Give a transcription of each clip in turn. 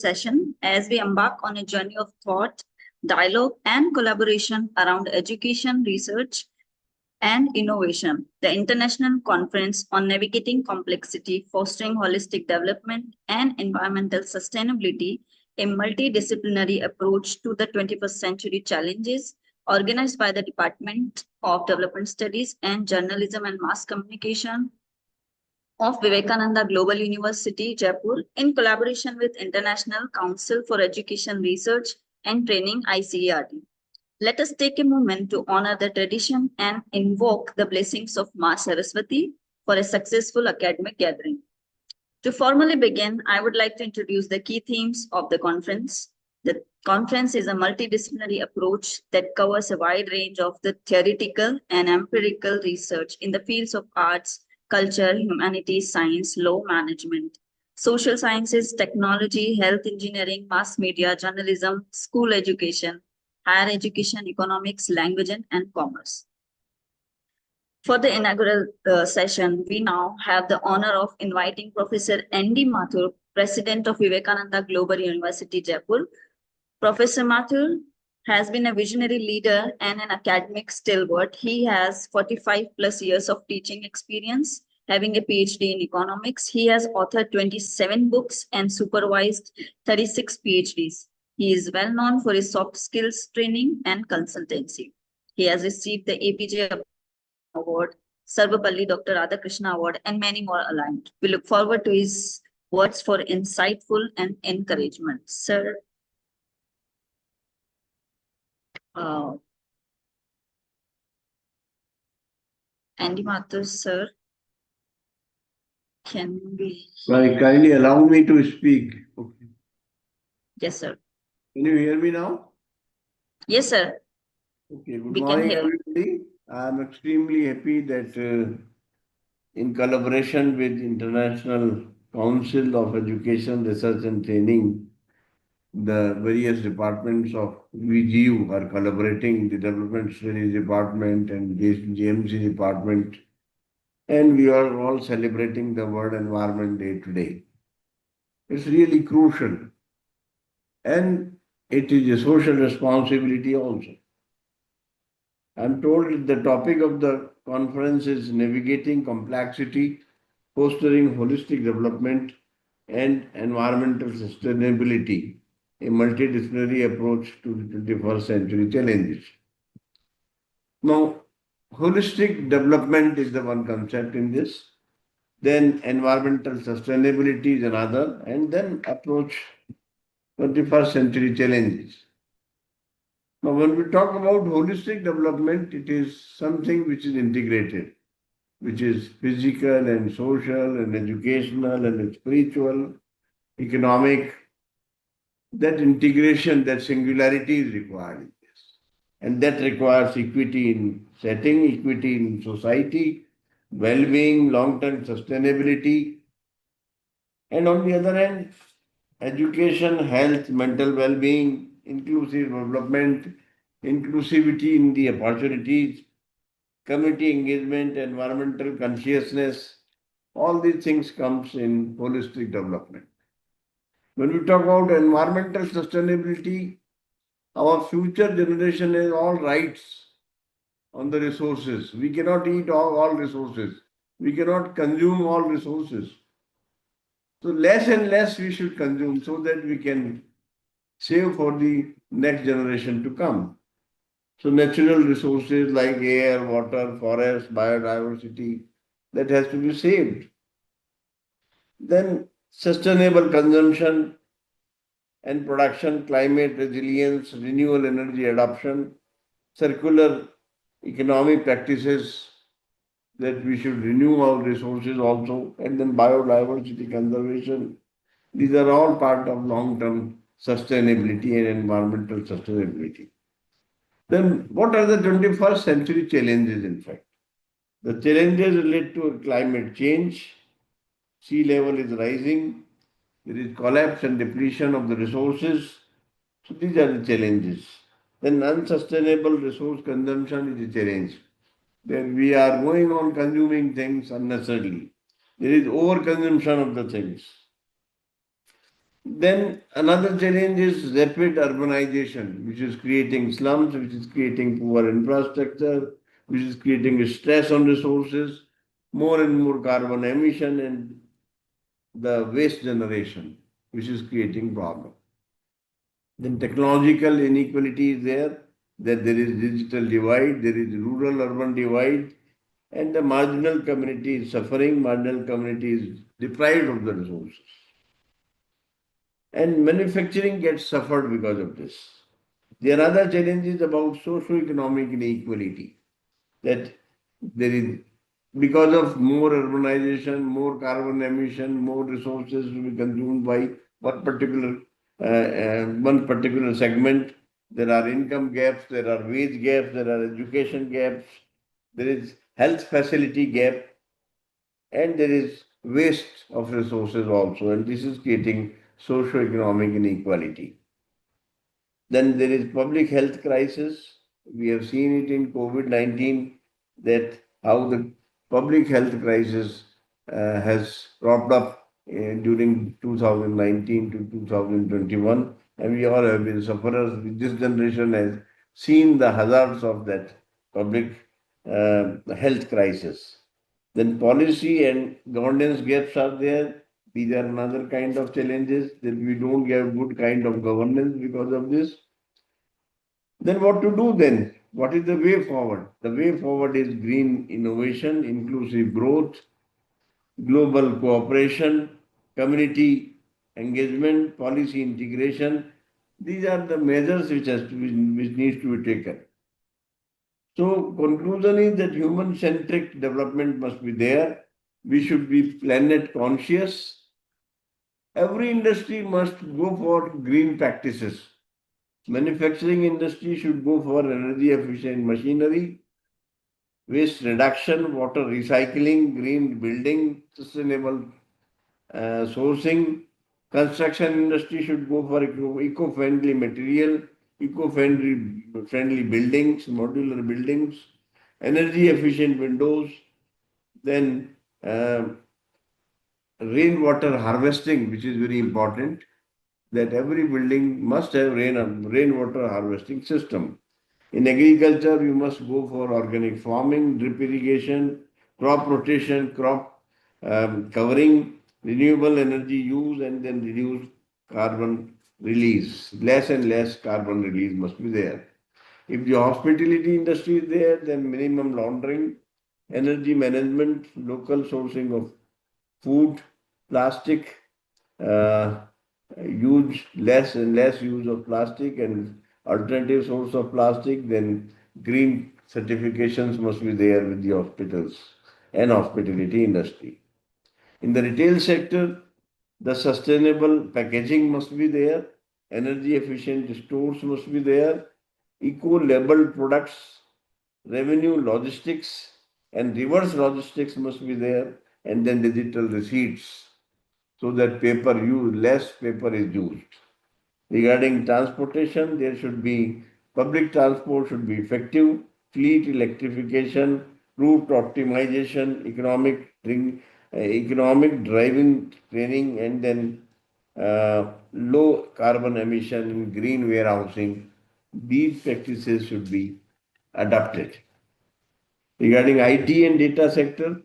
session as we embark on a journey of thought, dialogue, and collaboration around education, research, and innovation. The International Conference on Navigating Complexity, Fostering Holistic Development, and Environmental Sustainability, a multidisciplinary approach to the 21st century challenges, organized by the Department of Development Studies and Journalism and Mass Communication of Vivekananda Global University, Jaipur, in collaboration with International Council for Education Research and Training, ICERT. Let us take a moment to honor the tradition and invoke the blessings of Ma Saraswati for a successful academic gathering. To formally begin, I would like to introduce the key themes of the conference. The conference is a multidisciplinary approach that covers a wide range of the theoretical and empirical research in the fields of arts, culture, humanities, science, law, management, social sciences, technology, health engineering, mass media, journalism, school education, higher education, economics, language, and commerce. For the inaugural session, we now have the honor of inviting Professor Andy Mathur, President of Vivekananda Global University, Jaipur. Professor Mathur has been a visionary leader and an academic stalwart. He has 45 plus years of teaching experience, having a PhD in economics. He has authored 27 books and supervised 36 PhDs. He is well known for his soft skills training and consultancy. He has received the APJ Award, Sarvapalli Dr. Radhakrishna Award, and many more aligned. We look forward to his words for insightful and encouragement. Sir, Andy Mathur, sir, can we? Kindly allow me to speak. Okay. Yes, sir. Can you hear me now? Yes, sir. Okay, good morning, everybody. I'm extremely happy that in collaboration with International Council of Education, Research and Training, the various departments of VGU are collaborating, the Development Studies Department and GMC Department, and we are all celebrating the World Environment Day today. It's really crucial, and it is a social responsibility also. I'm told the topic of the conference is navigating complexity, fostering holistic development, and environmental sustainability, a multidisciplinary approach to the 21st century challenges. Now, holistic development is the one concept in this, then environmental sustainability is another, and then approach 21st century challenges. Now, when we talk about holistic development, it is something which is integrated, which is physical and social and educational and spiritual, economic. That integration, that singularity is required in this. And that requires equity in setting, equity in society, well-being, long-term sustainability. And on the other hand, education, health, mental well-being, inclusive development, inclusivity in the opportunities, community engagement, environmental consciousness, all these things comes in holistic development. When we talk about environmental sustainability, our future generation has all rights on the resources. We cannot eat all resources. We cannot consume all resources. So less and less we should consume so that we can save for the next generation to come. So natural resources like air, water, forest, biodiversity, that has to be saved. Then sustainable consumption and production, climate resilience, renewable energy adoption, circular economic practices, that we should renew our resources also, and then biodiversity conservation. These are all part of long-term sustainability and environmental sustainability. Then what are the 21st century challenges in fact? The challenges relate to climate change, sea level is rising, there is collapse and depletion of the resources. So these are the challenges. Then unsustainable resource consumption is a challenge. Then we are going on consuming things unnecessarily. There is overconsumption of the things. Then another challenge is rapid urbanization, which is creating slums, which is creating poor infrastructure, which is creating stress on resources, more and more carbon emission and the waste generation, which is creating problem. Then technological inequality is there, that there is digital divide, there is rural-urban divide, and the marginal community is suffering, marginal community is deprived of the resources. And manufacturing gets suffered because of this. There are other challenges about socio-economic inequality, that there is, because of more urbanization, more carbon emission, more resources to be consumed by one particular segment. There are income gaps, there are wage gaps, there are education gaps, there is health facility gap, and there is waste of resources also, and this is creating socio-economic inequality. Then there is public health crisis. We have seen it in COVID-19, that how the public health crisis has cropped up during 2019 to 2021, and we all have been sufferers. This generation has seen the hazards of that public health crisis. Then policy and governance gaps are there. These are another kind of challenges, that we don't get good kind of governance because of this. Then what to do then? What is the way forward? The way forward is green innovation, inclusive growth, global cooperation, community engagement, policy integration. These are the measures which needs to be taken. So conclusion is that human-centric development must be there. We should be planet conscious. Every industry must go for green practices. Manufacturing industry should go for energy efficient machinery, waste reduction, water recycling, green building, sustainable sourcing. Construction industry should go for eco-friendly material, eco-friendly buildings, modular buildings, energy efficient windows, then rainwater harvesting, which is very important, that every building must have rainwater harvesting system. In agriculture, you must go for organic farming, drip irrigation, crop rotation, crop covering, renewable energy use, and then reduce carbon release. Less and less carbon release must be there. If the hospitality industry is there, then minimum laundering, energy management, local sourcing of food, plastic, uh, use less and less use of plastic and alternative source of plastic, then green certifications must be there with the hospitals and hospitality industry. In the retail sector, the sustainable packaging must be there, energy efficient stores must be there, eco-labeled products, revenue logistics and reverse logistics must be there, and then digital receipts, so that less paper is used. Regarding transportation, there should be public transport should be effective, fleet electrification, route optimization, economic driving training, and then low carbon emission and green warehousing. These practices should be adopted. Regarding IT and data sector,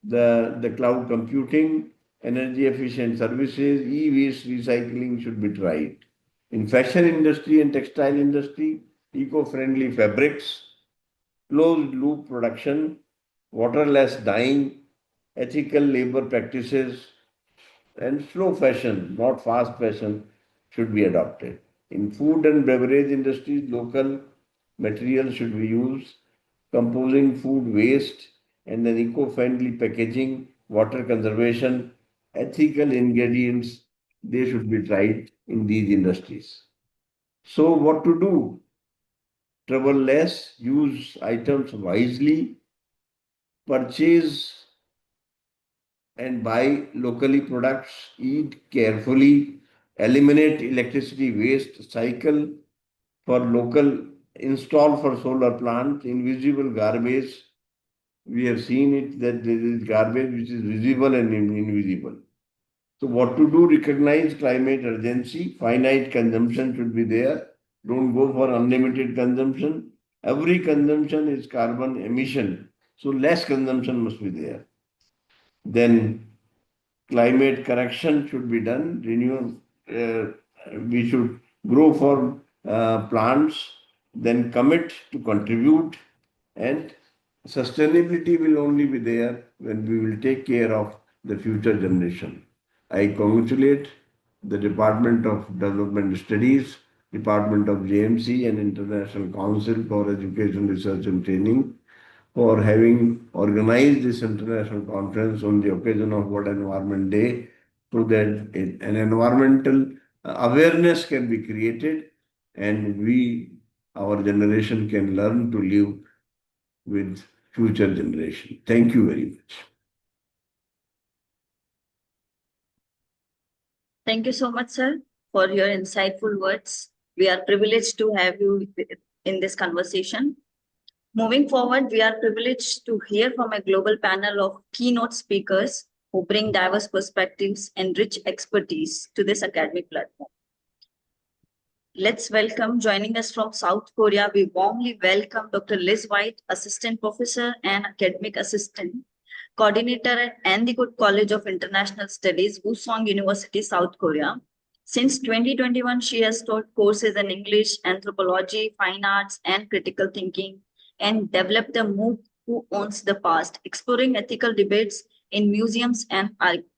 the cloud computing, energy efficient services, e-waste recycling should be tried. In fashion industry and textile industry, eco-friendly fabrics, closed loop production, waterless dyeing, ethical labor practices, and slow fashion, not fast fashion, should be adopted. In food and beverage industries, local materials should be used, composing food waste, and then eco-friendly packaging, water conservation, ethical ingredients, they should be tried in these industries. So what to do? Travel less, use items wisely, purchase and buy locally products, eat carefully, eliminate electricity waste, cycle for local, install for solar plant, invisible garbage. We have seen it that there is garbage which is visible and invisible. So what to do? Recognize climate urgency. Finite consumption should be there. Don't go for unlimited consumption. Every consumption is carbon emission. So less consumption must be there. Then climate correction should be done. We should grow for plants, then commit to contribute, and sustainability will only be there when we will take care of the future generation. I congratulate the Department of Development Studies, Department of JMC, and International Council for Education, Research and Training for having organized this international conference on the occasion of World Environment Day so that an environmental awareness can be created and our generation can learn to live with future generation. Thank you very much. Thank you so much, sir, for your insightful words. We are privileged to have you in this conversation. Moving forward, we are privileged to hear from a global panel of keynote speakers who bring diverse perspectives and rich expertise to this academic platform. Let's welcome, joining us from South Korea, we warmly welcome Dr. Liz White, Assistant Professor and Academic Assistant, Coordinator at Andigut College of International Studies, Wusong University, South Korea. Since 2021, she has taught courses in English, anthropology, fine arts, and critical thinking, and developed the MOOC Who Owns the Past, exploring ethical debates in museums and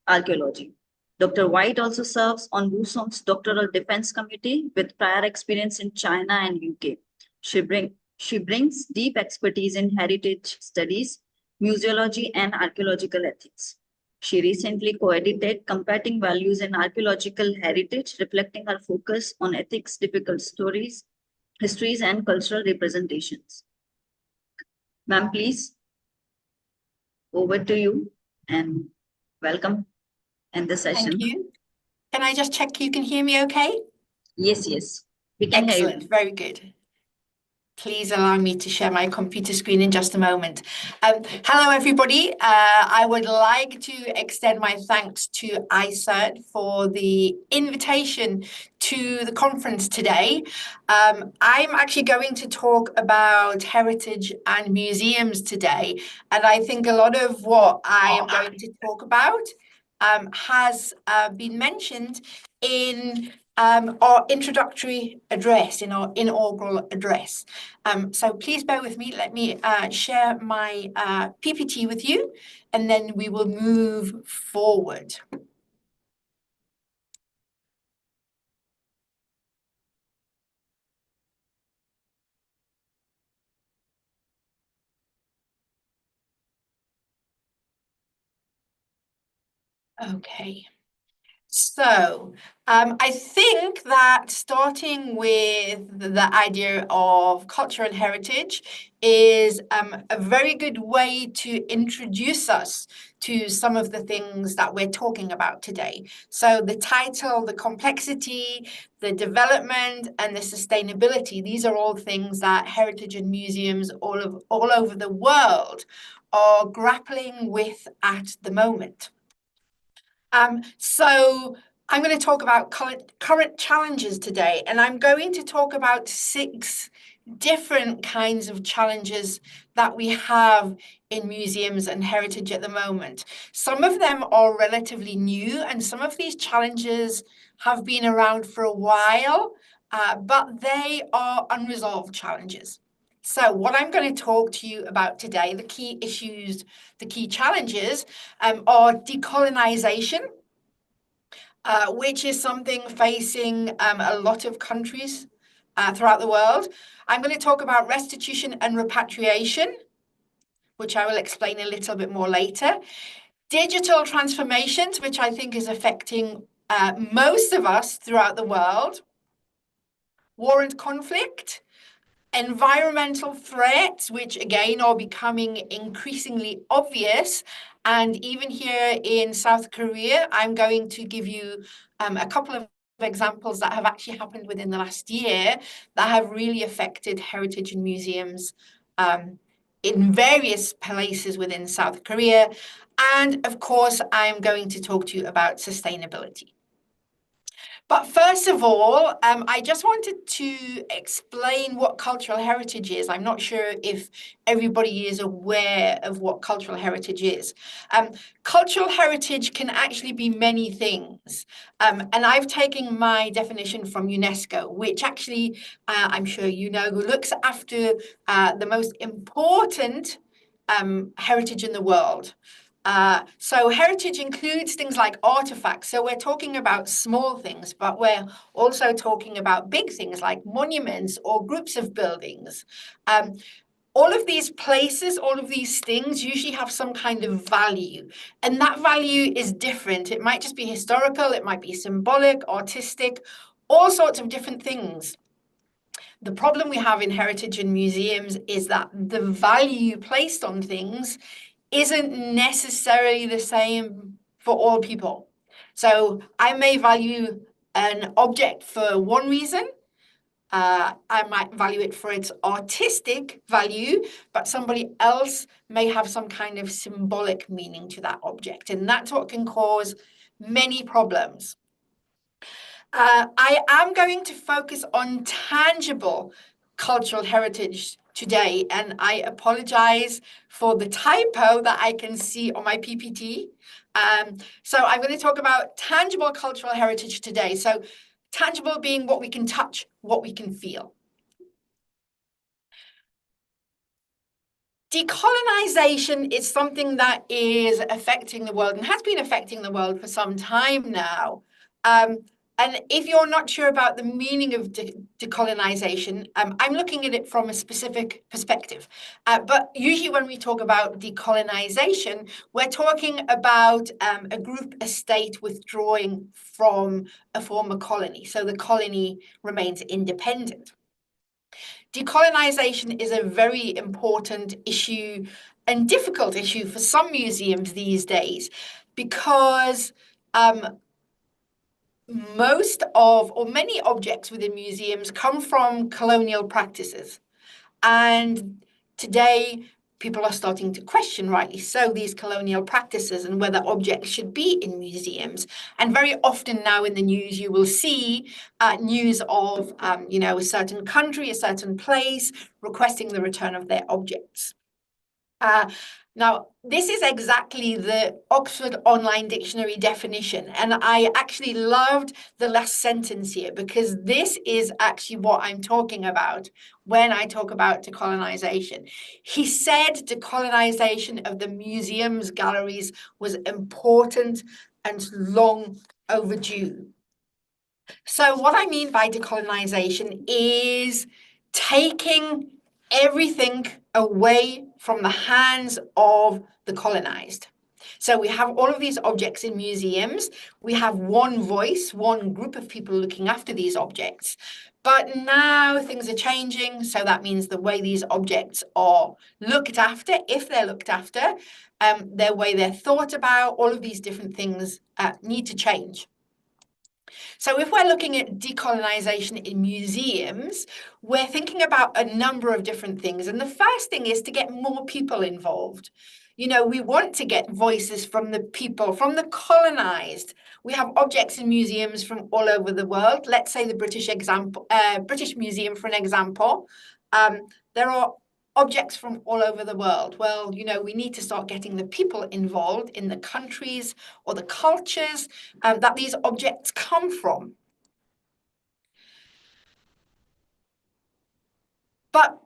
archaeology. Dr. White also serves on Wusong's Doctoral Defense Committee with prior experience in China and UK. She brings deep expertise in heritage studies, museology, and archaeological ethics. She recently co-edited Combating Values in Archaeological Heritage, reflecting her focus on ethics, difficult stories, histories, and cultural representations. Ma'am, please, over to you and welcome in the session. Thank you. Can I just check you can hear me okay? Yes, we can hear you. Excellent, very good. Please allow me to share my computer screen in just a moment. Hello, everybody. I would like to extend my thanks to ICERT for the invitation to the conference today. I'm actually going to talk about heritage and museums today. And I think a lot of what I am going to talk about has been mentioned in our introductory address, in our inaugural address. So please bear with me. Let me share my PPT with you, and then we will move forward. Okay. So I think that starting with the idea of culture and heritage is a very good way to introduce us to some of the things that we're talking about today. So the title, the complexity, the development, and the sustainability, these are all things that heritage and museums all over the world are grappling with at the moment. So I'm going to talk about current challenges today, and I'm going to talk about 6 different kinds of challenges that we have in museums and heritage at the moment. Some of them are relatively new, and some of these challenges have been around for a while, but they are unresolved challenges. So what I'm going to talk to you about today, the key issues, the key challenges are decolonization, which is something facing a lot of countries throughout the world. I'm going to talk about restitution and repatriation, which I will explain a little bit more later. Digital transformations, which I think is affecting most of us throughout the world. War and conflict. Environmental threats, which again are becoming increasingly obvious. And even here in South Korea, I'm going to give you a couple of examples that have actually happened within the last year that have really affected heritage and museums in various places within South Korea. And of course, I'm going to talk to you about sustainability. But first of all, I just wanted to explain what cultural heritage is. I'm not sure if everybody is aware of what cultural heritage is. Cultural heritage can actually be many things. And I've taken my definition from UNESCO, which actually, I'm sure you know, looks after the most important heritage in the world. So heritage includes things like artifacts. So we're talking about small things, but we're also talking about big things like monuments or groups of buildings. All of these places, all of these things usually have some kind of value, and that value is different. It might just be historical, it might be symbolic, artistic, all sorts of different things. The problem we have in heritage and museums is that the value placed on things isn't necessarily the same for all people. So I may value an object for one reason. I might value it for its artistic value, but somebody else may have some kind of symbolic meaning to that object. And that's what can cause many problems. I am going to focus on tangible cultural heritage today, and I apologize for the typo that I can see on my PPT. So I'm going to talk about tangible cultural heritage today. So tangible being what we can touch, what we can feel. Decolonization is something that is affecting the world and has been affecting the world for some time now. And if you're not sure about the meaning of decolonization, I'm looking at it from a specific perspective. But usually when we talk about decolonization, we're talking about a group, a state withdrawing from a former colony. So the colony remains independent. Decolonization is a very important issue and difficult issue for some museums these days because most of, or many objects within museums come from colonial practices. And today, people are starting to question, rightly so, these colonial practices and whether objects should be in museums. And very often now in the news, you will see news of, a certain country, a certain place requesting the return of their objects. Now, this is exactly the Oxford Online Dictionary definition, and I actually loved the last sentence here because this is actually what I'm talking about when I talk about decolonization. He said decolonization of the museums, galleries was important and long overdue. So what I mean by decolonization is taking everything away from the hands of the colonized. So we have all of these objects in museums. We have one voice, one group of people looking after these objects. But now things are changing. So that means the way these objects are looked after, if they're looked after, the way they're thought about, all of these different things need to change. So if we're looking at decolonization in museums, we're thinking about a number of different things. And the first thing is to get more people involved. We want to get voices from the people, from the colonized. We have objects in museums from all over the world. Let's say the British Museum, for an example. There are objects from all over the world. Well, we need to start getting the people involved in the countries or the cultures that these objects come from. But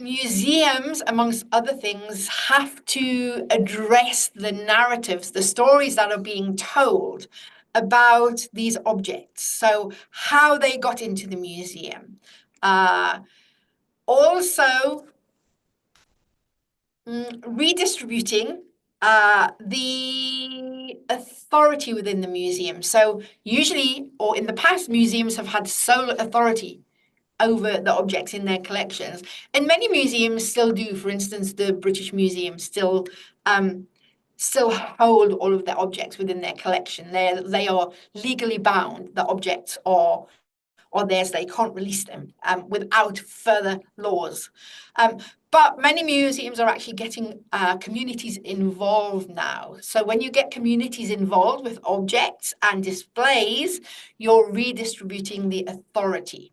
museums, amongst other things, have to address the narratives, the stories that are being told about these objects. So how they got into the museum. Also, redistributing the authority within the museum. So usually, or in the past, museums have had sole authority over the objects in their collections. And many museums still do. For instance, the British Museum still hold all of their objects within their collection. They are legally bound. The objects are or theirs, they can't release them without further laws. But many museums are actually getting communities involved now. So when you get communities involved with objects and displays, you're redistributing the authority.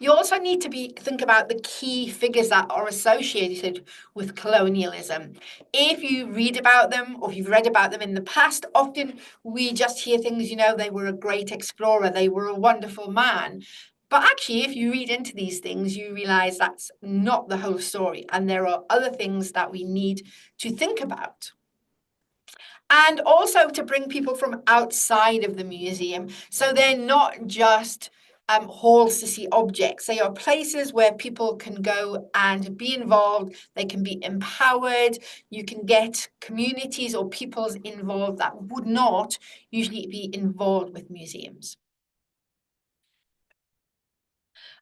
You also need to think about the key figures that are associated with colonialism. If you read about them, or if you've read about them in the past, often we just hear things, they were a great explorer, they were a wonderful man. But actually, if you read into these things, you realize that's not the whole story. And there are other things that we need to think about. And also to bring people from outside of the museum. So they're not just halls to see objects. They are places where people can go and be involved. They can be empowered. You can get communities or peoples involved that would not usually be involved with museums.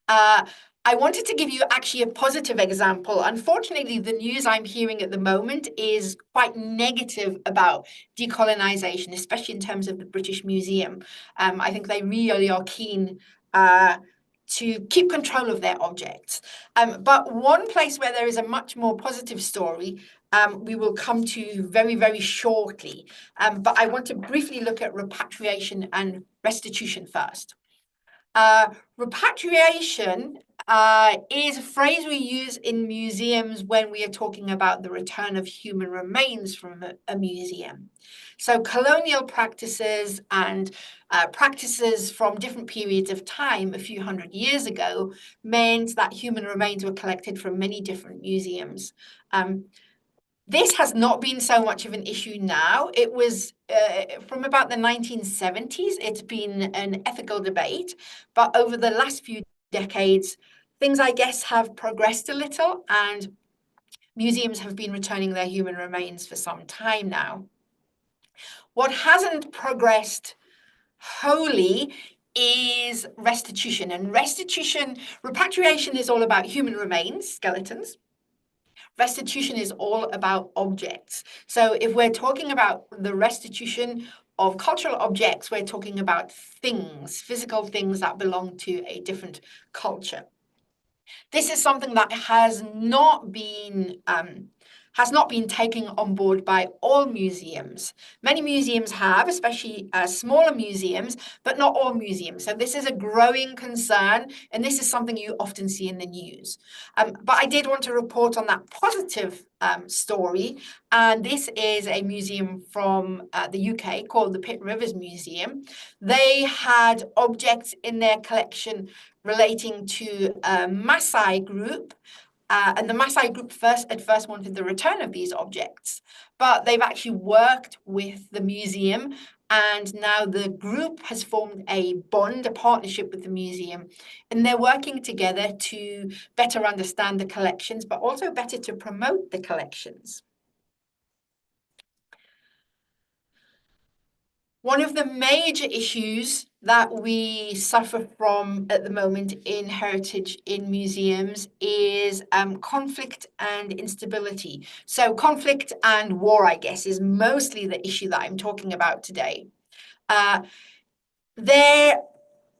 I wanted to give you actually a positive example. Unfortunately, the news I'm hearing at the moment is quite negative about decolonization, especially in terms of the British Museum. I think they really are keen to keep control of their objects. But one place where there is a much more positive story we will come to very, very shortly. But I want to briefly look at repatriation and restitution first. Repatriation is a phrase we use in museums when we are talking about the return of human remains from a museum. So colonial practices and practices from different periods of time a few hundred years ago meant that human remains were collected from many different museums. This has not been so much of an issue now. It was from about the 1970s, it's been an ethical debate, but over the last few decades, things, I guess, have progressed a little, and museums have been returning their human remains for some time now. What hasn't progressed wholly is restitution. And repatriation is all about human remains, skeletons. Restitution is all about objects. So if we're talking about the restitution of cultural objects, we're talking about things, physical things that belong to a different culture. This is something that has not been taken on board by all museums. Many museums have, especially smaller museums, but not all museums. So this is a growing concern, and this is something you often see in the news. But I did want to report on that positive story, and this is a museum from the UK called the Pitt Rivers Museum. They had objects in their collection relating to a Maasai group. And the Maasai group at first wanted the return of these objects, but they've actually worked with the museum, and now the group has formed a bond, a partnership with the museum, and they're working together to better understand the collections, but also better to promote the collections. One of the major issues that we suffer from at the moment in heritage in museums is conflict and instability. So conflict and war, I guess, is mostly the issue that I'm talking about today. There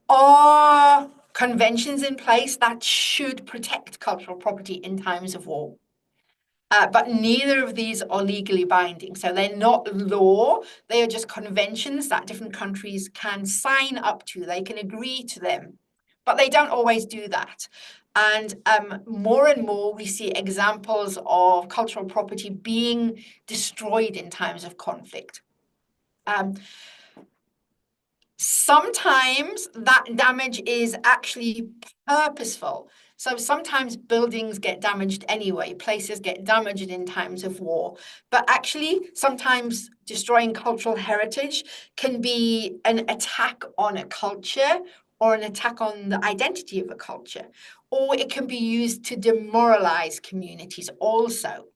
are conventions in place that should protect cultural property in times of war. But neither of these are legally binding. So they're not law. They are just conventions that different countries can sign up to. They can agree to them, but they don't always do that. And more and more, we see examples of cultural property being destroyed in times of conflict. Sometimes that damage is actually purposeful. So sometimes buildings get damaged anyway, places get damaged in times of war. But actually, sometimes destroying cultural heritage can be an attack on a culture or an attack on the identity of a culture. Or it can be used to demoralize communities also.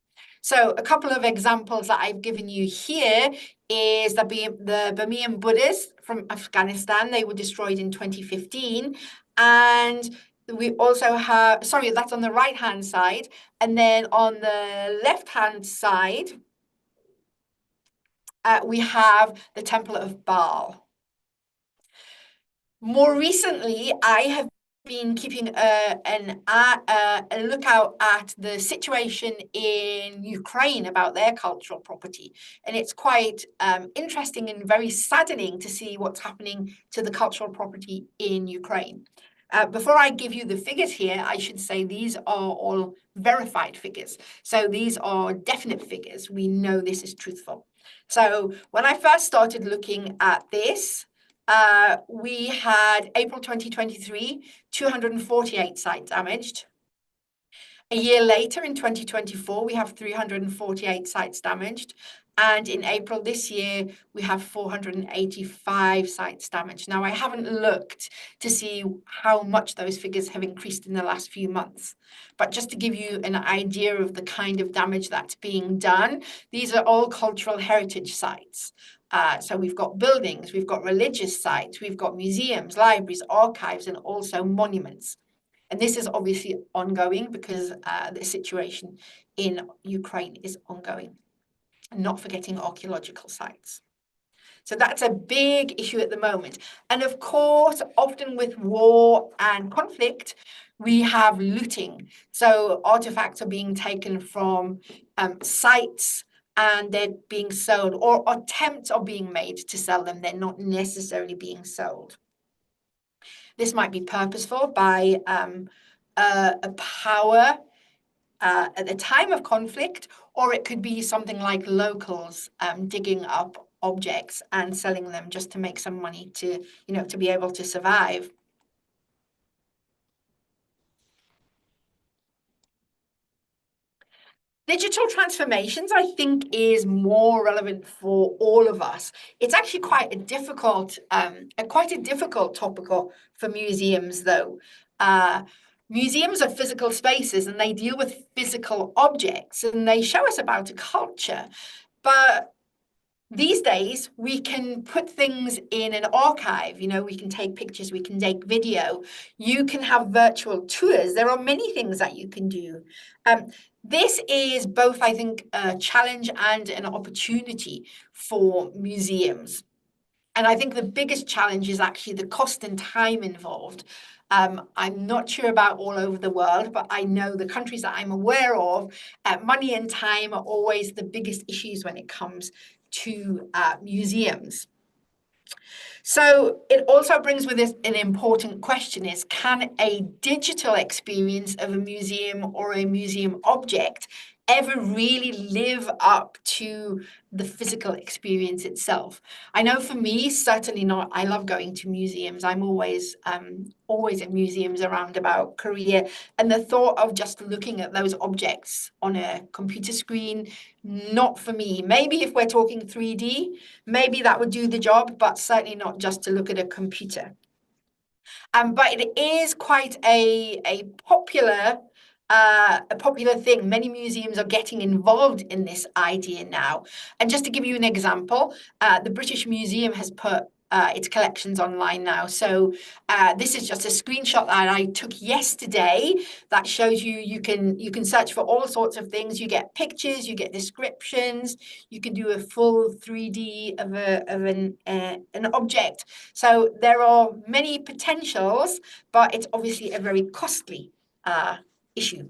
So a couple of examples that I've given you here is the Burmese Buddhists from Afghanistan. They were destroyed in 2015. And we also have, sorry, that's on the right-hand side. And then on the left-hand side, we have the Temple of Baal. More recently, I have been keeping a lookout at the situation in Ukraine about their cultural property. And it's quite interesting and very saddening to see what's happening to the cultural property in Ukraine. Before I give you the figures here, I should say these are all verified figures. So these are definite figures. We know this is truthful. So when I first started looking at this, we had April 2023, 248 sites damaged. A year later, in 2024, we have 348 sites damaged. And in April this year, we have 485 sites damaged. Now, I haven't looked to see how much those figures have increased in the last few months. But just to give you an idea of the kind of damage that's being done, these are all cultural heritage sites. So we've got buildings, we've got religious sites, we've got museums, libraries, archives, and also monuments. And this is obviously ongoing because the situation in Ukraine is ongoing, and not forgetting archaeological sites. So that's a big issue at the moment. And of course, often with war and conflict, we have looting. So artifacts are being taken from sites and they're being sold, or attempts are being made to sell them. They're not necessarily being sold. This might be purposeful by a power at the time of conflict, or it could be something like locals digging up objects and selling them just to make some money to, to be able to survive. Digital transformations, I think, is more relevant for all of us. It's actually quite a difficult topic for museums, though. Museums are physical spaces and they deal with physical objects and they show us about a culture. But these days, we can put things in an archive. We can take pictures, we can take video. You can have virtual tours. There are many things that you can do. This is both, I think, a challenge and an opportunity for museums. And I think the biggest challenge is actually the cost and time involved. I'm not sure about all over the world, but I know the countries that I'm aware of, money and time are always the biggest issues when it comes to museums. So it also brings with it an important question is, can a digital experience of a museum or a museum object ever really live up to the physical experience itself? I know for me, certainly not. I love going to museums. I'm always at museums around about Korea. And the thought of just looking at those objects on a computer screen, not for me. Maybe if we're talking 3D, maybe that would do the job, but certainly not just to look at a computer. But it is quite a popular thing. Many museums are getting involved in this idea now. And just to give you an example, the British Museum has put its collections online now. So this is just a screenshot that I took yesterday that shows you can search for all sorts of things. You get pictures, you get descriptions, you can do a full 3D of an object. So there are many potentials, but it's obviously a very costly issue.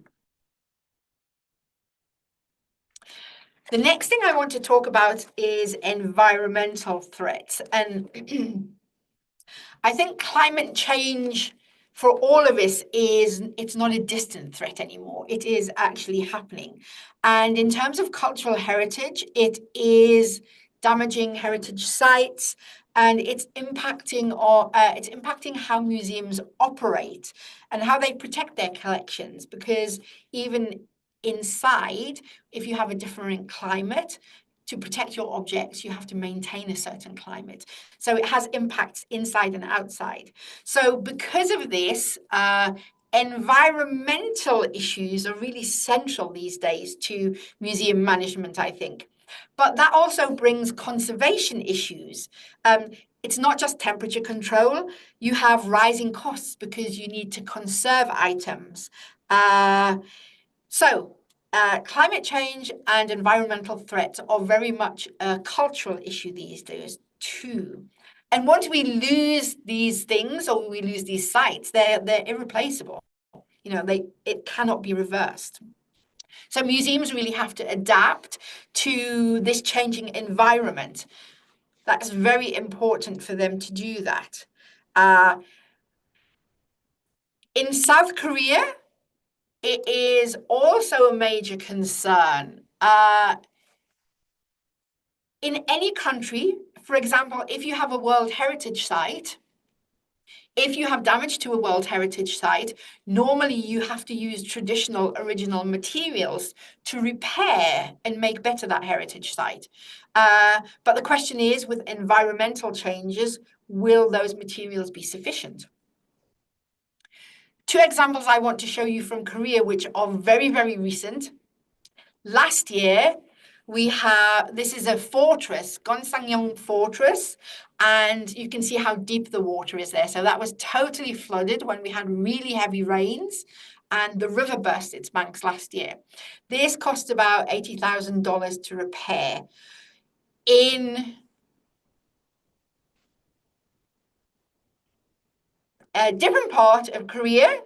The next thing I want to talk about is environmental threats. And I think climate change for all of us it's not a distant threat anymore. It is actually happening. And in terms of cultural heritage, it is damaging heritage sites, and it's impacting how museums operate and how they protect their collections, because even inside, if you have a different climate, to protect your objects, you have to maintain a certain climate. So it has impacts inside and outside. So because of this, environmental issues are really central these days to museum management, I think. But that also brings conservation issues. It's not just temperature control. You have rising costs because you need to conserve items. Climate change and environmental threats are very much a cultural issue these days too. And once we lose these things or we lose these sites, they're irreplaceable. You know, it cannot be reversed. So museums really have to adapt to this changing environment. That's very important for them to do that. In South Korea, it is also a major concern. In any country, for example, if you have a World Heritage Site, if you have damage to a World Heritage Site, normally you have to use traditional original materials to repair and make better that heritage site. But the question is, with environmental changes, will those materials be sufficient? Two examples I want to show you from Korea, which are very, very recent. Last year, this is a fortress, Gonsangyong Fortress, and you can see how deep the water is there. So that was totally flooded when we had really heavy rains, and the river burst its banks last year. This cost about $80,000 to repair. In a different part of Korea,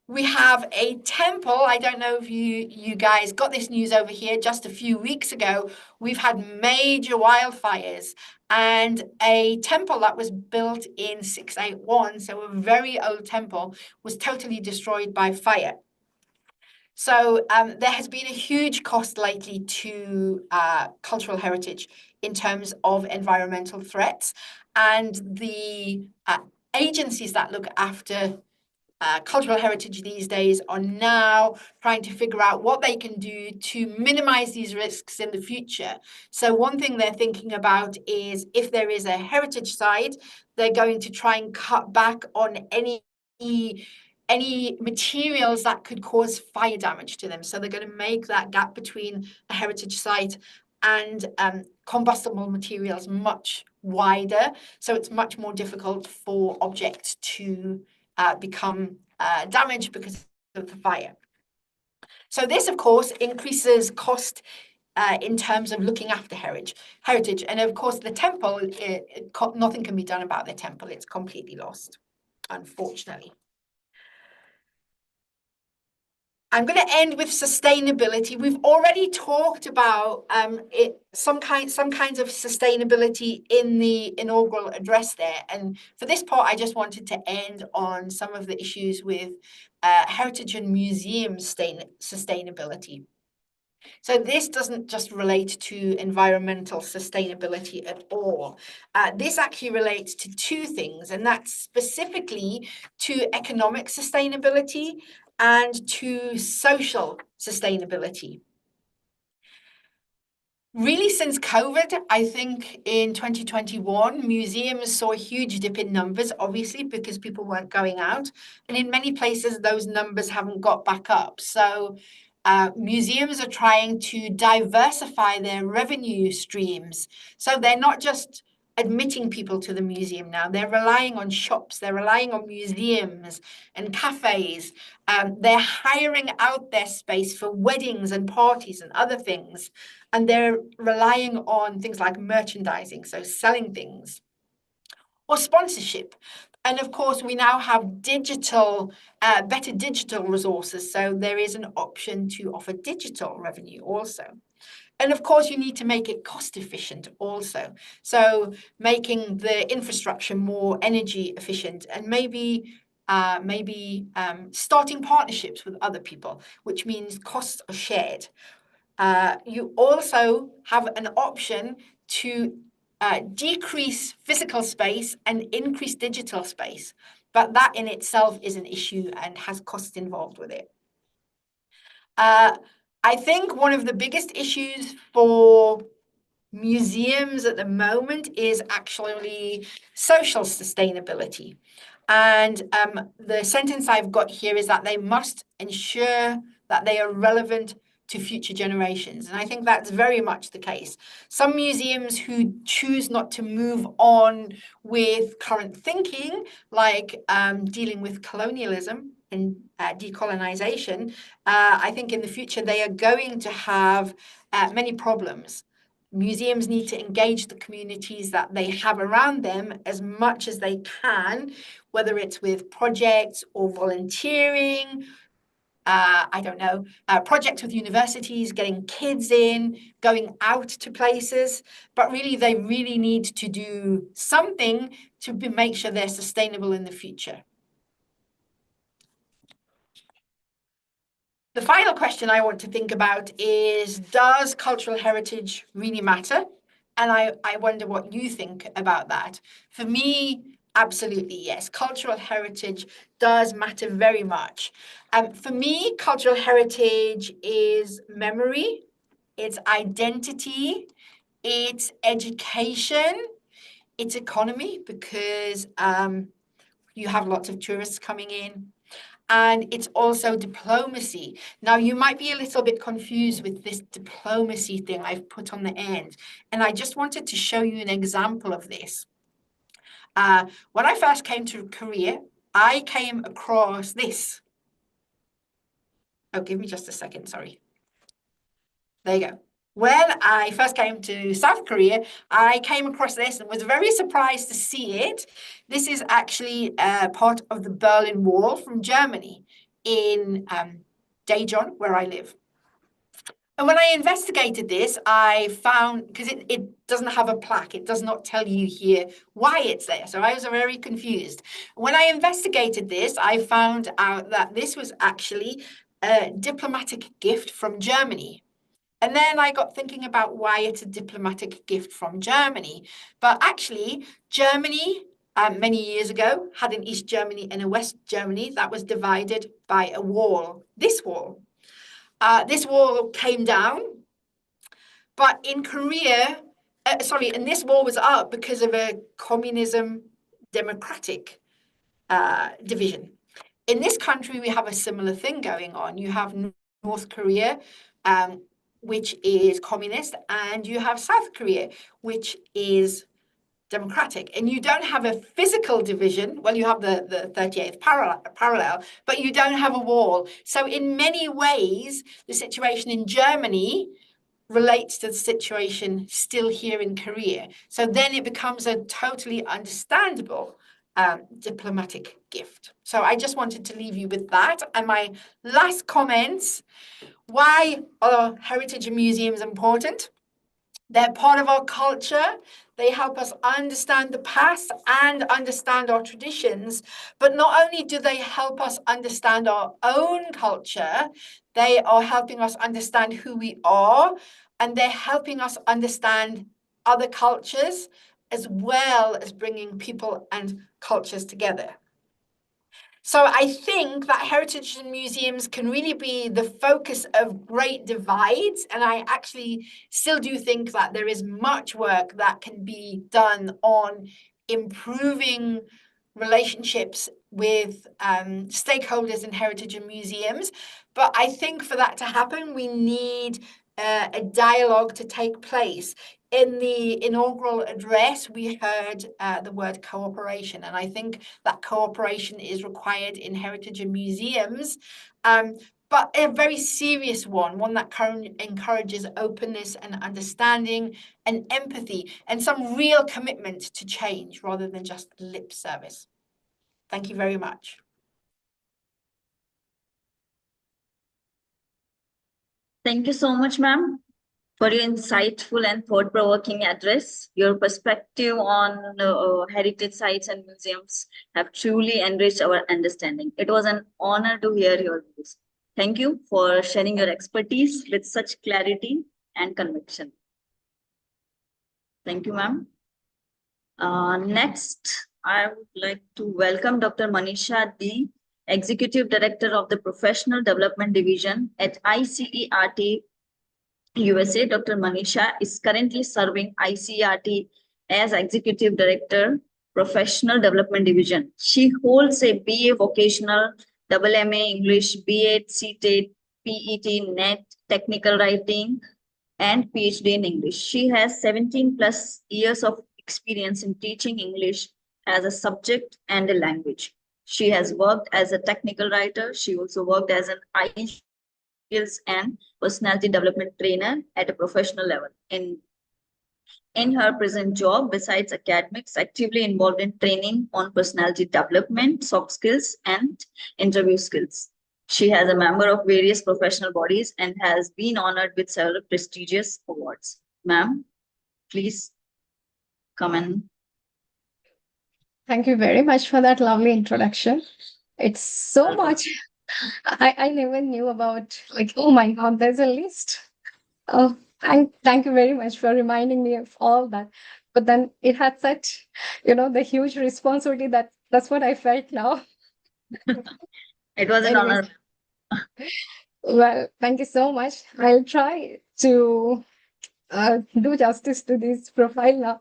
we have a temple. I don't know if you guys got this news over here just a few weeks ago. We've had major wildfires, and a temple that was built in 681, so a very old temple, was totally destroyed by fire. So there has been a huge cost lately to cultural heritage in terms of environmental threats, and the agencies that look after cultural heritage these days are now trying to figure out what they can do to minimize these risks in the future. So one thing they're thinking about is, if there is a heritage site, they're going to try and cut back on any materials that could cause fire damage to them. So they're going to make that gap between a heritage site and combustible materials much wider. So it's much more difficult for objects to become damaged because of the fire. So this, of course, increases cost in terms of looking after heritage. And of course, the temple, nothing can be done about the temple. It's completely lost, unfortunately. I'm going to end with sustainability. We've already talked about some kinds of sustainability in the inaugural address there. And for this part, I just wanted to end on some of the issues with heritage and museum sustainability. So this doesn't just relate to environmental sustainability at all. This actually relates to two things, and that's specifically to economic sustainability and to social sustainability. Really, since COVID, I think in 2021, museums saw a huge dip in numbers, obviously, because people weren't going out. And in many places, those numbers haven't got back up. So museums are trying to diversify their revenue streams. So they're not just admitting people to the museum now. They're relying on shops. They're relying on museums and cafes. They're hiring out their space for weddings and parties and other things. And they're relying on things like merchandising, so selling things, or sponsorship. And of course, we now have better digital resources. So there is an option to offer digital revenue also. And of course, you need to make it cost efficient also. So making the infrastructure more energy efficient, and maybe starting partnerships with other people, which means costs are shared. You also have an option to decrease physical space and increase digital space. But that in itself is an issue and has costs involved with it. I think one of the biggest issues for museums at the moment is actually social sustainability. And the sentence I've got here is that they must ensure that they are relevant to future generations. And I think that's very much the case. Some museums who choose not to move on with current thinking, like dealing with colonialism and decolonization, I think in the future they are going to have many problems. Museums need to engage the communities that they have around them as much as they can, whether it's with projects or volunteering, I don't know, projects with universities, getting kids in, going out to places, but really they really need to do something to make sure they're sustainable in the future. The final question I want to think about is, does cultural heritage really matter? And I wonder what you think about that. For me, absolutely yes. Cultural heritage does matter very much. For me, cultural heritage is memory, it's identity, it's education, it's economy, because you have lots of tourists coming in. And it's also diplomacy. Now, you might be a little bit confused with this diplomacy thing I've put on the end. And I just wanted to show you an example of this. When I first came to Korea, I came across this. Oh, give me just a second, sorry. There you go. When I first came to South Korea, I came across this and was very surprised to see it. This is actually part of the Berlin Wall from Germany in Daejeon, where I live. And when I investigated this, I found, because it doesn't have a plaque, it does not tell you here why it's there. So I was very confused. When I investigated this, I found out that this was actually a diplomatic gift from Germany. And then I got thinking about why it's a diplomatic gift from Germany. But actually, Germany, many years ago, had an East Germany and a West Germany that was divided by a wall, this wall. This wall came down, but in Korea, and this wall was up because of a communism democratic division. In this country, we have a similar thing going on. You have North Korea, which is communist, and you have South Korea, which is democratic. And you don't have a physical division. Well, you have the 38th parallel, but you don't have a wall. So in many ways, the situation in Germany relates to the situation still here in Korea. So then it becomes a totally understandable diplomatic gift. So I just wanted to leave you with that. And my last comments: why are heritage and museums important? They're part of our culture. They help us understand the past and understand our traditions. But not only do they help us understand our own culture, they are helping us understand who we are, and they're helping us understand other cultures, as well as bringing people and cultures together. So I think that heritage and museums can really be the focus of great divides. And I actually still do think that there is much work that can be done on improving relationships with stakeholders in heritage and museums. But I think for that to happen, we need a dialogue to take place. In the inaugural address, we heard the word cooperation, and I think that cooperation is required in heritage and museums, but a very serious one that encourages openness and understanding and empathy and some real commitment to change rather than just lip service. Thank you very much. Thank you so much, ma'am, for your insightful and thought-provoking address. Your perspective on heritage sites and museums have truly enriched our understanding. It was an honor to hear your views. Thank you for sharing your expertise with such clarity and conviction. Thank you, ma'am. Next, I would like to welcome Dr. Manisha D., Executive Director of the Professional Development Division at ICERT USA. Dr. Manisha is currently serving ICERT as Executive Director, Professional Development Division. She holds a BA Vocational, MA English, B.Ed, C.TED, PET, NET, Technical Writing, and PhD in English. She has 17 plus years of experience in teaching English as a subject and a language. She has worked as a technical writer. She also worked as an skills and personality development trainer at a professional level in In her present job, besides academics, actively involved in training on personality development, soft skills, and interview skills. She has a member of various professional bodies and has been honored with several prestigious awards. Ma'am, please come in. Thank you very much for that lovely introduction. It's so much. I never knew about, like, oh my God, there's a list. Oh, thank you very much for reminding me of all that. But then it had such, the huge responsibility that's what I felt now. It was an Anyways, honor. well, thank you so much. I'll try to do justice to this profile now.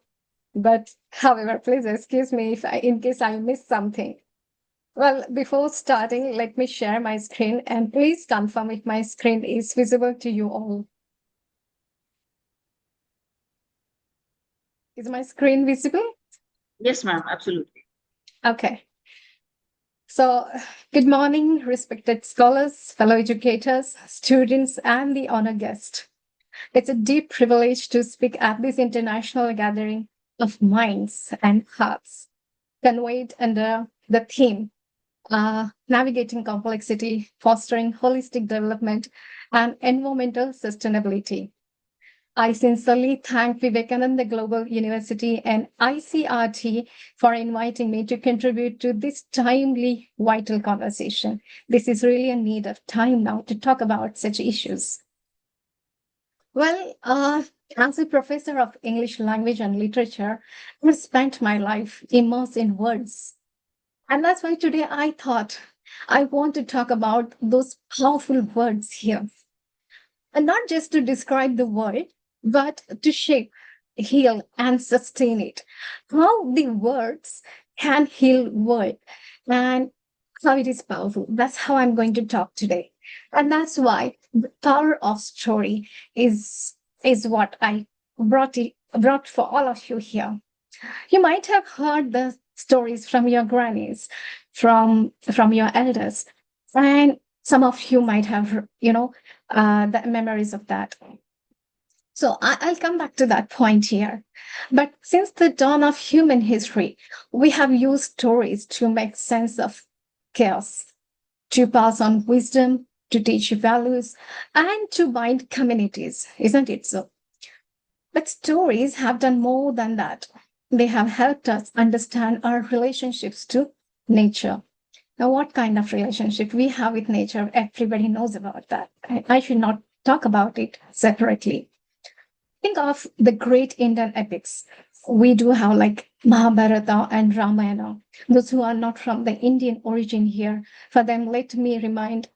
But however, please excuse me if in case I miss something. Well, before starting, let me share my screen and please confirm if my screen is visible to you all. Is my screen visible? Yes, ma'am, absolutely. Okay. So, good morning, respected scholars, fellow educators, students, and the honored guest. It's a deep privilege to speak at this international gathering of minds and hearts, conveyed under the theme navigating complexity, fostering holistic development, and environmental sustainability. I sincerely thank Vivekananda Global University and ICRT for inviting me to contribute to this timely, vital conversation. This is really a need of time now to talk about such issues. Well, as a professor of English language and literature, I've spent my life immersed in words. And that's why today I thought I want to talk about those powerful words here. And not just to describe the world, but to shape, heal, and sustain it. How the words can heal world and how it is powerful. That's how I'm going to talk today. And that's why the power of story is what I brought for all of you here. You might have heard the stories from your grannies, from your elders, and some of you might have, the memories of that. So I'll come back to that point here. But since the dawn of human history, we have used stories to make sense of chaos, to pass on wisdom, to teach values, and to bind communities, isn't it so? But stories have done more than that. They have helped us understand our relationships to nature. Now, what kind of relationship we have with nature, everybody knows about that. I should not talk about it separately. Think of the great Indian epics. We do have like Mahabharata and Ramayana. Those who are not from the Indian origin here, for them, let me remind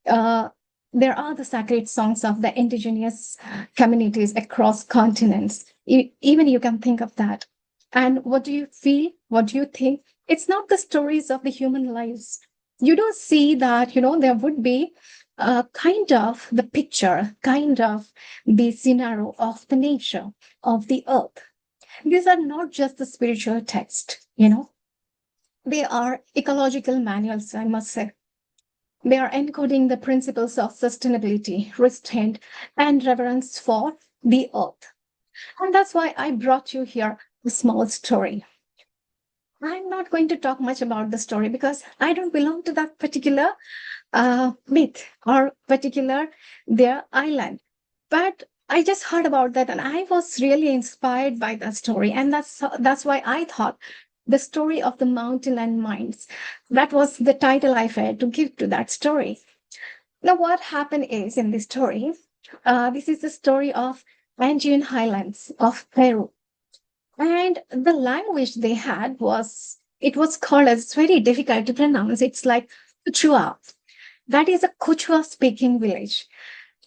there are the sacred songs of the indigenous communities across continents. Even you can think of that. And what do you feel? What do you think? It's not the stories of the human lives. You do see that, there would be kind of the picture, kind of the scenario of the nature, of the earth. These are not just the spiritual text, they are ecological manuals, I must say. They are encoding the principles of sustainability, restraint, and reverence for the earth. And that's why I brought you here a small story. I'm not going to talk much about the story because I don't belong to that particular myth or particular their island. But I just heard about that and I was really inspired by that story. And that's why I thought the story of the mountain and mines. That was the title I felt to give to that story. Now, what happened is in this story, this is the story of Andean highlands of Peru. And the language they had it was called as it's very difficult to pronounce. It's like Quechua. That is a Quechua speaking village.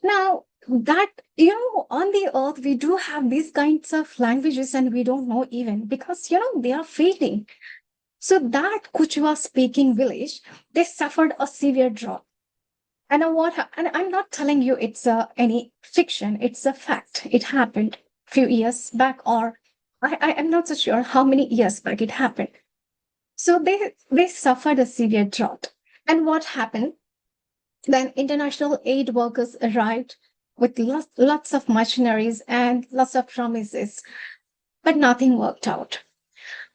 Now, that, on the earth, we do have these kinds of languages and we don't know even because, they are fading. So that Quechua speaking village, they suffered a severe drought. And and I'm not telling you it's any fiction, it's a fact. It happened a few years back, or I'm not so sure how many years back it happened. So they suffered a severe drought. And what happened? Then international aid workers arrived with lots of machineries and lots of promises but nothing worked out.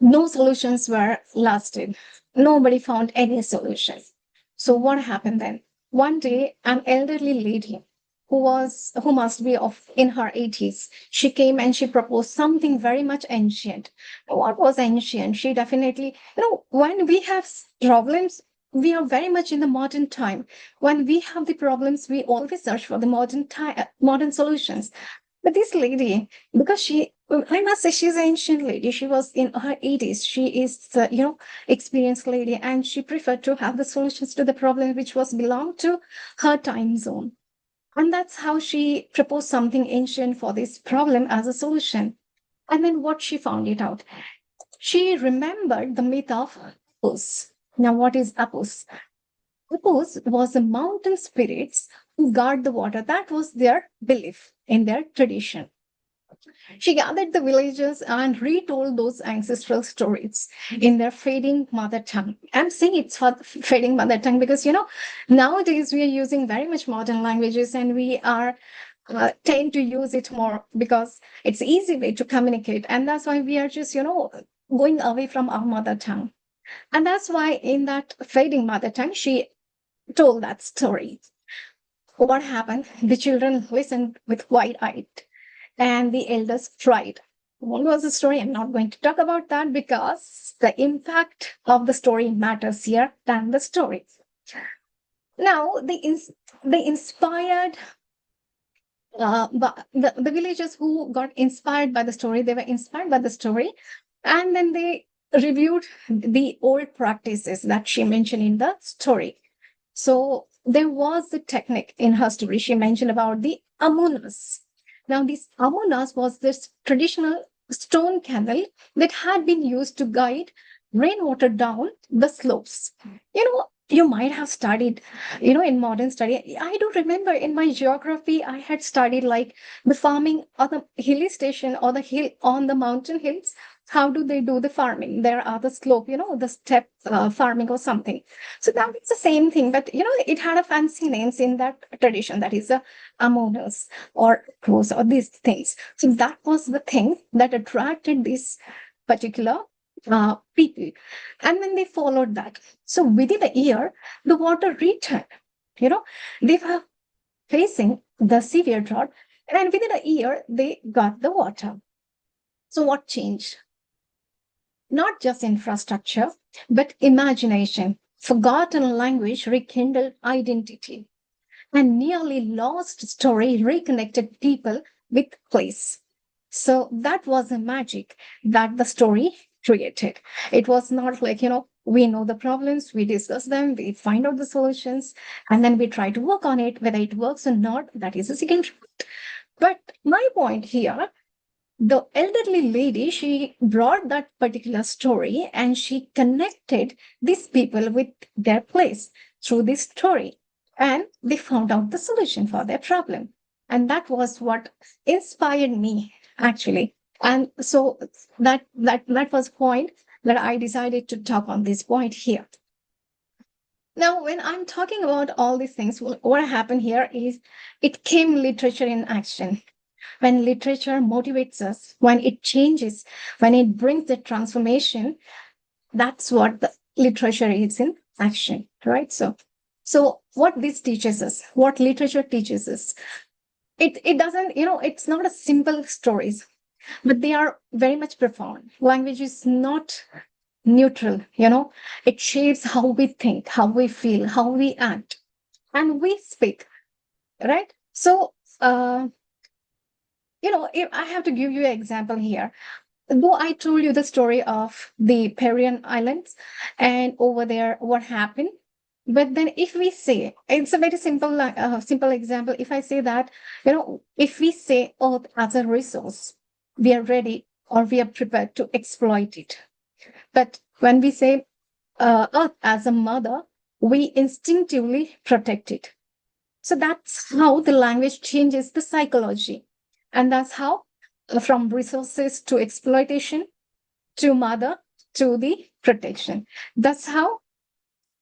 No solutions were lasted. Nobody found any solution. So what happened then? One day, an elderly lady who must be of in her 80s, she came and she proposed something very much ancient. What was ancient? She definitely, when we have problems, we are very much in the modern time. When we have the problems, we always search for the modern solutions. But this lady, because I must say, she's an ancient lady. She was in her 80s. She is, experienced lady, and she preferred to have the solutions to the problem which was belonged to her time zone. And that's how she proposed something ancient for this problem as a solution. And then what she found it out? She remembered the myth of Apus. Now, what is Apus? Apus was the mountain spirits who guard the water. That was their belief in their tradition. She gathered the villagers and retold those ancestral stories in their fading mother tongue. I'm saying it's for fading mother tongue because, nowadays we are using very much modern languages, and we are tend to use it more because it's easy way to communicate. And that's why we are just, going away from our mother tongue. And that's why in that fading mother tongue, she told that story. What happened? The children listened with wide-eyed, and the elders cried. What was the story? I'm not going to talk about that because the impact of the story matters here than the story. Now, they inspired the villagers who got inspired by the story. They were inspired by the story, and then they reviewed the old practices that she mentioned in the story. So there was the technique in her story. She mentioned about the amunas. Now, this amunas was this traditional stone canal that had been used to guide rainwater down the slopes. You might have studied, in modern study. I do remember in my geography, I had studied like the farming on the hilly station or the hill on the mountain hills. How do they do the farming? There are the slope, the step farming or something. So that is the same thing, but it had a fancy names in that tradition. That is the amonas or crows or these things. So that was the thing that attracted this particular people, and then they followed that. So within a year, the water returned. They were facing the severe drought, and within a year, they got the water. So what changed? Not just infrastructure, but imagination. Forgotten language rekindled identity, and nearly lost story reconnected people with place. So that was the magic that the story created. It was not like, we know the problems, we discuss them, we find out the solutions, and then we try to work on it. Whether it works or not, that is a second. But my point here, the elderly lady, she brought that particular story and she connected these people with their place through this story. And they found out the solution for their problem. And that was what inspired me, actually. And so that was the point that I decided to talk on this point here. Now, when I'm talking about all these things, what happened here is it came literature in action. When literature motivates us, when it changes, when it brings the transformation, that's what the literature is in action, right? So what this teaches us, what literature teaches us, it doesn't, it's not a simple stories, but they are very much profound. Language is not neutral, it shapes how we think, how we feel, how we act, and we speak, right? So, if I have to give you an example here, though I told you the story of the Parian Islands and over there, what happened. But then if we say, it's a very simple example. If I say that, if we say Earth as a resource, we are ready or we are prepared to exploit it. But when we say Earth as a mother, we instinctively protect it. So that's how the language changes the psychology. And that's how from resources to exploitation to mother to the protection. That's how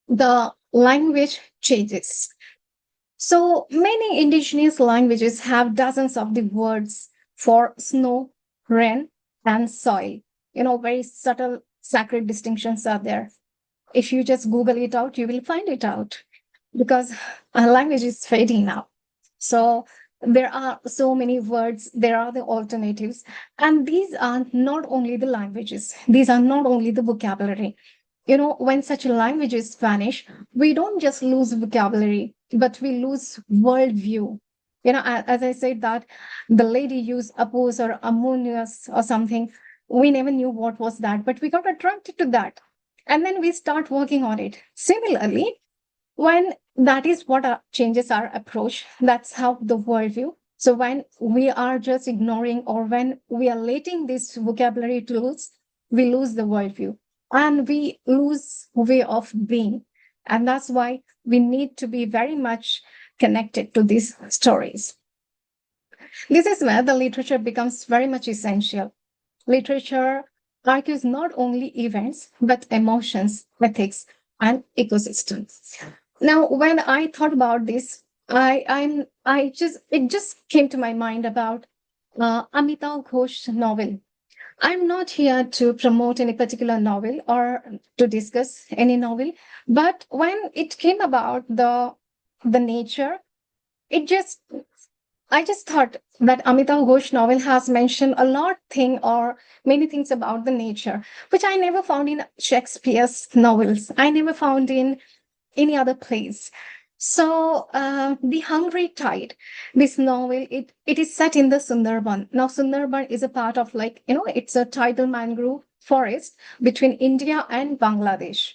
the language changes. So many indigenous languages have dozens of the words for snow, rain, and soil. Very subtle sacred distinctions are there. If you just Google it out, you will find it out, because our language is fading now. So there are so many words, there are the alternatives. And these are not only the languages, these are not only the vocabulary. When such languages vanish, we don't just lose vocabulary, but we lose worldview. As I said that the lady used oppose or ammonious or something, we never knew what was that, but we got attracted to that. And then we start working on it. Similarly, when that is what changes our approach, that's how the worldview. So when we are just ignoring, or when we are letting this vocabulary to lose, we lose the worldview and we lose way of being. And that's why we need to be very much connected to these stories. This is where the literature becomes very much essential. Literature argues not only events, but emotions, ethics, and ecosystems. Now, when I thought about this, it just came to my mind about Amitav Ghosh novel. I'm not here to promote any particular novel or to discuss any novel, but when it came about the nature, I just thought that Amitav Ghosh novel has mentioned a lot thing or many things about the nature, which I never found in Shakespeare's novels. I never found in any other place. So The Hungry Tide, this novel, it is set in the Sundarban. Now Sundarban is a part of it's a tidal mangrove forest between India and Bangladesh.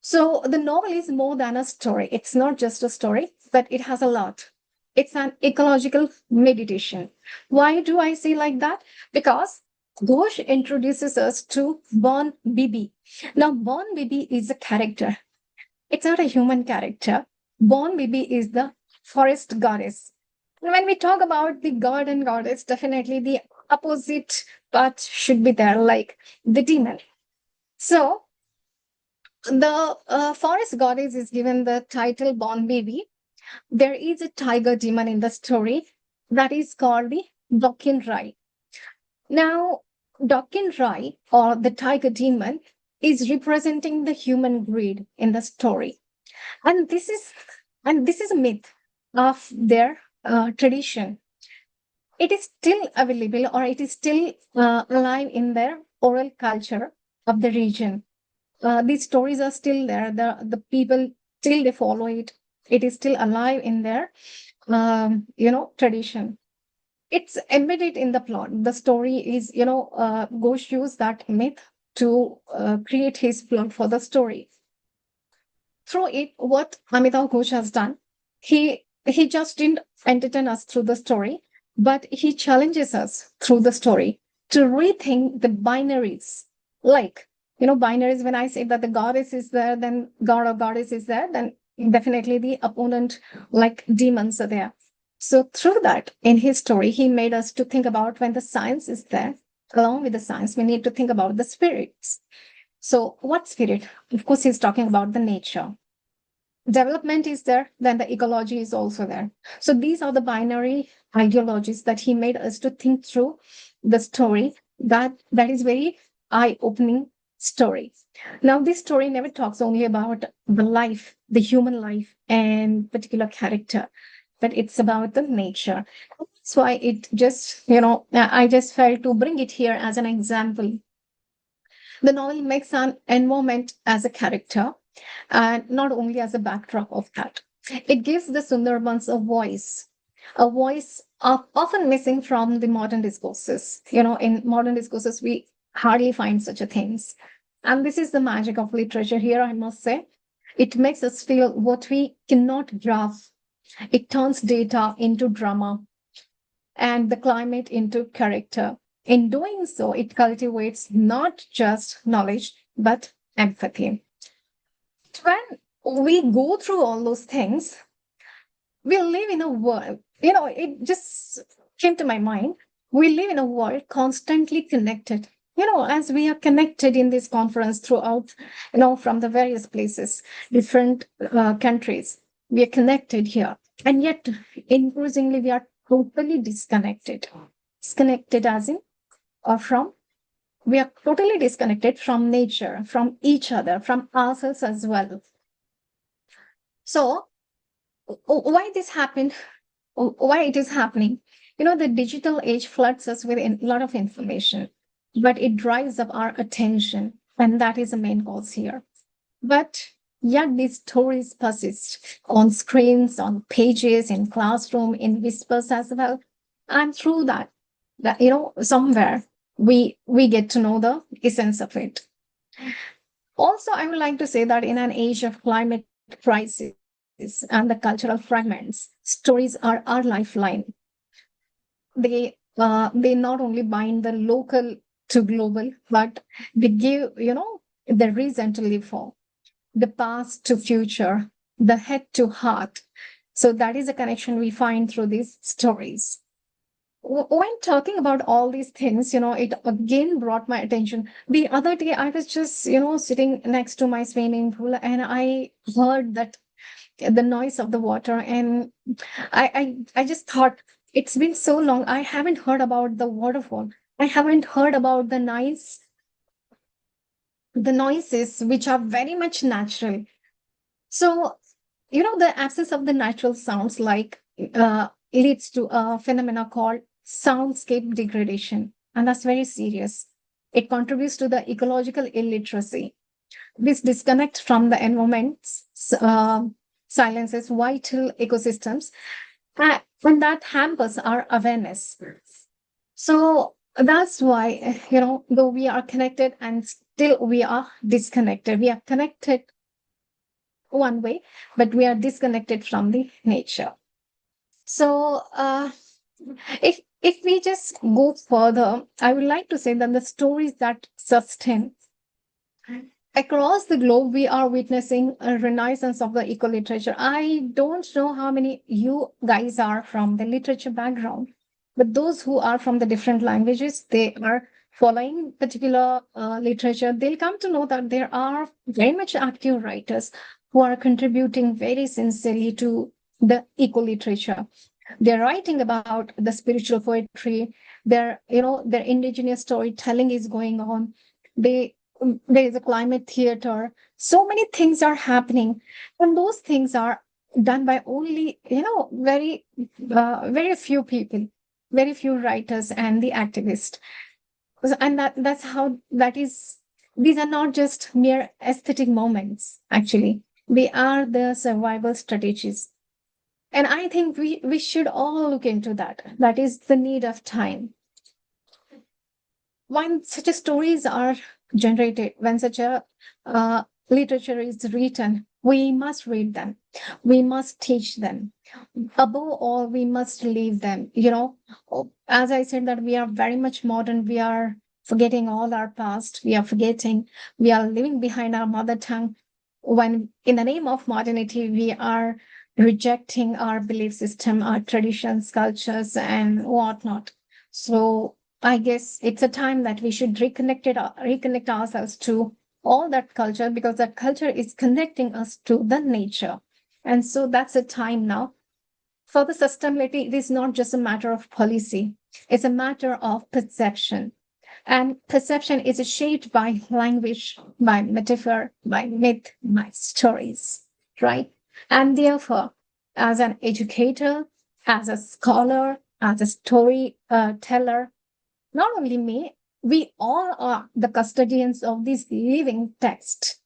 So the novel is more than a story. It's not just a story, but it has a lot. It's an ecological meditation. Why do I say like that? Because Ghosh introduces us to Bon Bibi. Now Bon Bibi is a character. It's not a human character. Bon Bibi is the forest goddess. And when we talk about the god and goddess, definitely the opposite part should be there, like the demon. So the forest goddess is given the title Bon Bibi. There is a tiger demon in the story that is called the Dokin Rai. Now, Dokin Rai, or the tiger demon, is representing the human greed in the story. And this is a myth of their tradition. It is still available, or it is still alive in their oral culture of the region. These stories are still there. The people still they follow it. It is still alive in their tradition. It's embedded in the plot. The story is Ghosh used that myth to create his plot for the story. Through it, what Amitav Ghosh has done, he just didn't entertain us through the story, but he challenges us through the story to rethink the binaries. Like, binaries, when I say that the goddess is there, then god or goddess is there, then definitely the opponent, like demons, are there. So through that, in his story, he made us to think about when the science is there, along with the science, we need to think about the spirits. So what spirit? Of course, he's talking about the nature. Development is there, then the ecology is also there. So these are the binary ideologies that he made us to think through the story. That is very eye-opening story. Now, this story never talks only about the life, the human life and particular character, but it's about the nature. That's why it just, I just felt to bring it here as an example. The novel makes an environment as a character, and not only as a backdrop of that. It gives the Sundarbans a voice often missing from the modern discourses. In modern discourses, we hardly find such a things. And this is the magic of literature here, I must say. It makes us feel what we cannot grasp. It turns data into drama and the climate into character. In doing so, it cultivates not just knowledge, but empathy. When we go through all those things, we live in a world, it just came to my mind. We live in a world constantly connected. As we are connected in this conference throughout, from the various places, different countries, we are connected here. And yet, increasingly, we are totally disconnected. Disconnected as in, or from We are totally disconnected from nature, from each other, from ourselves as well. So, why this happened? Why it is happening? The digital age floods us with a lot of information, but it drives up our attention, and that is the main cause here. But yet these stories persist on screens, on pages, in classroom, in whispers as well. And through that somewhere we get to know the essence of it. Also, I would like to say that in an age of climate crisis and the cultural fragments, stories are our lifeline. They not only bind the local to global, but they give the reason to live for, the past to future, the head to heart. So that is a connection we find through these stories. When talking about all these things, it again brought my attention. The other day, I was just, sitting next to my swimming pool, and I heard that the noise of the water, and I just thought, it's been so long. I haven't heard about the waterfall. I haven't heard about the noises which are very much natural. So, the absence of the natural sounds leads to a phenomena called soundscape degradation, and that's very serious. It contributes to the ecological illiteracy. This disconnect from the environment silences vital ecosystems, and that hampers our awareness. So that's why, though we are connected and still we are disconnected. We are connected one way, but we are disconnected from the nature. So, if we just go further, I would like to say that the stories that sustain across the globe, we are witnessing a renaissance of the eco literature. I don't know how many you guys are from the literature background, but those who are from the different languages, they are following particular literature. They'll come to know that there are very much active writers who are contributing very sincerely to the eco literature. They're writing about the spiritual poetry. Their indigenous storytelling is going on. There is a climate theater. So many things are happening, and those things are done by only very few people, very few writers and the activists. And that's how that is. These are not just mere aesthetic moments. Actually, they are the survival strategies. And I think we should all look into that. That is the need of time. When such a stories are generated, when such a literature is written, we must read them. We must teach them. Above all, we must leave them. As I said, that we are very much modern. We are forgetting all our past. We are living behind our mother tongue. When in the name of modernity, we are rejecting our belief system, our traditions, cultures, and whatnot. So I guess it's a time that we should reconnect ourselves to all that culture, because that culture is connecting us to the nature. And so that's a time now. For the sustainability, it is not just a matter of policy, it's a matter of perception. And perception is shaped by language, by metaphor, by myth, by stories, right? And therefore, as an educator, as a scholar, as a storyteller, not only me, we all are the custodians of this living text.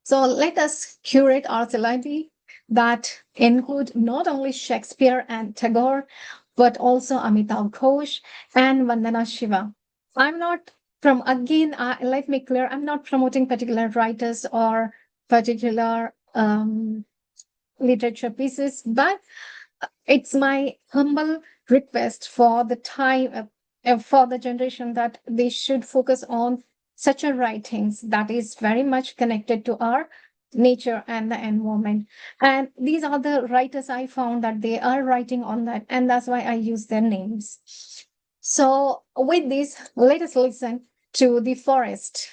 So let us curate our syllabi that include not only Shakespeare and Tagore, but also Amitav Ghosh and Vandana Shiva. I'm not let me clear, I'm not promoting particular writers or particular literature pieces, but it's my humble request for the time, for the generation, that they should focus on such a writings that is very much connected to our nature and the environment. And these are the writers I found that they are writing on that, and that's why I use their names. So with this, let us listen to the forest,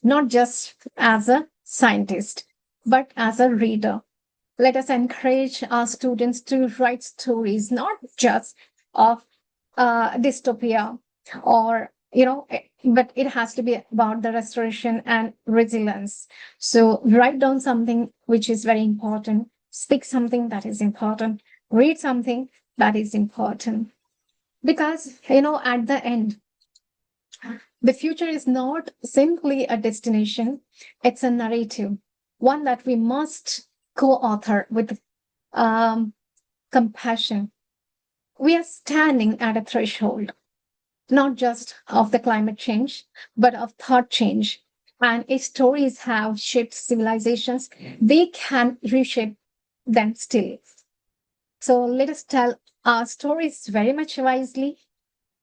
not just as a scientist, but as a reader. Let us encourage our students to write stories, not just of dystopia or but it has to be about the restoration and resilience. So write down something which is very important, speak something that is important, read something that is important. Because, at the end, the future is not simply a destination, it's a narrative, one that we must co author with compassion. We are standing at a threshold, not just of the climate change, but of thought change. And if stories have shaped civilizations, they can reshape them still. So let us tell our stories very much wisely.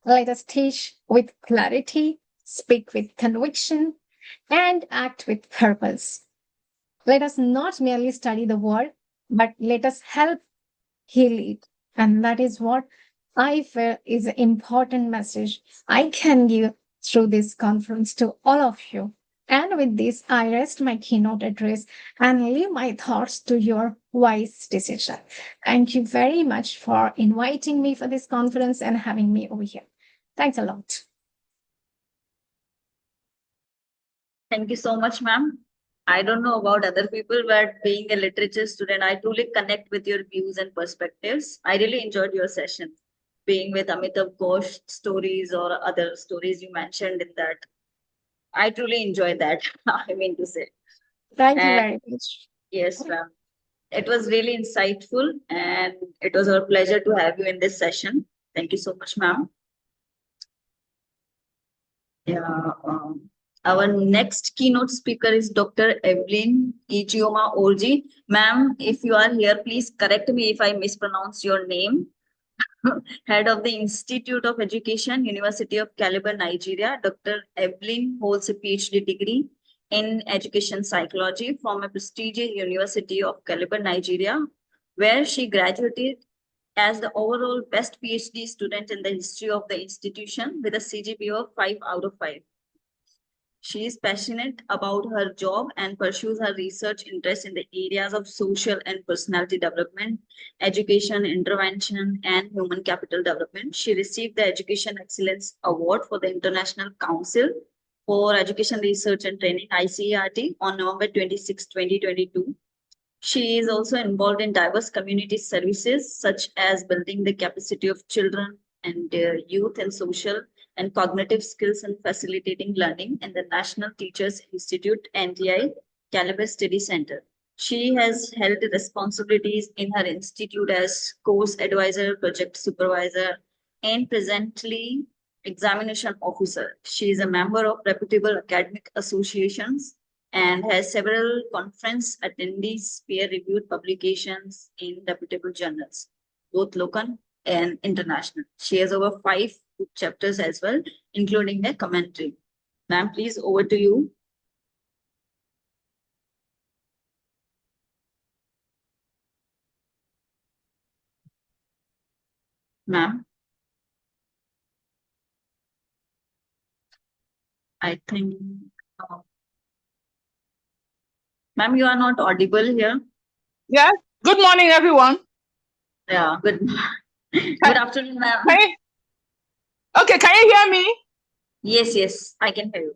Let us teach with clarity, speak with conviction, and act with purpose. Let us not merely study the world, but let us help heal it. And that is what I feel is an important message I can give through this conference to all of you. And with this, I rest my keynote address and leave my thoughts to your wise decision. Thank you very much for inviting me for this conference and having me over here. Thanks a lot. Thank you so much, ma'am. I don't know about other people, but being a literature student, I truly connect with your views and perspectives. I really enjoyed your session, being with Amitav Ghosh stories or other stories you mentioned in that. I truly enjoyed that, I mean to say. Thank you And very much. yes, ma'am. It was really insightful and it was our pleasure to have you in this session. Thank you so much, ma'am. Yeah. Our next keynote speaker is Dr. Evelyn Ijeoma Orji. Ma'am, if you are here, please correct me if I mispronounce your name. Head of the Institute of Education, University of Calabar, Nigeria. Dr. Evelyn holds a PhD degree in education psychology from a prestigious University of Calabar, Nigeria, where she graduated as the overall best PhD student in the history of the institution with a CGPA of 5 out of 5. She is passionate about her job and pursues her research interests in the areas of social and personality development, education, intervention, and human capital development. She received the Education Excellence Award for the International Council for Education Research and Training, ICERT, on November 26, 2022. She is also involved in diverse community services, such as building the capacity of children and youth in social and cognitive skills and facilitating learning in the National Teachers Institute NTI Calabar Study Center. She has held responsibilities in her institute as course advisor, project supervisor, and presently examination officer. She is a member of reputable academic associations and has several conference attendees, peer-reviewed publications in reputable journals, both local and international. She has over 5 book chapters as well, including a commentary. Ma'am, please, over to you. Ma'am, I think, ma'am, you are not audible here. Yes. Good morning, everyone. Yeah, good. Good afternoon, ma'am. Okay, can you hear me? Yes, I can hear you.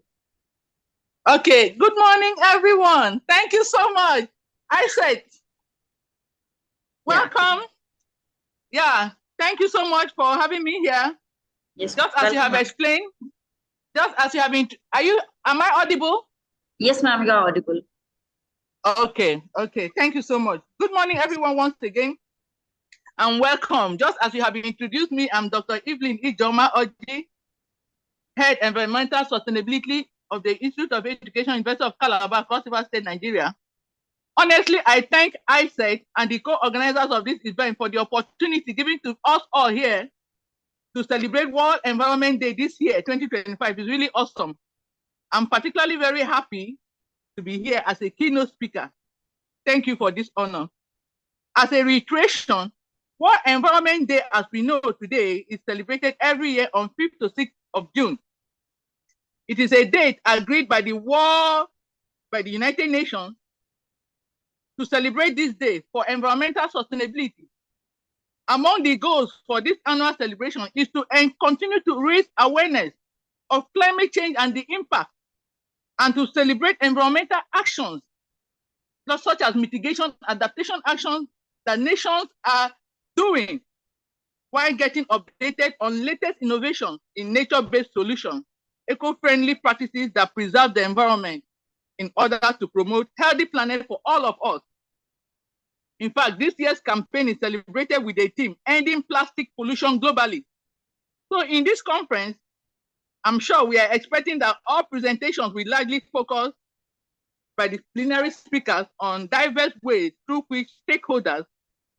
Okay, good morning, everyone. Thank you so much. ICERT. Welcome. Yeah, thank you so much for having me here. Yes. Just as you have explained, just as you have been, am I audible? Yes, ma'am, you are audible. Okay, thank you so much. Good morning, everyone, once again, and welcome. Just as you have introduced me, I'm Dr. Evelyn Ijeoma Orji, Head Environmental Sustainability of the Institute of Education, University of Calabar, Cross River State, Nigeria. Honestly, I thank ICERT and the co-organizers of this event for the opportunity given to us all here to celebrate World Environment Day this year, 2025. It's really awesome. I'm particularly very happy to be here as a keynote speaker. Thank you for this honor. As a reiteration, World Environment Day, as we know today, is celebrated every year on 5th to 6th of June. It is a date agreed by the United Nations to celebrate this day for environmental sustainability. Among the goals for this annual celebration is to continue to raise awareness of climate change and the impact, and to celebrate environmental actions, such as mitigation, adaptation actions that nations are doing while getting updated on latest innovations in nature-based solutions, eco-friendly practices that preserve the environment in order to promote healthy planet for all of us. In fact, this year's campaign is celebrated with a theme, Ending Plastic Pollution Globally. So in this conference, I'm sure we are expecting that all presentations will largely focus by the plenary speakers on diverse ways through which stakeholders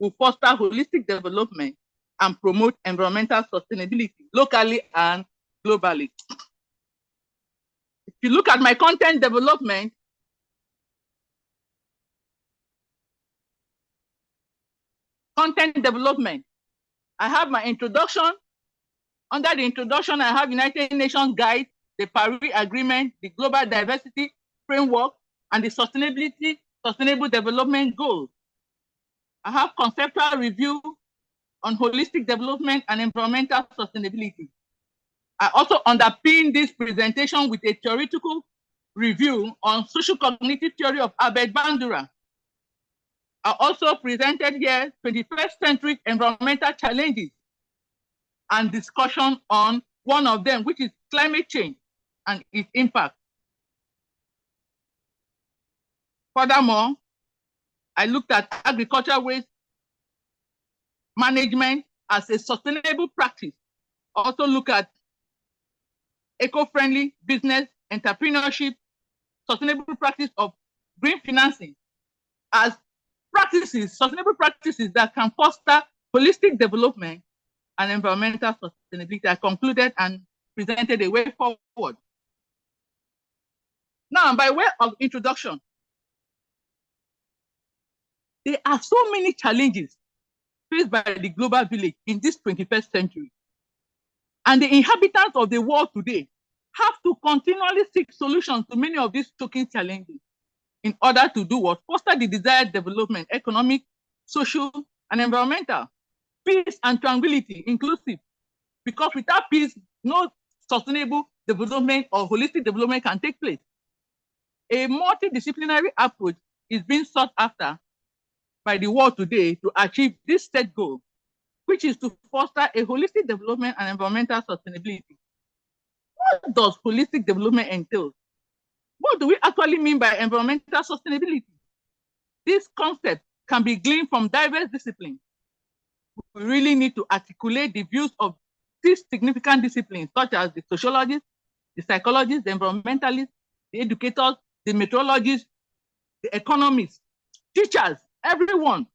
will foster holistic development and promote environmental sustainability locally and globally. If you look at my content development, I have my introduction. Under the introduction, I have United Nations Guide, the Paris Agreement, the Global Diversity Framework, and the Sustainable Development Goals. I have conceptual review on holistic development and environmental sustainability. I also underpin this presentation with a theoretical review on social cognitive theory of Albert Bandura. I also presented here 21st century environmental challenges and discussion on one of them, which is climate change and its impact. Furthermore, I looked at agricultural waste management as a sustainable practice. Also look at eco-friendly business, entrepreneurship, sustainable practice of green financing as practices, sustainable practices that can foster holistic development and environmental sustainability. I concluded and presented a way forward. Now, by way of introduction, there are so many challenges faced by the global village in this 21st century. And the inhabitants of the world today have to continually seek solutions to many of these choking challenges in order to do what? Foster the desired development, economic, social, and environmental, peace and tranquility, inclusive. Because without peace, no sustainable development or holistic development can take place. A multidisciplinary approach is being sought after by the world today to achieve this set goal, which is to foster a holistic development and environmental sustainability. What does holistic development entail? What do we actually mean by environmental sustainability? This concept can be gleaned from diverse disciplines. We really need to articulate the views of these significant disciplines, such as the sociologists, the psychologists, the environmentalists, the educators, the meteorologists, the economists, teachers, everyone.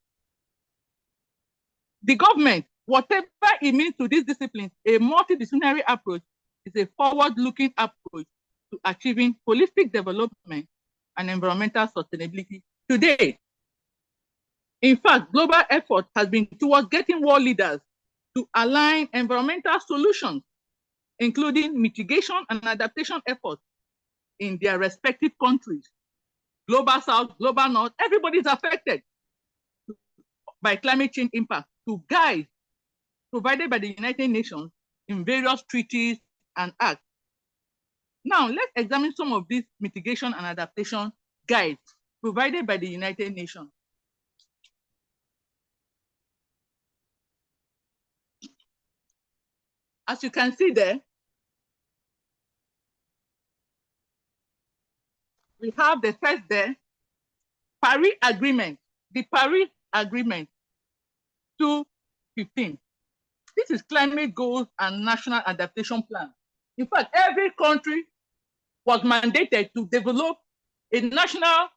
The government, whatever it means to these disciplines, a multidisciplinary approach is a forward-looking approach to achieving holistic development and environmental sustainability today. In fact, global effort has been towards getting world leaders to align environmental solutions, including mitigation and adaptation efforts in their respective countries. Global South, Global North, everybody is affected by climate change impact to guide provided by the United Nations in various treaties and acts. Now, let's examine some of these mitigation and adaptation guides provided by the United Nations. As you can see there, we have the first there, Paris Agreement, the Paris Agreement 215. This is climate goals and national adaptation plan. In fact, every country was mandated to develop a national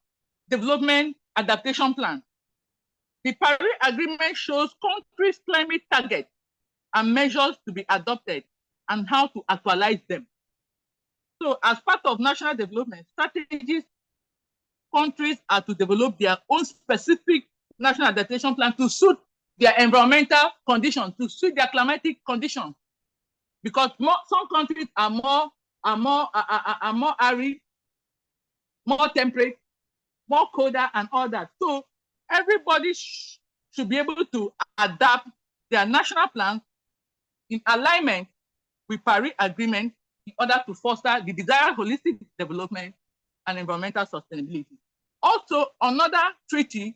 development adaptation plan. The Paris Agreement shows countries' climate targets and measures to be adopted and how to actualize them. So as part of national development strategies, countries are to develop their own specific national adaptation plan to suit their environmental conditions, to suit their climatic conditions. Because some countries are more arid, more temperate, more colder, and all that. So everybody should be able to adapt their national plans in alignment with Paris Agreement in order to foster the desired holistic development and environmental sustainability. Also, another treaty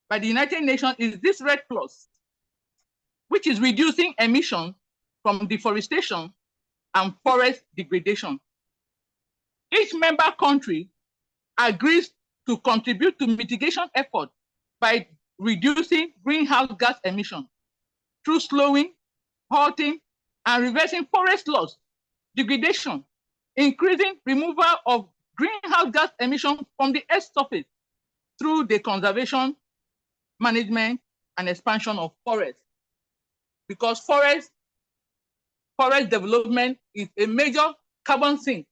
by the United Nations is this REDD Clause, which is reducing emissions from deforestation and forest degradation. Each member country agrees to contribute to mitigation efforts by reducing greenhouse gas emissions through slowing, halting, and reversing forest loss, degradation, increasing removal of greenhouse gas emissions from the earth's surface through the conservation, management, and expansion of forests. Because forest development is a major carbon sink.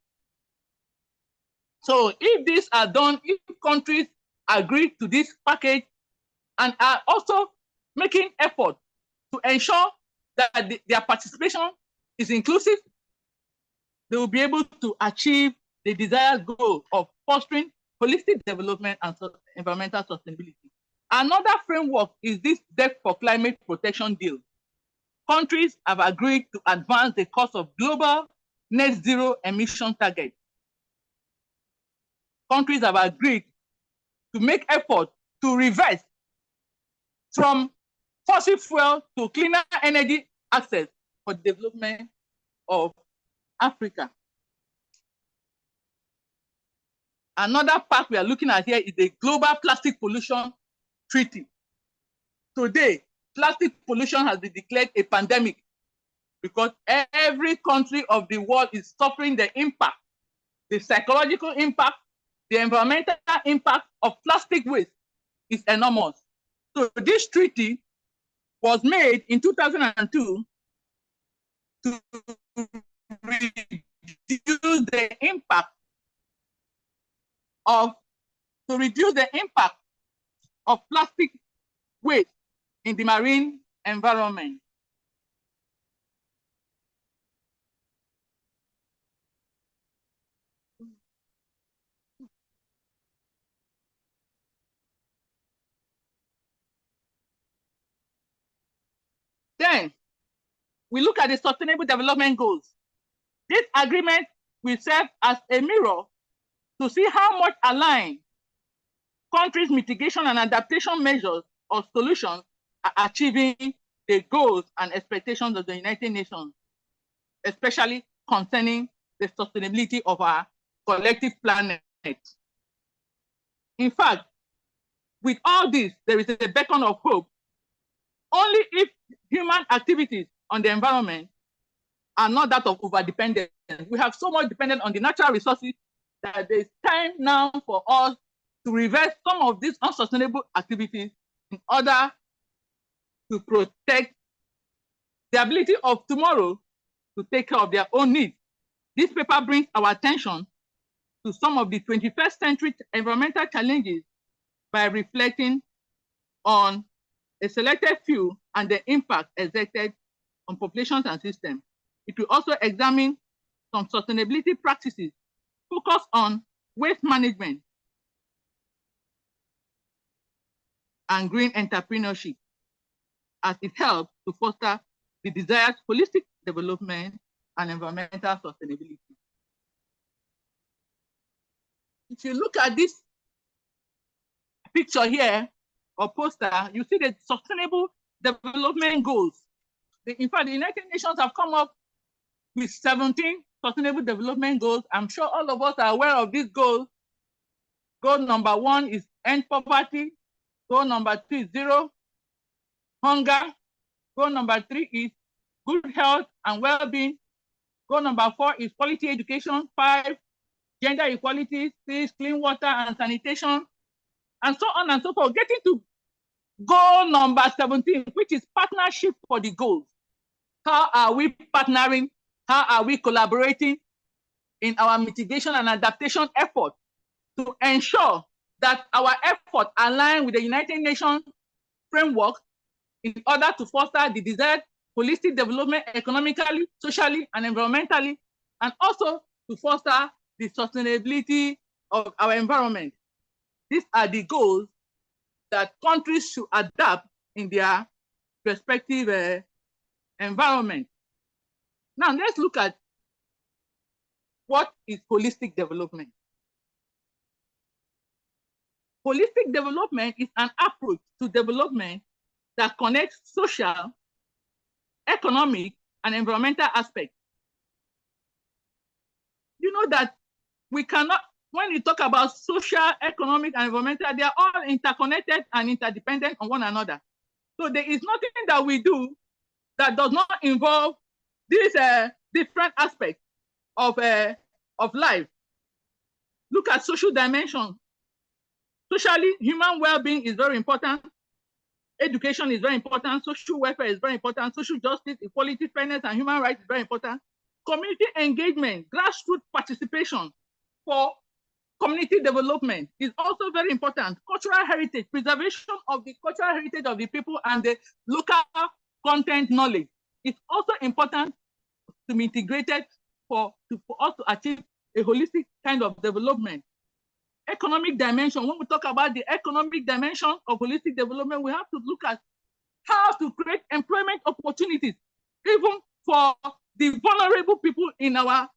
So if these are done, if countries agree to this package and are also making effort to ensure that their participation is inclusive, they will be able to achieve the desired goal of fostering holistic development and environmental sustainability. Another framework is this Debt for Climate Protection deal. Countries have agreed to advance the cause of global net zero emission target. Countries have agreed to make effort to reverse from fossil fuel to cleaner energy access for the development of Africa. Another part we are looking at here is the Global Plastic Pollution Treaty. Today, plastic pollution has been declared a pandemic because every country of the world is suffering the impact, the psychological impact, the environmental impact of plastic waste is enormous. So this treaty was made in 2002 to reduce the impact of plastic waste in the marine environment. Then we look at the Sustainable Development Goals. This agreement will serve as a mirror to see how much aligned countries' mitigation and adaptation measures or solutions are achieving the goals and expectations of the United Nations, especially concerning the sustainability of our collective planet. In fact, with all this, there is a beacon of hope. Only if human activities on the environment are not that of overdependence. We have so much dependence on the natural resources that there's time now for us to reverse some of these unsustainable activities in order to protect the ability of tomorrow to take care of their own needs. This paper brings our attention to some of the 21st century environmental challenges by reflecting on a selected few and the impact exerted on populations and systems. It will also examine some sustainability practices focused on waste management and green entrepreneurship as it helps to foster the desired holistic development and environmental sustainability. If you look at this picture here or poster, you see the Sustainable Development Goals. In fact, the United Nations have come up with 17 Sustainable Development Goals. I'm sure all of us are aware of these goals. Goal number 1 is end poverty. Goal number 2 is zero hunger. Goal number 3 is good health and well-being. Goal number 4 is quality education. 5, gender equality. 6, clean water and sanitation, and so on and so forth. Getting to goal number 17, which is partnership for the goals. How are we partnering? How are we collaborating in our mitigation and adaptation effort to ensure that our efforts align with the United Nations framework in order to foster the desired holistic development economically, socially, and environmentally, and also to foster the sustainability of our environment. These are the goals that countries should adapt in their respective environment. Now let's look at what is holistic development? Holistic development is an approach to development that connects social, economic, and environmental aspects. You know that we cannot, when you talk about social, economic, and environmental, they are all interconnected and interdependent on one another. So there is nothing that we do that does not involve these different aspects of life. Look at social dimension. Socially, human well-being is very important. Education is very important. Social welfare is very important. Social justice, equality, fairness, and human rights is very important. Community engagement, grassroots participation for community development is also very important. Cultural heritage, preservation of the cultural heritage of the people and the local content knowledge is also important to be integrated for us to achieve a holistic kind of development. Economic dimension, when we talk about the economic dimension of holistic development, we have to look at how to create employment opportunities, even for the vulnerable people in our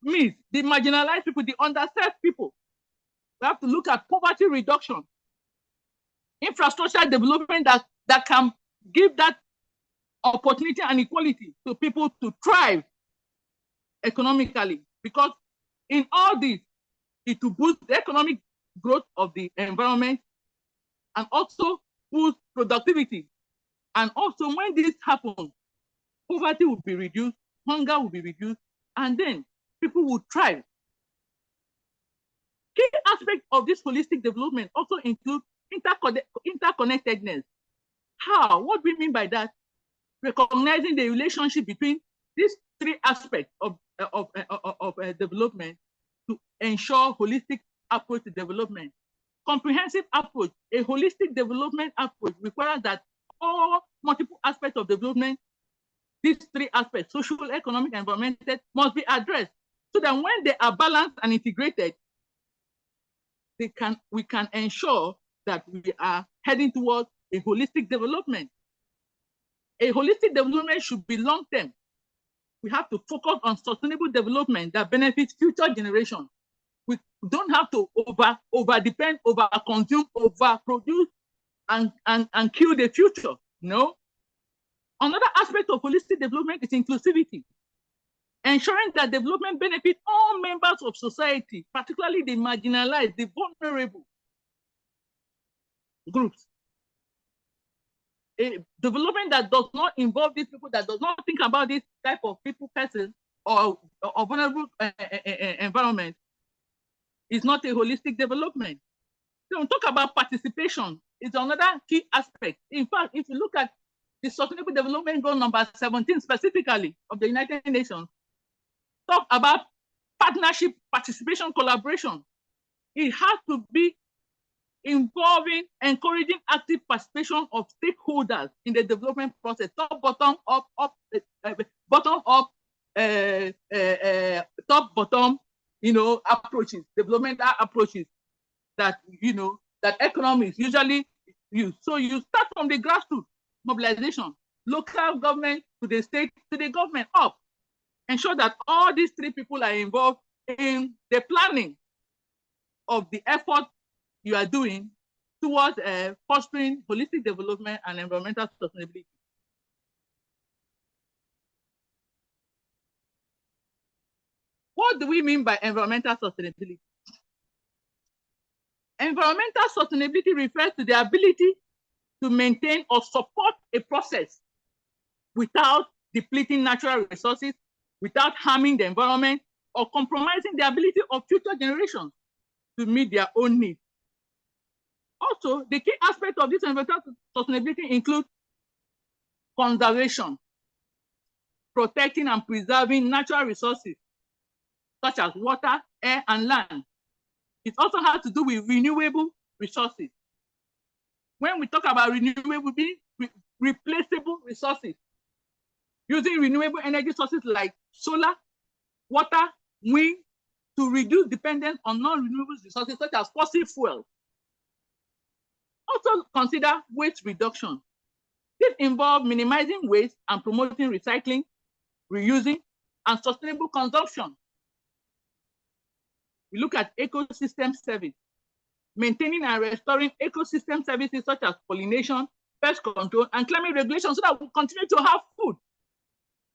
midst, the marginalized people, the underserved people. We have to look at poverty reduction, infrastructure development that can give that opportunity and equality to people to thrive economically. Because in all this, it will boost the economic growth of the environment and also boost productivity. And also when this happens, poverty will be reduced, hunger will be reduced, and then people will thrive. Key aspects of this holistic development also include interconnectedness. How? What we mean by that? Recognizing the relationship between these three aspects of development to ensure holistic approach to development. Comprehensive approach, a holistic development approach requires that all multiple aspects of development, these three aspects, social, economic, and environmental, must be addressed so that when they are balanced and integrated, we can ensure that we are heading towards a holistic development. A holistic development should be long-term. We have to focus on sustainable development that benefits future generations. We don't have to over-depend, over-consume, over-produce, and kill the future. No. Another aspect of holistic development is inclusivity, ensuring that development benefits all members of society, particularly the marginalized, the vulnerable groups. A development that does not involve these people, that does not think about this type of people, person, or vulnerable environment, is not a holistic development. So when we talk about participation, it's another key aspect. In fact, if you look at the Sustainable Development Goal number 17 specifically of the United Nations, talk about partnership, participation, collaboration. It has to be involving, encouraging active participation of stakeholders in the development process, top-bottom approaches, developmental approaches that that economics usually use. So you start from the grassroots mobilization, local government to the state to the government up. Ensure that all these three people are involved in the planning of the effort you are doing towards fostering holistic development and environmental sustainability. What do we mean by environmental sustainability? Environmental sustainability refers to the ability to maintain or support a process without depleting natural resources, without harming the environment, or compromising the ability of future generations to meet their own needs. Also, the key aspect of this environmental sustainability include conservation, protecting and preserving natural resources, such as water, air, and land. It also has to do with renewable resources. When we talk about renewable, replaceable resources, using renewable energy sources like solar, water, wind, to reduce dependence on non-renewable resources such as fossil fuels. Also consider waste reduction. This involves minimizing waste and promoting recycling, reusing, and sustainable consumption. We look at ecosystem service, maintaining and restoring ecosystem services such as pollination, pest control, and climate regulation so that we continue to have food.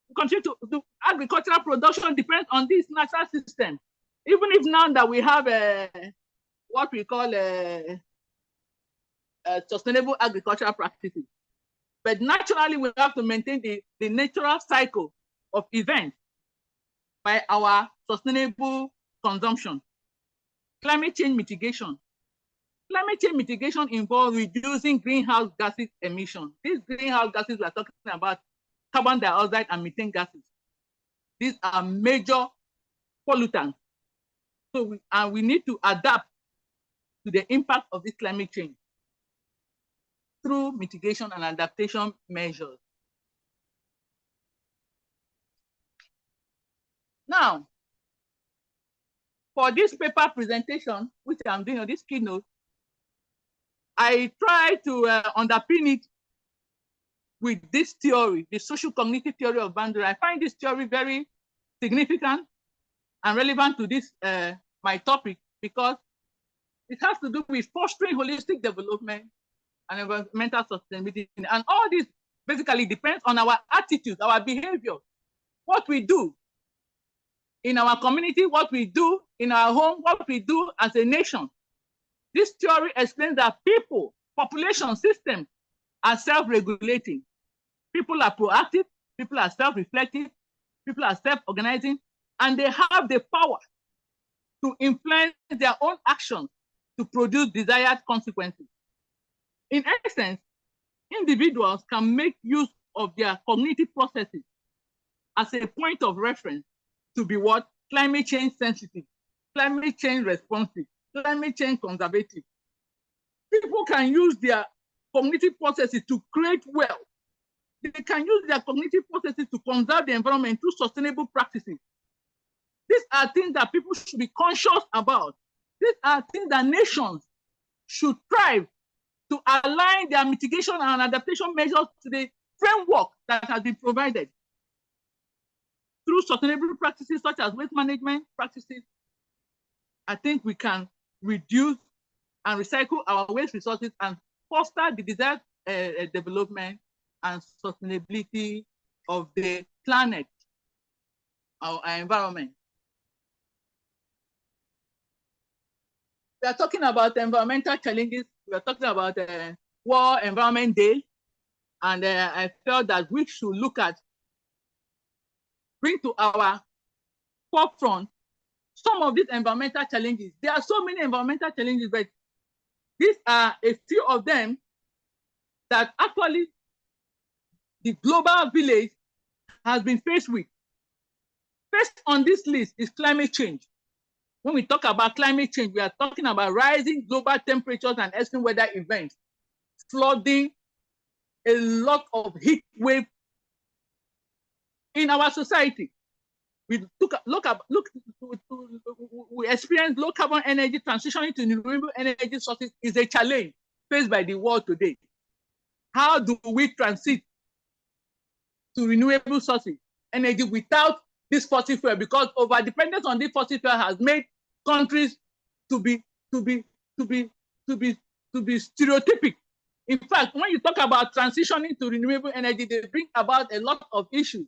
We continue to agricultural production depends on this natural system. Even if now that we have what we call sustainable agricultural practices. But naturally, we have to maintain the natural cycle of events by our sustainable consumption. Climate change mitigation. Climate change mitigation involves reducing greenhouse gases emissions. These greenhouse gases we are talking about, carbon dioxide and methane gases. These are major pollutants. So we need to adapt to the impact of this climate change through mitigation and adaptation measures. Now, for this paper presentation, which I'm doing on this keynote, I try to underpin it with this theory, the social cognitive theory of boundary. I find this theory very significant and relevant to this my topic because it has to do with fostering holistic development and environmental sustainability. And all this basically depends on our attitudes, our behavior, what we do in our community, what we do in our home, what we do as a nation. This theory explains that people, population systems are self-regulating. People are proactive, people are self-reflective, people are self-organizing, and they have the power to influence their own actions to produce desired consequences. In essence, individuals can make use of their cognitive processes as a point of reference to be what? Climate change sensitive, climate change responsive, climate change conservative. People can use their cognitive processes to create wealth. They can use their cognitive processes to conserve the environment through sustainable practices. These are things that people should be conscious about. These are things that nations should strive to align their mitigation and adaptation measures to the framework that has been provided. Through sustainable practices such as waste management practices, I think we can reduce and recycle our waste resources and foster the desired development and sustainability of the planet, our environment. We are talking about environmental challenges. We are talking about World Environment Day, and I felt that we should look at, bring to our forefront some of these environmental challenges. There are so many environmental challenges, but these are a few of them that actually the global village has been faced with. First on this list is climate change. When we talk about climate change, we are talking about rising global temperatures and extreme weather events, flooding, a lot of heat wave in our society. We experience low carbon energy transitioning to renewable energy sources is a challenge faced by the world today. How do we transit to renewable sources energy without this fossil fuel? Because over dependence on this fossil fuel has made countries to be stereotypic. In fact, when you talk about transitioning to renewable energy, they bring about a lot of issues.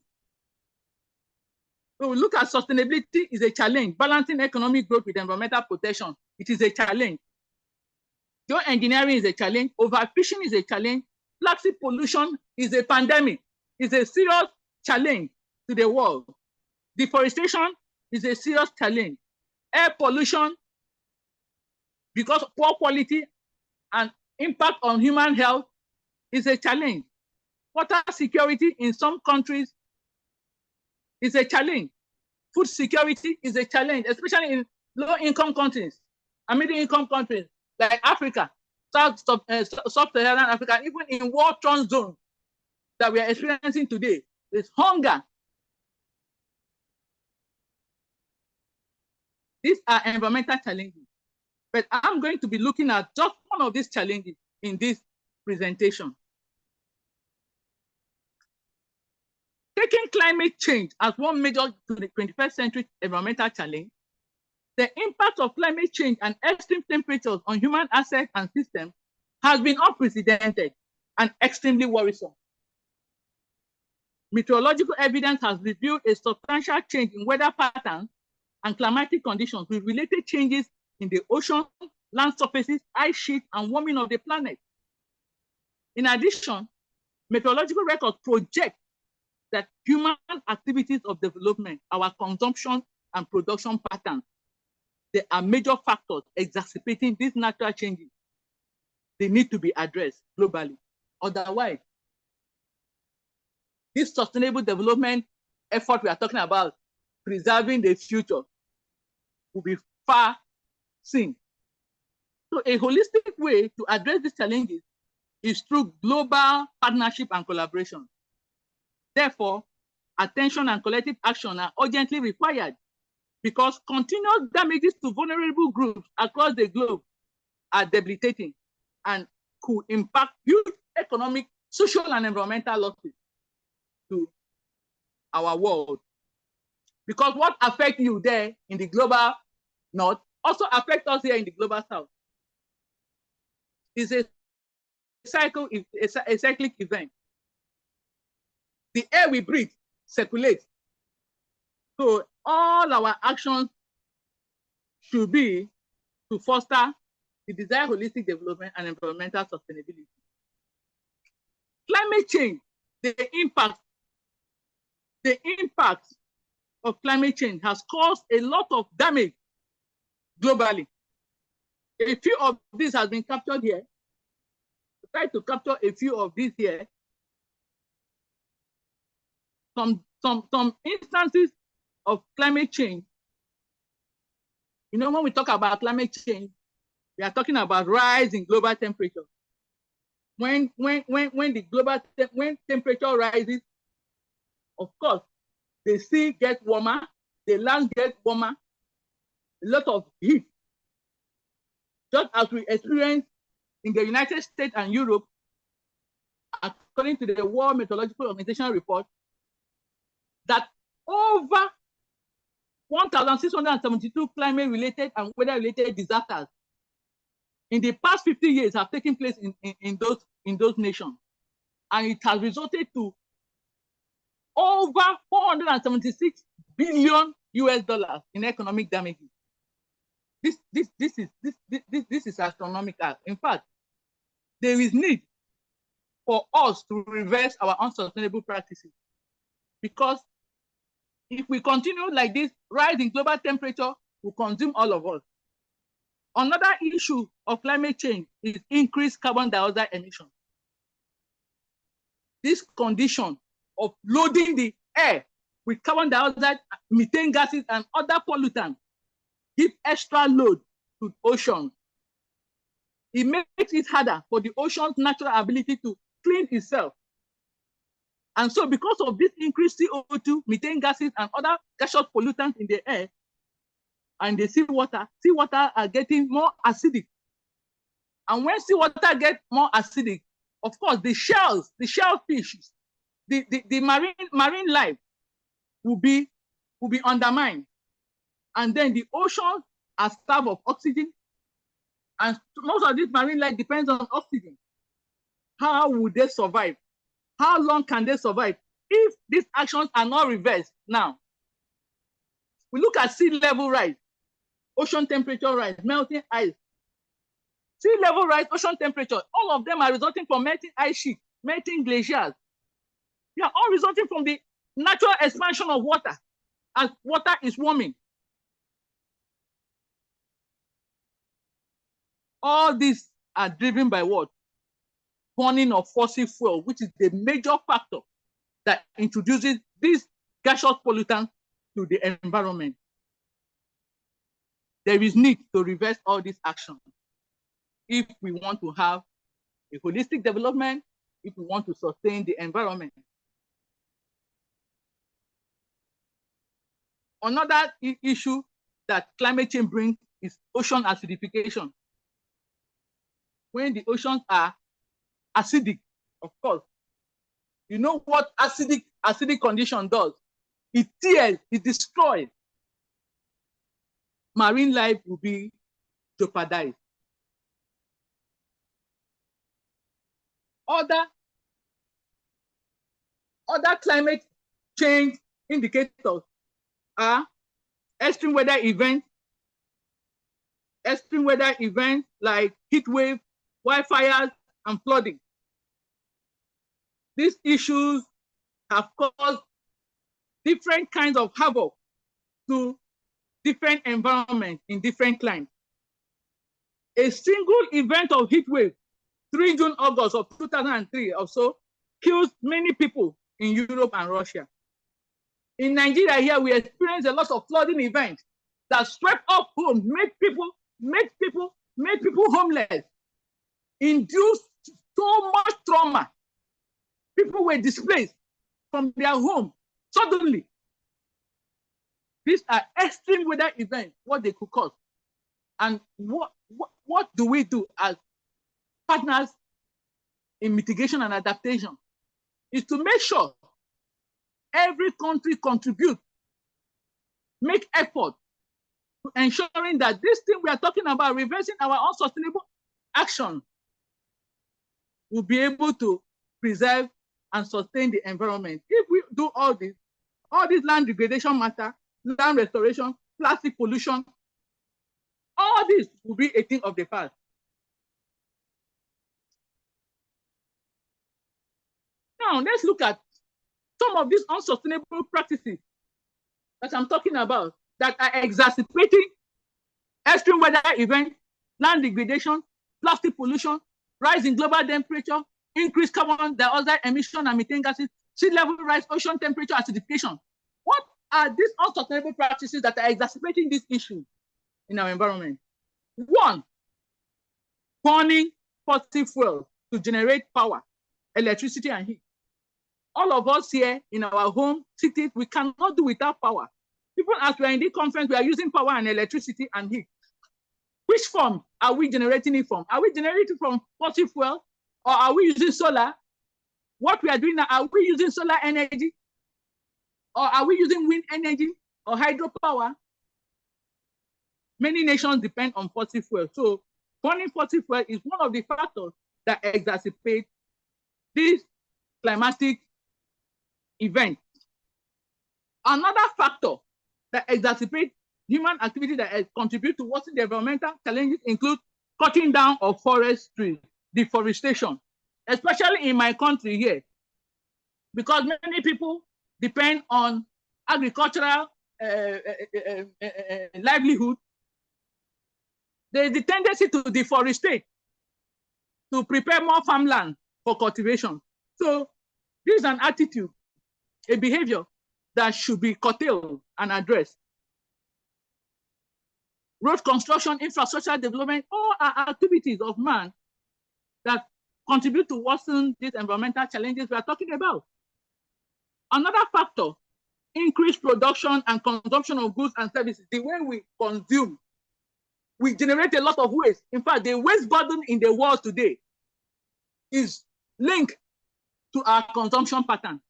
So we look at sustainability is a challenge. Balancing economic growth with environmental protection, it is a challenge. Geoengineering is a challenge. Overfishing is a challenge. Plastic pollution is a pandemic. It's a serious challenge to the world. Deforestation is a serious challenge. Air pollution, because of poor quality and impact on human health, is a challenge. Water security in some countries is a challenge. Food security is a challenge, especially in low-income countries and middle-income countries like Africa, Sub-Saharan Africa, even in war-torn zones that we are experiencing today. There's hunger. These are environmental challenges. But I'm going to be looking at just one of these challenges in this presentation. Taking climate change as one major 21st century environmental challenge, the impact of climate change and extreme temperatures on human assets and systems has been unprecedented and extremely worrisome. Meteorological evidence has revealed a substantial change in weather patterns and climatic conditions with related changes in the ocean, land surfaces, ice sheets, and warming of the planet. In addition, meteorological records project that human activities of development, our consumption and production patterns, they are major factors exacerbating these natural changes. They need to be addressed globally. Otherwise, this sustainable development effort we are talking about, preserving the future, will be far seen. So a holistic way to address these challenges is through global partnership and collaboration. Therefore, attention and collective action are urgently required because continuous damages to vulnerable groups across the globe are debilitating and could impact huge economic, social, and environmental losses to our world. Because what affects you there in the global north also affects us here in the global south. It's a cyclic event. The air we breathe circulates. So all our actions should be to foster the desired holistic development and environmental sustainability. Climate change, the impact of climate change has caused a lot of damage globally. A few of these has been captured here. Try to capture a few of these here. Some instances of climate change. You know, when we talk about climate change, we are talking about rise in global temperature. When temperature rises, of course, the sea gets warmer, the land gets warmer, a lot of heat. Just as we experience in the United States and Europe, according to the World Meteorological Organization report, that over 1,672 climate-related and weather-related disasters in the past 50 years have taken place in those nations. And it has resulted to over 476 billion US dollars in economic damages. This is astronomical. In fact, there is need for us to reverse our unsustainable practices, because if we continue like this, rise in global temperature will consume all of us. Another issue of climate change is increased carbon dioxide emissions. This condition of loading the air with carbon dioxide, methane gases, and other pollutants give extra load to oceans. It makes it harder for the ocean's natural ability to clean itself. And so because of this increased CO2, methane gases, and other gaseous pollutants in the air and the seawater are getting more acidic. And when seawater gets more acidic, of course, the shellfish, the marine life will be undermined. And then the oceans are starved of oxygen. And most of this marine life depends on oxygen. How will they survive? How long can they survive if these actions are not reversed now? We look at sea level rise, ocean temperature rise, melting ice. Sea level rise, ocean temperature, all of them are resulting from melting ice sheets, melting glaciers. They are all resulting from the natural expansion of water as water is warming. All these are driven by what? Burning of fossil fuel, which is the major factor that introduces these gaseous pollutants to the environment. There is need to reverse all these actions if we want to have a holistic development, if we want to sustain the environment. Another issue that climate change brings is ocean acidification. When the oceans are acidic, of course, you know what acidic condition does? It tears, it destroys. marine life will be jeopardized. Other climate change indicators are extreme weather events like heat wave, wildfires, and flooding. These issues have caused different kinds of havoc to different environments in different climates. A single event of heat wave, 3 June, August of 2003 or so, kills many people in Europe and Russia. In Nigeria here, we experienced a lot of flooding events that swept up homes, made people homeless, induced so much trauma. People were displaced from their home suddenly. These are extreme weather events, what they could cause. And what do we do as partners in mitigation and adaptation? Is to make sure every country contributes, make effort to ensuring that this thing we are talking about, reversing our unsustainable action, will be able to preserve and sustain the environment. If we do all this land degradation matter, land restoration, plastic pollution, all this will be a thing of the past. Now, let's look at some of these unsustainable practices that I'm talking about that are exacerbating extreme weather events, land degradation, plastic pollution, rise in global temperature, increased carbon dioxide emission and methane gases, sea level rise, ocean temperature acidification. What are these unsustainable practices that are exacerbating this issue in our environment? One, burning fossil fuels to generate power, electricity, and heat. All of us here in our home cities, we cannot do without power. Even as we are in this conference, we are using power and electricity and heat. Which form are we generating it from? Are we generating from fossil fuel, or are we using solar? What we are doing now, are we using solar energy, or are we using wind energy or hydropower? Many nations depend on fossil fuel. So burning fossil fuel is one of the factors that exacerbate this climatic event. Another factor that exacerbates human activity that contribute to worsening the environmental challenges include cutting down of forest trees, deforestation, especially in my country here, because many people depend on agricultural livelihood. There is the tendency to deforestate, to prepare more farmland for cultivation. So this is an attitude, a behavior that should be curtailed and addressed. Road construction, infrastructure development, all are activities of man that contribute to worsen these environmental challenges we are talking about. Another factor, increased production and consumption of goods and services. The way we consume, we generate a lot of waste. In fact, the waste burden in the world today is linked to our consumption pattern.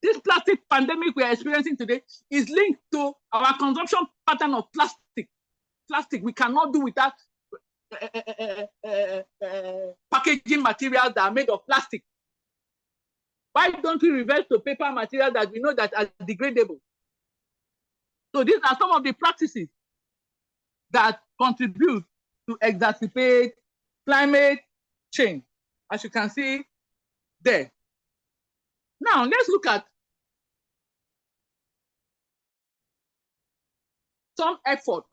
This plastic pandemic we are experiencing today is linked to our consumption pattern of plastic. Plastic, we cannot do without packaging materials that are made of plastic. Why don't we revert to paper materials that we know that are degradable? So these are some of the practices that contribute to exacerbate climate change, as you can see there. Now, let's look at some effort,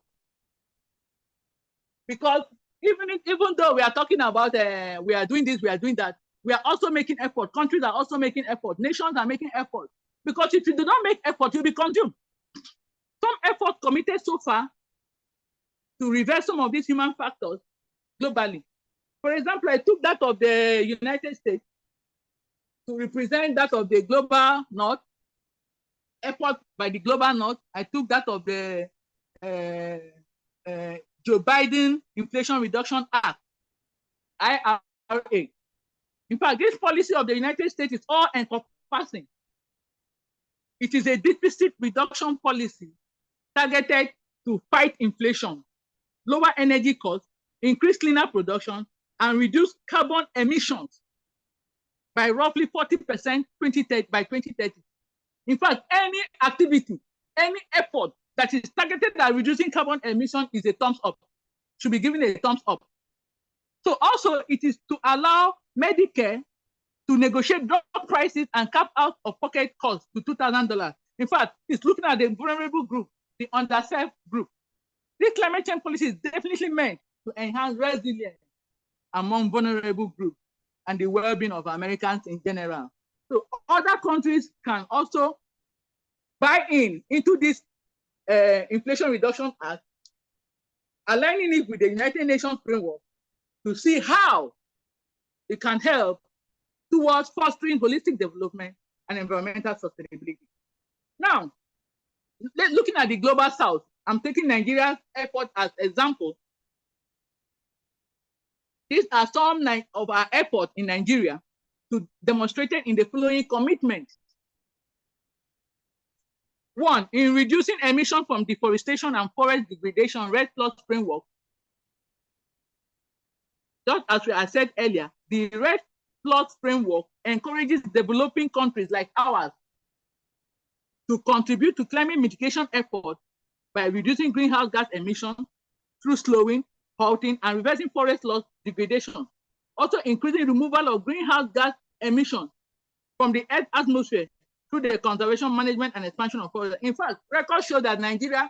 because even though we are talking about we are doing this, we are doing that, we are also making effort. Countries are also making effort. Nations are making effort. Because if you do not make effort, you'll be consumed. Some effort committed so far to reverse some of these human factors globally. For example, I took that of the United States to represent that of the global north, effort by the global north. I took that of the Joe Biden Inflation Reduction Act, IRA. In fact, this policy of the United States is all encompassing. It is a deficit reduction policy targeted to fight inflation, lower energy costs, increase cleaner production, and reduce carbon emissions by roughly 40% by 2030. In fact, any activity, any effort that is targeted at reducing carbon emission is a thumbs up, should be given a thumbs up. So also it is to allow Medicare to negotiate drug prices and cap out of pocket costs to $2,000. In fact, it's looking at the vulnerable group, the underserved group. This climate change policy is definitely meant to enhance resilience among vulnerable groups and the well-being of Americans in general. So other countries can also buy into this Inflation Reduction Act, aligning it with the United Nations framework to see how it can help towards fostering holistic development and environmental sustainability. Now, looking at the global south, I'm taking Nigeria's effort as example. These are some of our efforts in Nigeria to demonstrated in the following commitments. One, in reducing emissions from deforestation and forest degradation, REDD+ framework. Just as I said earlier, the REDD+ framework encourages developing countries like ours to contribute to climate mitigation efforts by reducing greenhouse gas emissions through slowing, halting, and reversing forest loss degradation. Also increasing removal of greenhouse gas emissions from the Earth's atmosphere through the conservation, management, and expansion of forests. In fact, records show that Nigeria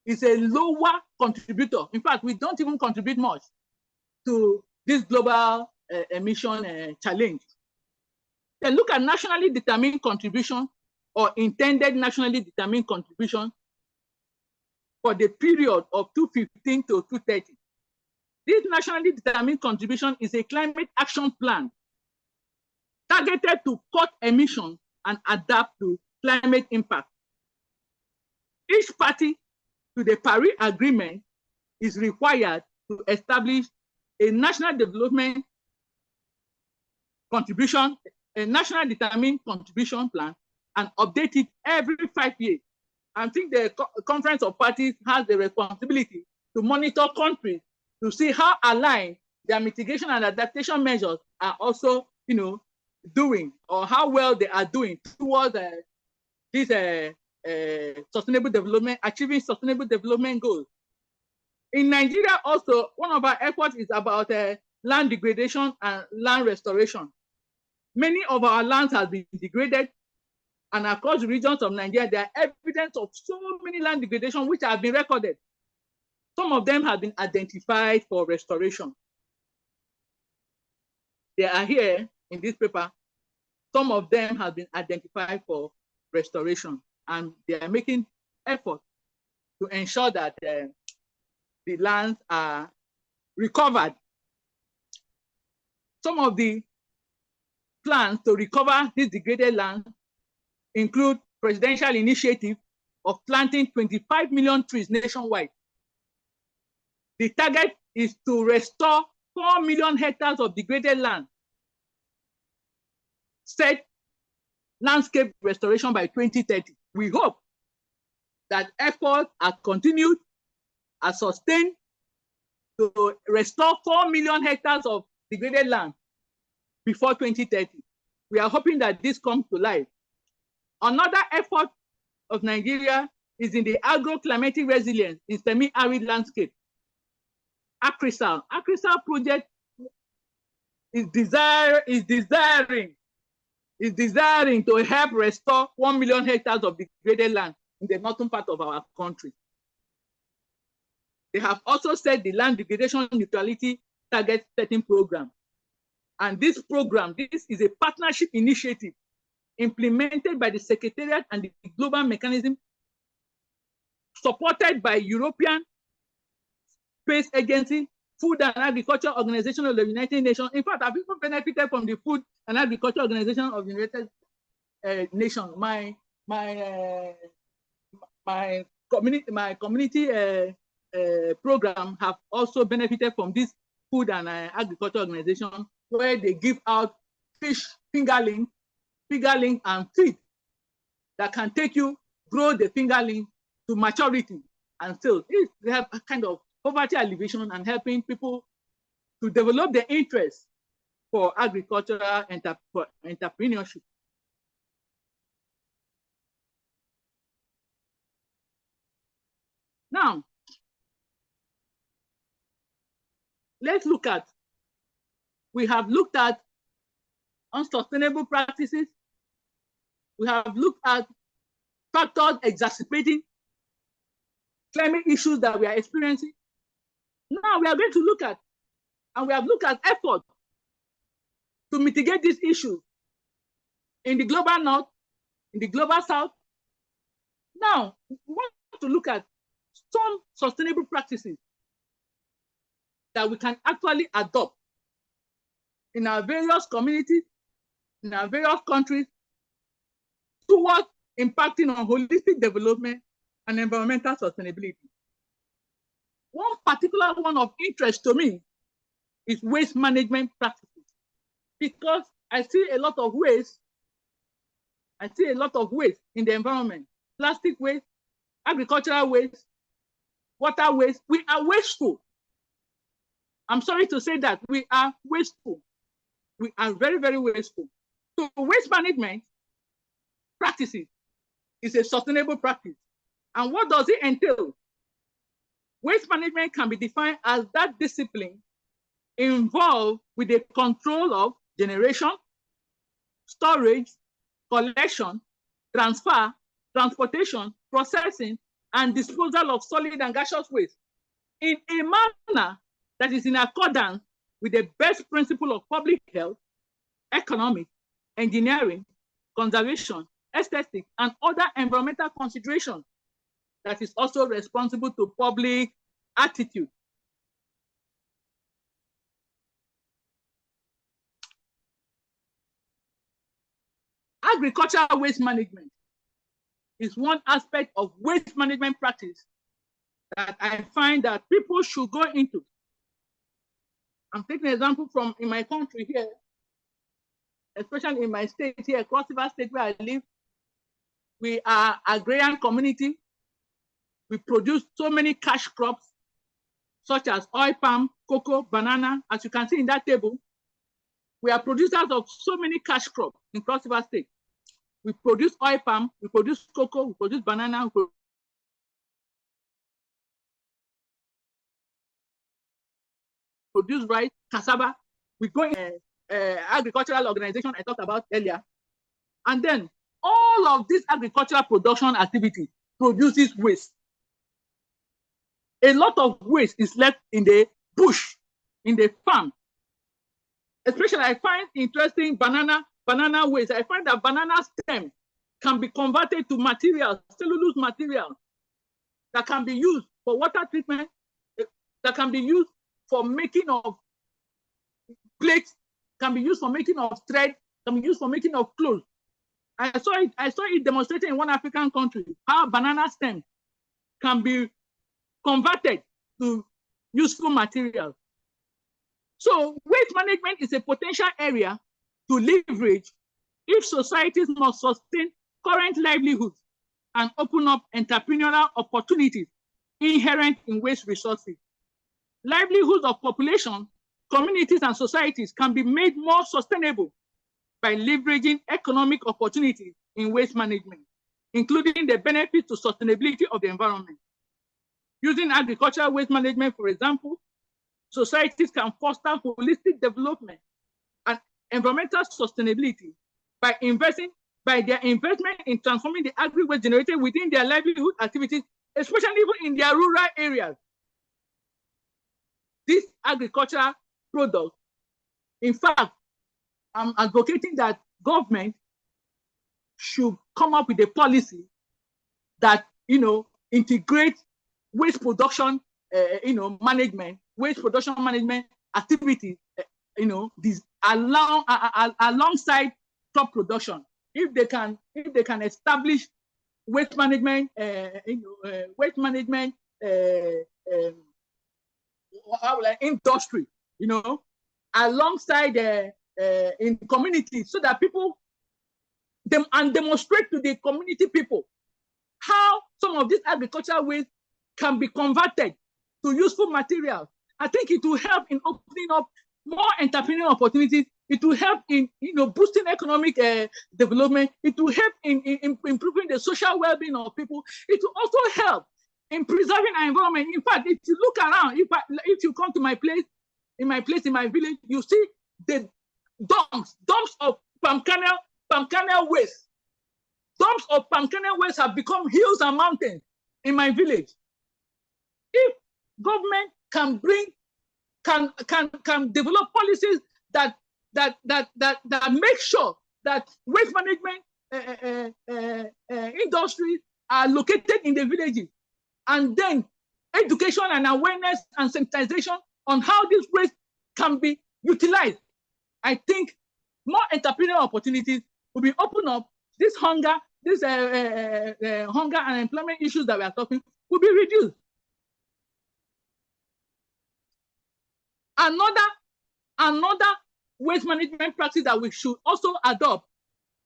is a lower contributor. In fact, we don't even contribute much to this global emission challenge. Then look at nationally determined contribution or intended nationally determined contribution for the period of 2015 to 2030. This nationally determined contribution is a climate action plan targeted to cut emissions and adapt to climate impact. Each party to the Paris Agreement is required to establish a national development contribution, a national determined contribution plan, and update it every 5 years. I think the Conference of Parties has the responsibility to monitor countries to see how aligned their mitigation and adaptation measures are also, doing, or how well they are doing towards this sustainable development, achieving sustainable development goals. In Nigeria also, one of our efforts is about land degradation and land restoration. Many of our lands have been degraded, and across the regions of Nigeria, there are evidence of so many land degradation which have been recorded. Some of them have been identified for restoration. They are here in this paper. Some of them have been identified for restoration, and they are making efforts to ensure that the lands are recovered. Some of the plans to recover these degraded lands include presidential initiative of planting 25 million trees nationwide. The target is to restore 4 million hectares of degraded land, set landscape restoration by 2030. We hope that efforts are continued, are sustained to restore 4 million hectares of degraded land before 2030. We are hoping that this comes to life. Another effort of Nigeria is in the agro-climatic resilience in semi-arid landscape. ICERT project is desiring to help restore 1 million hectares of degraded land in the northern part of our country. They have also set the land degradation neutrality target setting program. And this program, this is a partnership initiative implemented by the Secretariat and the Global Mechanism, supported by European Space Agency, Food and Agriculture Organization of the United Nations. In fact, I've even benefited from the Food and Agriculture Organization of the United Nations. My community program have also benefited from this Food and Agriculture Organization, where they give out fish fingerling and feed that can take you grow the fingerling to maturity and sales. They have a kind of poverty alleviation and helping people to develop their interest for agricultural entrepreneurship. Now, let's look at, we have looked at unsustainable practices. We have looked at factors exacerbating climate issues that we are experiencing. Now we are going to look at, and we have looked at efforts to mitigate these issues in the global north, in the global south. Now, we want to look at some sustainable practices that we can actually adopt in our various communities, in our various countries, towards impacting on holistic development and environmental sustainability. One particular one of interest to me is waste management practices, because I see a lot of waste. I see a lot of waste in the environment: plastic waste, agricultural waste, water waste. We are wasteful. I'm sorry to say that we are wasteful. We are very, very wasteful. So waste management practices is a sustainable practice. And what does it entail? Waste management can be defined as that discipline involved with the control of generation, storage, collection, transfer, transportation, processing, and disposal of solid and gaseous waste in a manner that is in accordance with the best principle of public health, economics, engineering, conservation, aesthetics, and other environmental considerations that is also responsible to public attitude. Agricultural waste management is one aspect of waste management practice that I find that people should go into. I'm taking an example from in my country here, especially in my state here, Cross River State where I live. We are agrarian community. We produce so many cash crops, such as oil palm, cocoa, banana. As you can see in that table, we are producers of so many cash crops in Cross River State. We produce oil palm, we produce cocoa, we produce banana, we produce rice, cassava. We go in agricultural organization I talked about earlier. And then all of this agricultural production activity produces waste. A lot of waste is left in the bush, in the farm. Especially I find interesting banana waste. I find that banana stem can be converted to materials, cellulose material, that can be used for water treatment, that can be used for making of plates, can be used for making of thread, can be used for making of clothes. I saw it demonstrated in one African country, how banana stem can be converted to useful material. So waste management is a potential area to leverage if societies must sustain current livelihoods and open up entrepreneurial opportunities inherent in waste resources. Livelihoods of population, communities, and societies can be made more sustainable by leveraging economic opportunities in waste management, including the benefits to sustainability of the environment. Using agricultural waste management, for example, societies can foster holistic development and environmental sustainability by their investment in transforming the agri-waste generated within their livelihood activities, especially even in their rural areas. These agricultural products, in fact, I'm advocating that government should come up with a policy that, integrates waste production, management, waste production management activities, alongside crop production. If they can establish waste management, industry, alongside in communities, so that people demonstrate to the community people how some of these agricultural waste can be converted to useful materials. I think it will help in opening up more entrepreneurial opportunities. It will help in boosting economic development. It will help in improving the social well-being of people. It will also help in preserving our environment. In fact, if you look around, if you come to my place, in my village, you see the dumps of palm kernel waste. Dumps of palm kernel waste have become hills and mountains in my village. If government can develop policies that make sure that waste management industries are located in the villages, and then education and awareness and sensitization on how this waste can be utilized, I think more entrepreneurial opportunities will be opened up. This hunger and employment issues that we are talking will be reduced. Another waste management practice that we should also adopt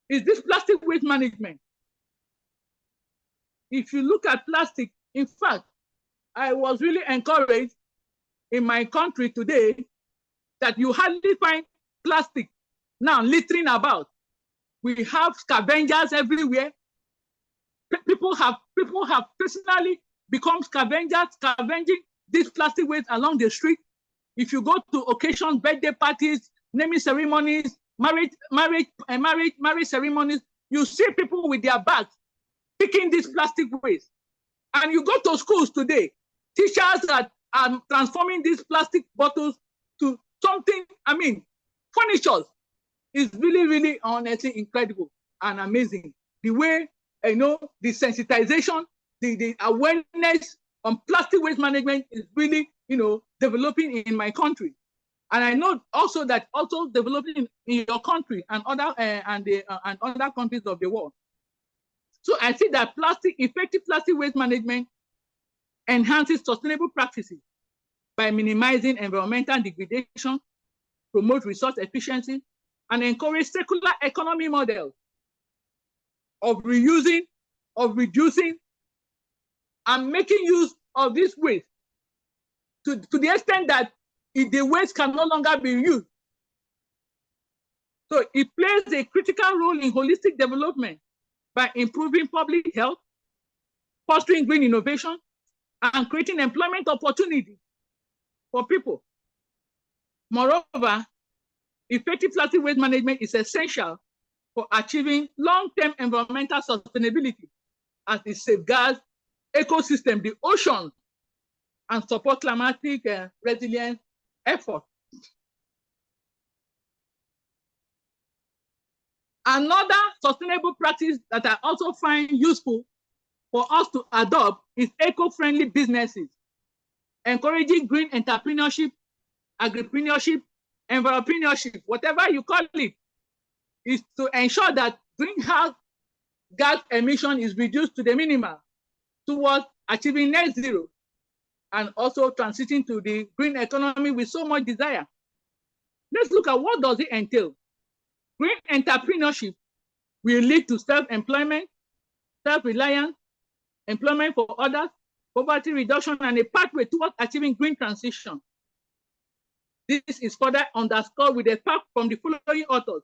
is this plastic waste management. If you look at plastic, in fact, I was really encouraged in my country today that you hardly find plastic now littering about. We have scavengers everywhere. People have personally become scavengers, scavenging this plastic waste along the street. If you go to occasions, birthday parties, naming ceremonies, marriage ceremonies, you see people with their bags picking this plastic waste. And you go to schools today, teachers are transforming these plastic bottles to something, furniture is really, really honestly incredible and amazing. The way, the sensitization, the awareness on plastic waste management is really, developing in my country. And I know also that also developing in your country and other countries of the world. So I see that effective plastic waste management enhances sustainable practices by minimizing environmental degradation, promote resource efficiency, and encourage circular economy models of reusing, of reducing, and making use of this waste to the extent that the waste can no longer be used. So it plays a critical role in holistic development by improving public health, fostering green innovation, and creating employment opportunities for people. Moreover, effective plastic waste management is essential for achieving long-term environmental sustainability as it safeguards ecosystem, the oceans, and support climatic resilience efforts. Another sustainable practice that I also find useful for us to adopt is eco-friendly businesses, encouraging green entrepreneurship, agripreneurship, enviropreneurship, whatever you call it, is to ensure that greenhouse gas emission is reduced to the minimum towards achieving net zero and also transiting to the green economy with so much desire. Let's look at what does it entail. Green entrepreneurship will lead to self-employment, self-reliance, employment for others, poverty reduction, and a pathway towards achieving green transition. This is further underscored with a fact from the following authors: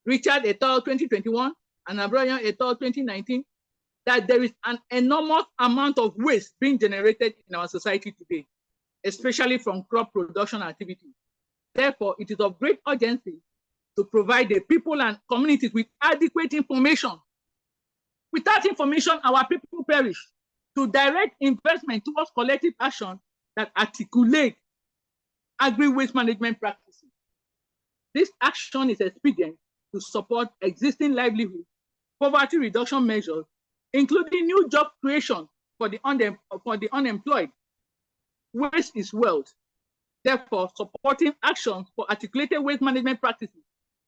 Richard et al. 2021 and Abraham et al. 2019, that there is an enormous amount of waste being generated in our society today, especially from crop production activities. Therefore, it is of great urgency to provide the people and communities with adequate information. Without information, our people perish. To direct investment towards collective action that articulate agri-waste management practices. This action is expedient to support existing livelihood, poverty reduction measures, including new job creation for the unemployed. Waste is wealth. Therefore, supporting actions for articulated waste management practices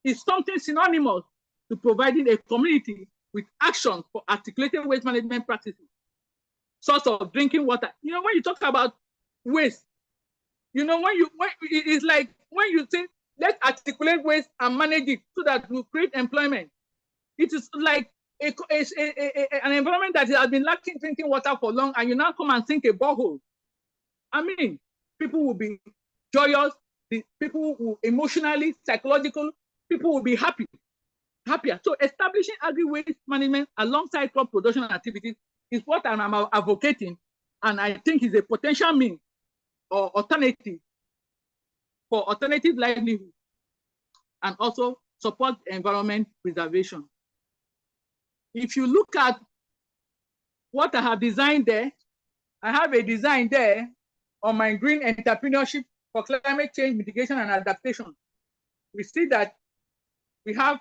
is something synonymous to providing a community with actions for articulated waste management practices. Source of drinking water. When you talk about waste, it's like when you say, let's articulate waste and manage it so that we'll create employment. It is like an environment that has been lacking drinking water for long, and you now come and sink a borehole. I mean, people will be joyous, people will emotionally, psychological, people will be happier. So establishing agri-waste management alongside crop production activities is what I'm advocating, and I think is a potential means or alternative for alternative livelihood, and also support environment preservation. If you look at what I have designed there, I have a design there on my green entrepreneurship for climate change mitigation and adaptation. We see that we have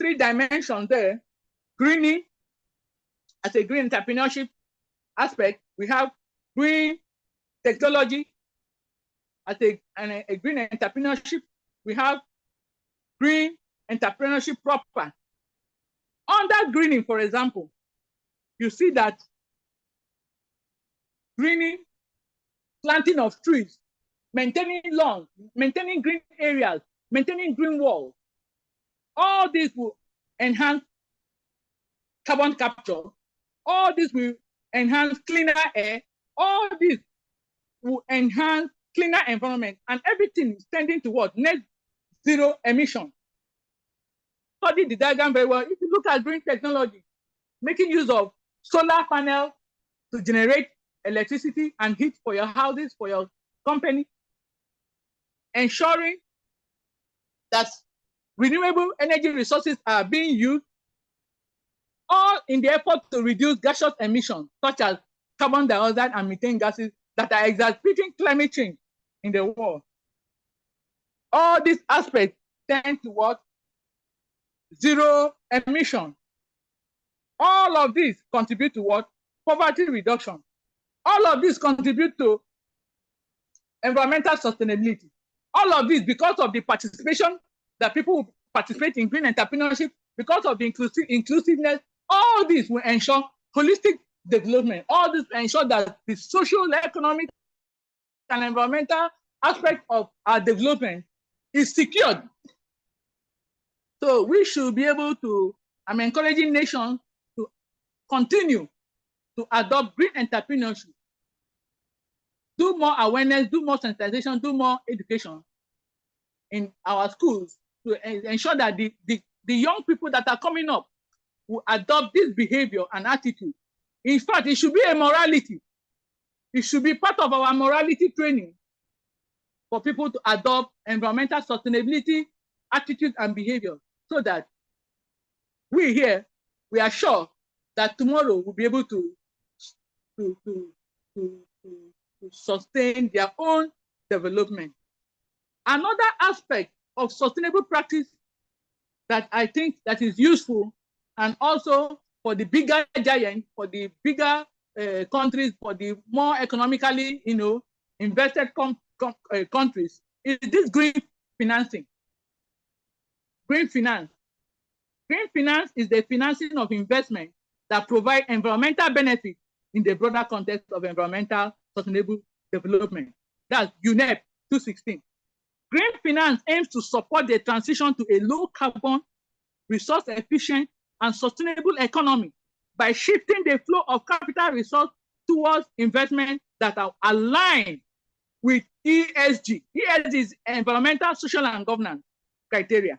3 dimensions there. Greening as a green entrepreneurship aspect. We have green technology as a green entrepreneurship. We have green entrepreneurship proper. Under greening, for example, you see that greening, planting of trees, maintaining lawns, maintaining green areas, maintaining green walls, all this will enhance carbon capture. All this will enhance cleaner air. All this will enhance cleaner environment, and everything is tending towards net zero emission. Study the diagram very well. If you look at green technology, making use of solar panel to generate electricity and heat for your houses, for your company, ensuring that renewable energy resources are being used, all in the effort to reduce gaseous emissions, such as carbon dioxide and methane gases that are exacerbating climate change in the world. All these aspects tend towards zero emission. All of these contribute to what? Poverty reduction. All of these contribute to environmental sustainability. All of this because of the participation that people participate in green entrepreneurship, because of the inclusiveness. All this will ensure holistic development. All this will ensure that the social, economic, and environmental aspect of our development is secured. So we should be able to, I'm encouraging nations to continue to adopt green entrepreneurship, do more awareness, do more sensitization, do more education in our schools to ensure that the young people that are coming up will adopt this behavior and attitude. In fact, it should be a morality. It should be part of our morality training for people to adopt environmental sustainability, attitude, and behavior, so that we here, we are sure that tomorrow we'll be able to sustain their own development. Another aspect of sustainable practice that I think that is useful, and also for the bigger giants, for the bigger countries, for the more economically, invested countries, is this green financing. Green finance. Green finance is the financing of investment that provide environmental benefits in the broader context of environmental sustainable development. That's UNEP 216. Green finance aims to support the transition to a low carbon, resource efficient, and sustainable economy by shifting the flow of capital resource towards investment that are aligned with ESG. ESG is environmental, social, and governance criteria.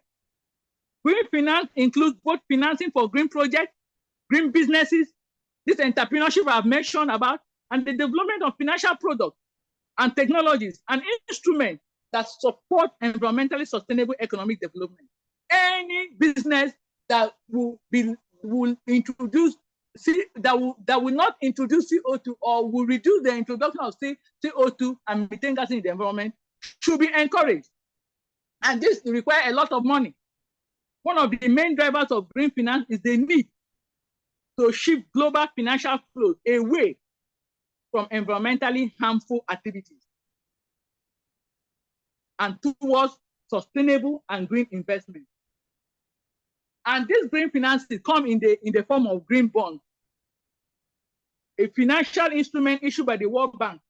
Green finance includes both financing for green projects, green businesses, this entrepreneurship I've mentioned about, and the development of financial products and technologies and instruments that support environmentally sustainable economic development. Any business that will introduce that will not introduce CO2 or will reduce the introduction of CO2 and methane gas in the environment should be encouraged. And this requires a lot of money. One of the main drivers of green finance is the need to shift global financial flows away from environmentally harmful activities and towards sustainable and green investment. And this green finances come in the form of green bonds, a financial instrument issued by the World Bank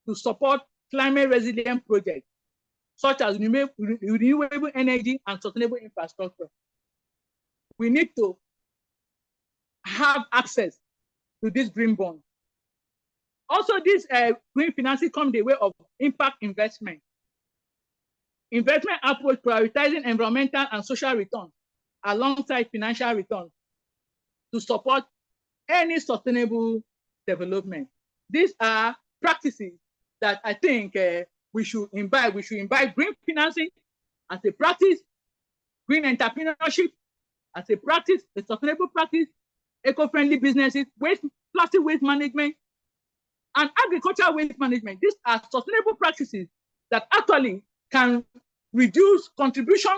to support climate resilient projects, such as renewable energy and sustainable infrastructure. We need to have access to this green bond. Also, this green financing comes the way of impact investment. Investment approach prioritizing environmental and social returns alongside financial returns to support any sustainable development. These are practices that I think we should imbibe. We should imbibe green financing as a practice, green entrepreneurship as a practice, a sustainable practice, eco-friendly businesses, plastic waste management, and agricultural waste management. These are sustainable practices that actually can reduce contribution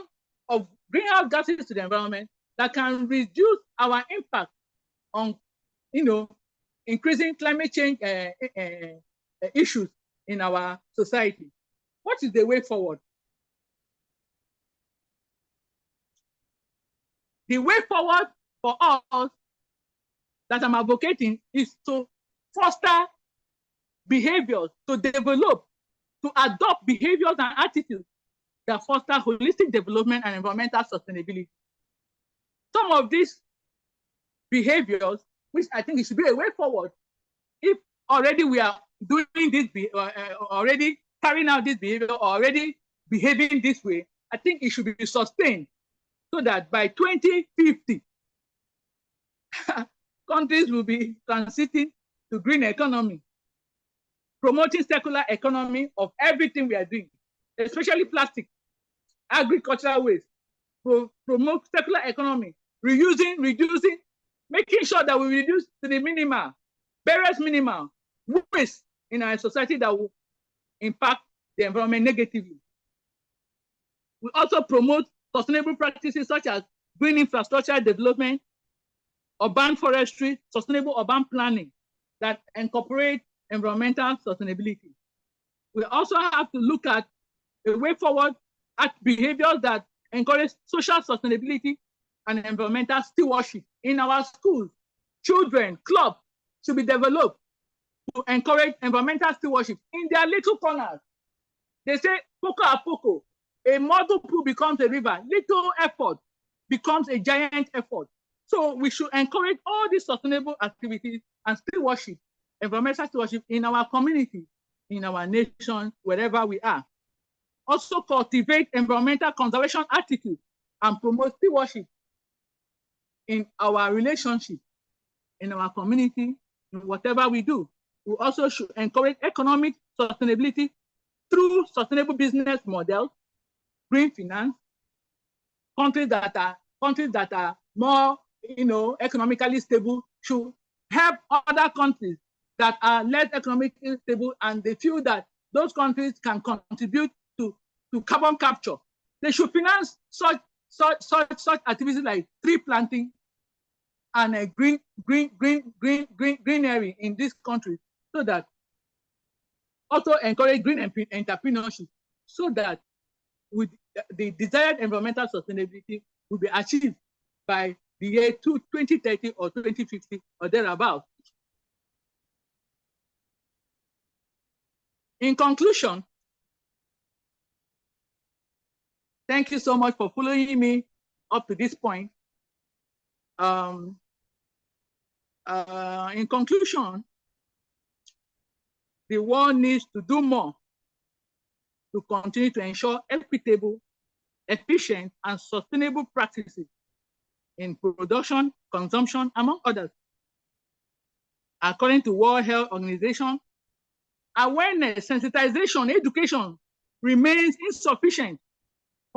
of greenhouse gases to the environment, that can reduce our impact on, increasing climate change issues in our society. What is the way forward? The way forward for us that I'm advocating is to foster behaviors, to develop, to adopt behaviors and attitudes that foster holistic development and environmental sustainability. Some of these behaviors, which I think it should be a way forward, if already we are doing this, already carrying out this behavior, already behaving this way, I think it should be sustained so that by 2050, countries will be transiting to green economy, promoting circular economy of everything we are doing, especially plastic, agricultural waste, promote circular economy, reusing, reducing, making sure that we reduce to the minimal, barest minimal waste in our society that will impact the environment negatively. We also promote sustainable practices such as green infrastructure development, urban forestry, sustainable urban planning that incorporate environmental sustainability. We also have to look at a way forward at behaviors that encourage social sustainability and environmental stewardship in our schools. Children, clubs should be developed to encourage environmental stewardship in their little corners. They say, poco a poco, a model pool becomes a river. Little effort becomes a giant effort. So we should encourage all these sustainable activities and stewardship, environmental stewardship in our community, in our nation, wherever we are. Also cultivate environmental conservation attitude and promote stewardship in our relationship, in our community, in whatever we do. We also should encourage economic sustainability through sustainable business models, green finance, countries that are more, economically stable should help other countries that are less economically stable, and they feel that those countries can contribute to carbon capture. They should finance such activities like tree planting and greenery in this country, so that also encourage green entrepreneurship, so that with the desired environmental sustainability will be achieved by the year 2030 or 2050 or thereabout. In conclusion, thank you so much for following me up to this point. In conclusion, the world needs to do more to continue to ensure equitable, efficient, and sustainable practices in production, consumption, among others. According to World Health Organization, awareness, sensitization, education remains insufficient,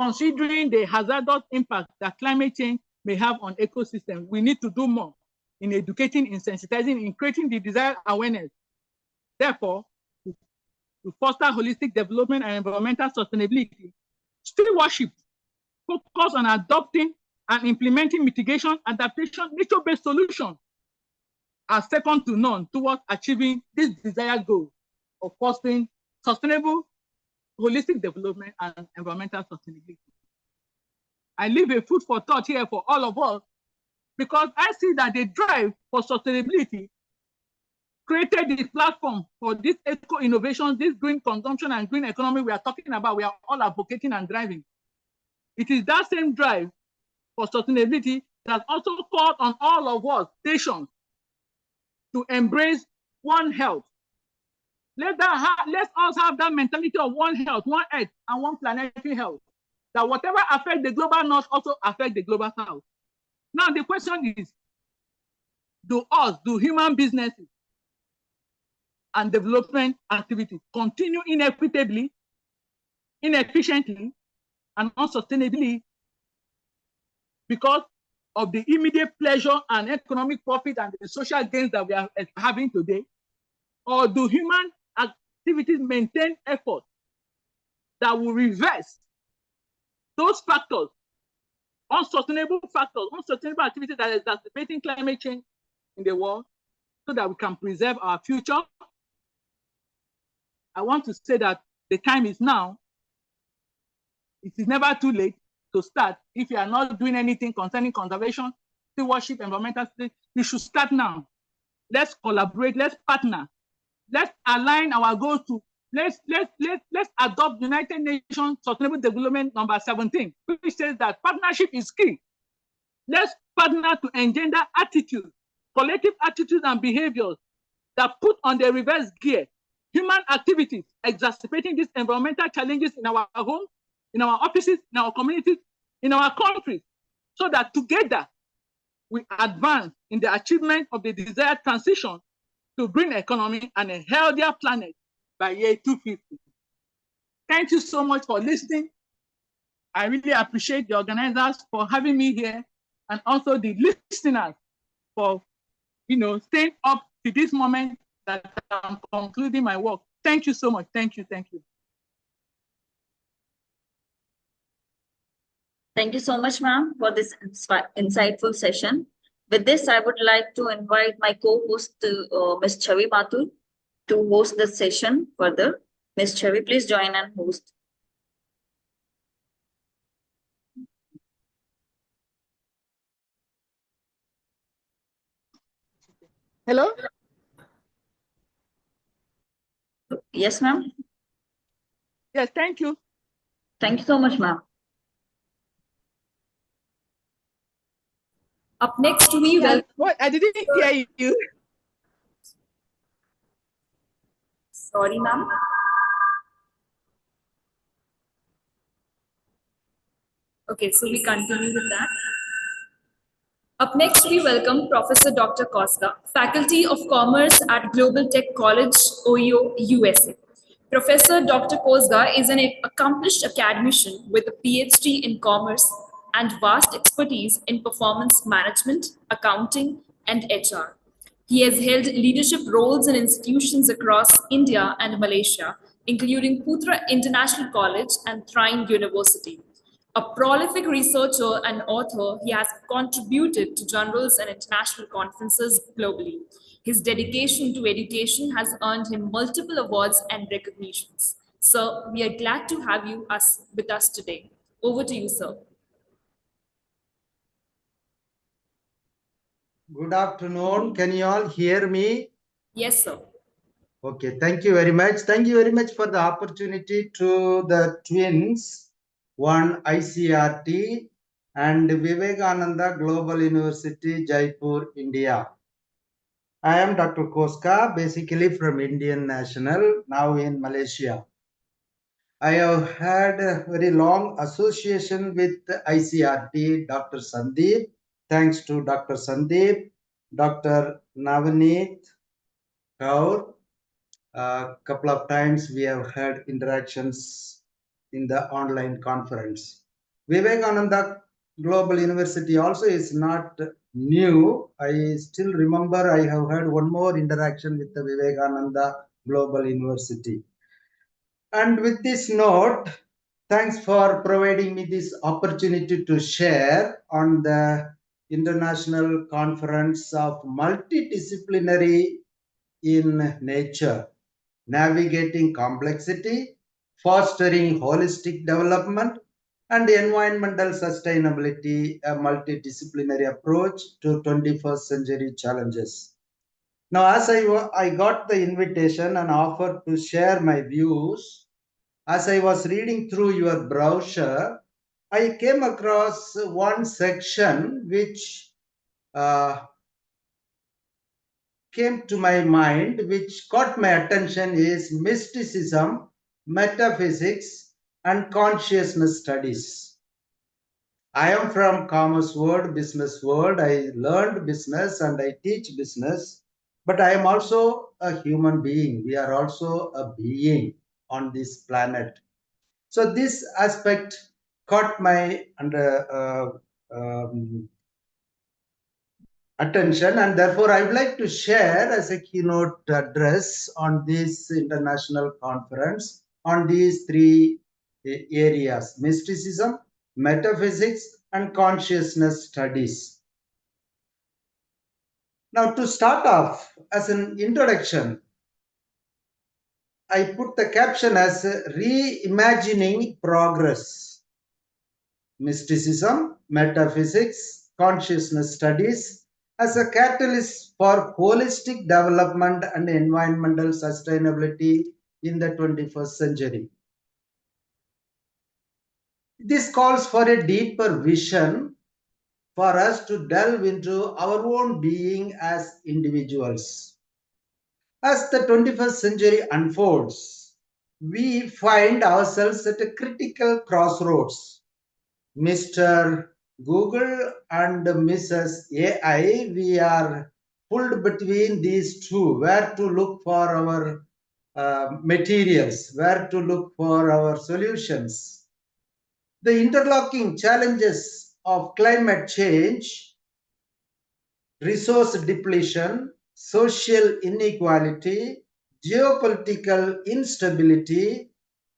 considering the hazardous impact that climate change may have on ecosystems. We need to do more in educating, in sensitizing, in creating the desired awareness. Therefore, to foster holistic development and environmental sustainability, stewardship focus on adopting and implementing mitigation, adaptation, nature-based solutions are second to none towards achieving this desired goal of fostering sustainable, holistic development and environmental sustainability. I leave a food for thought here for all of us, because I see that the drive for sustainability created this platform for this eco-innovations, this green consumption and green economy we are talking about, we are all advocating and driving. It is that same drive for sustainability has also called on all of us, nations, to embrace One Health. Let us have that mentality of one health, one earth, and one planetary health. That whatever affects the global north also affects the global south. Now the question is, do human businesses and development activities continue inequitably, inefficiently, and unsustainably because of the immediate pleasure and economic profit and the social gains that we are having today? Or do human activities maintain effort that will reverse those factors, unsustainable activities that are exacerbating climate change in the world, so that we can preserve our future? I want to say that the time is now. It is never too late to start. If you are not doing anything concerning conservation, stewardship, environmental stewardship, you should start now. Let's collaborate, let's partner, let's align our goals to, let's adopt United Nations Sustainable Development number 17, which says that partnership is key. Let's partner to engender attitudes, collective attitudes and behaviors that put on the reverse gear human activities exacerbating these environmental challenges in our homes, in our offices, in our communities, in our countries, so that together we advance in the achievement of the desired transition to green economy and a healthier planet by year 2050. Thank you so much for listening. I really appreciate the organizers for having me here, and also the listeners for staying up to this moment that I'm concluding my work. Thank you so much. Thank you. Thank you so much, ma'am, for this insightful session. With this, I would like to invite my co-host, Ms. Chavi Mathur, to host the session further. Ms. Chavi, please join and host. Hello? Yes, ma'am. Yes, thank you. Thank you so much, ma'am. Up next, we will. What? I didn't hear you. Sorry, ma'am. Okay, so we continue with that. Up next, we welcome Professor Dr. Koska, Faculty of Commerce at Global Tech College, Ohio, USA. Professor Dr. Koska is an accomplished academician with a PhD in commerce and vast expertise in performance management, accounting, and HR. He has held leadership roles in institutions across India and Malaysia, including Putra International College and Trine University. A prolific researcher and author, he has contributed to journals and international conferences globally. His dedication to education has earned him multiple awards and recognitions. Sir, we are glad to have you with us today. Over to you, sir. Good afternoon. Can you all hear me? Yes, sir. Okay, thank you very much. Thank you very much for the opportunity to the twins, one ICERT and Vivekananda Global University, Jaipur, India. I am Dr. Koska, basically from Indian National, now in Malaysia. I have had a very long association with ICERT, Dr. Sandeep. Thanks to Dr. Sandeep, Dr. Navaneet Kaur. A couple of times we have had interactions in the online conference. Vivekananda Global University also is not new. I still remember I have had one more interaction with the Vivekananda Global University. And with this note, thanks for providing me this opportunity to share on the International Conference of Multidisciplinary in Nature, Navigating Complexity, Fostering Holistic Development, and Environmental Sustainability, a multidisciplinary approach to 21st century challenges. Now, as I got the invitation and offered to share my views, as I was reading through your brochure, I came across one section which came to my mind, which caught my attention, is mysticism, metaphysics, and consciousness studies. I am from commerce world, business world. I learned business and I teach business, but I am also a human being. We are also a being on this planet. So this aspect caught my attention, and therefore I would like to share as a keynote address on this international conference on these three areas: mysticism, metaphysics, and consciousness studies. Now, to start off, as an introduction, I put the caption as reimagining progress. Mysticism, metaphysics, consciousness studies as a catalyst for holistic development and environmental sustainability in the 21st century. This calls for a deeper vision for us to delve into our own being as individuals. As the 21st century unfolds, we find ourselves at a critical crossroads. Mr. Google and Mrs. AI, we are pulled between these two, where to look for our materials, where to look for our solutions. The interlocking challenges of climate change, resource depletion, social inequality, geopolitical instability,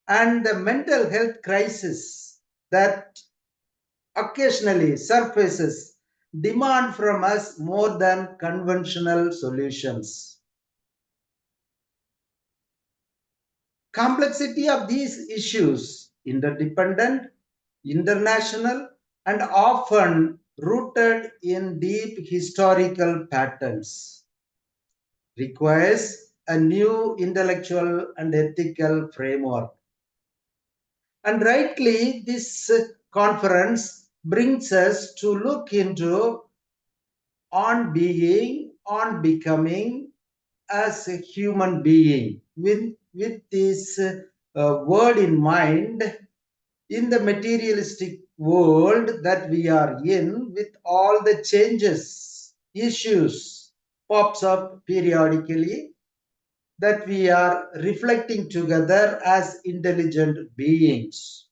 and the mental health crisis that occasionally surfaces demand from us more than conventional solutions. Complexity of these issues, interdependent, international, and often rooted in deep historical patterns, requires a new intellectual and ethical framework. And rightly, this conference brings us to look into on being, on becoming as a human being, with this word in mind. In the materialistic world that we are in, with all the changes, issues pops up periodically, that we are reflecting together as intelligent beings.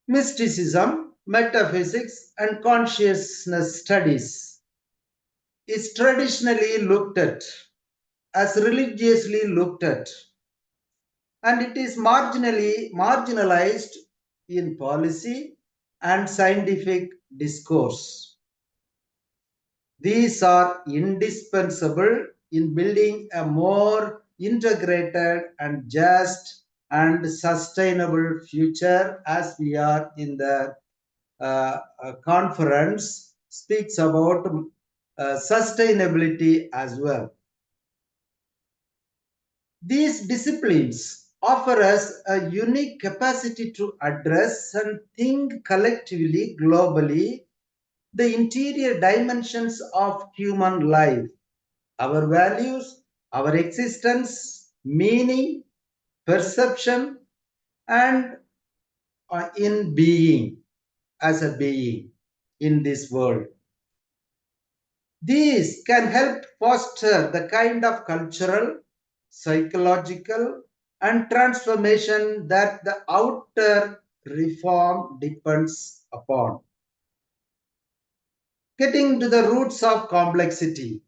Mysticism, metaphysics, and consciousness studies is traditionally looked at as religiously looked at, and it is marginalized in policy and scientific discourse. These are indispensable in building a more integrated and just and sustainable future, as we are in the conference speaks about sustainability as well. These disciplines offer us a unique capacity to address and think collectively, globally, the interior dimensions of human life, our values, our existence, meaning, perception, and in being, as a being in this world. These can help foster the kind of cultural, psychological, and transformation that the outer reform depends upon. Getting to the roots of complexity,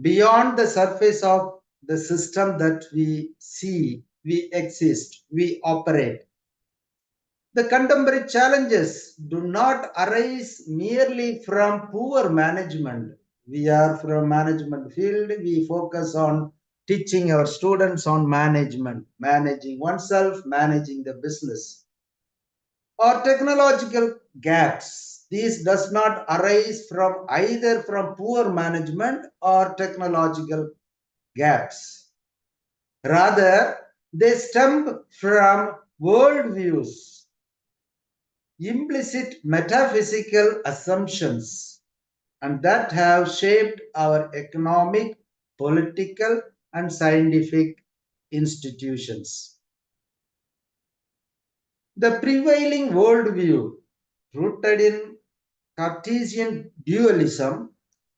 beyond the surface of the system that we see, we exist, we operate. The contemporary challenges do not arise merely from poor management. We are from management field. We focus on teaching our students on management, managing oneself, managing the business. Or technological gaps. These does not arise from either from poor management or technological gaps. Rather, they stem from worldviews, implicit metaphysical assumptions, and that have shaped our economic, political, and scientific institutions. The prevailing worldview, rooted in Cartesian dualism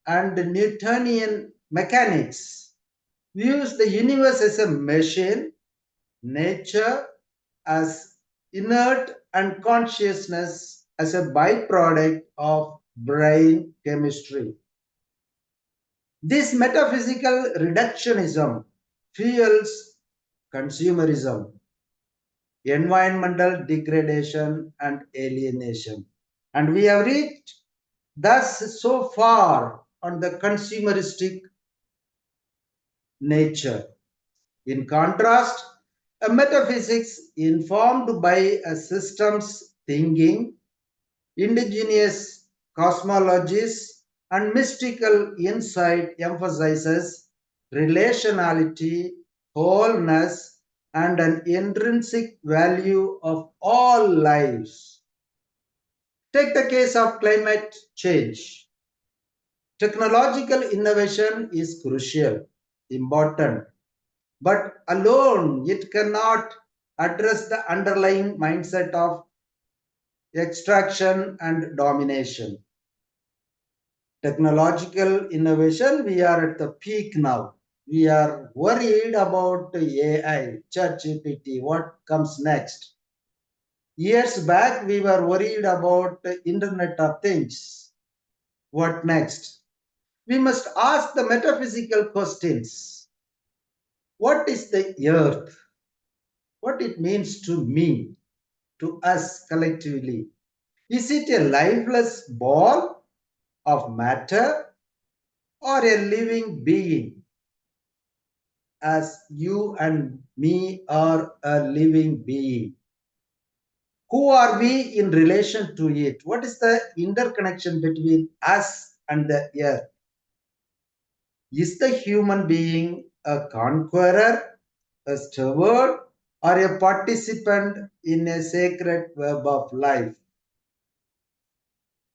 and Newtonian mechanics, views the universe as a machine, nature as inert, and consciousness as a byproduct of brain chemistry. This metaphysical reductionism fuels consumerism, environmental degradation, and alienation. And we have reached thus so far on the consumeristic nature. In contrast, a metaphysics informed by a systems thinking, indigenous cosmologies, and mystical insight emphasizes relationality, wholeness, and an intrinsic value of all lives. Take the case of climate change. Technological innovation is crucial, important, but alone it cannot address the underlying mindset of extraction and domination. Technological innovation, we are at the peak now. We are worried about AI, ChatGPT, what comes next. Years back, we were worried about the Internet of Things. What next? We must ask the metaphysical questions. What is the earth? What it means to me, to us collectively? Is it a lifeless ball of matter or a living being? As you and me are a living being. Who are we in relation to it? What is the interconnection between us and the earth? Is the human being a conqueror, a steward, or a participant in a sacred web of life?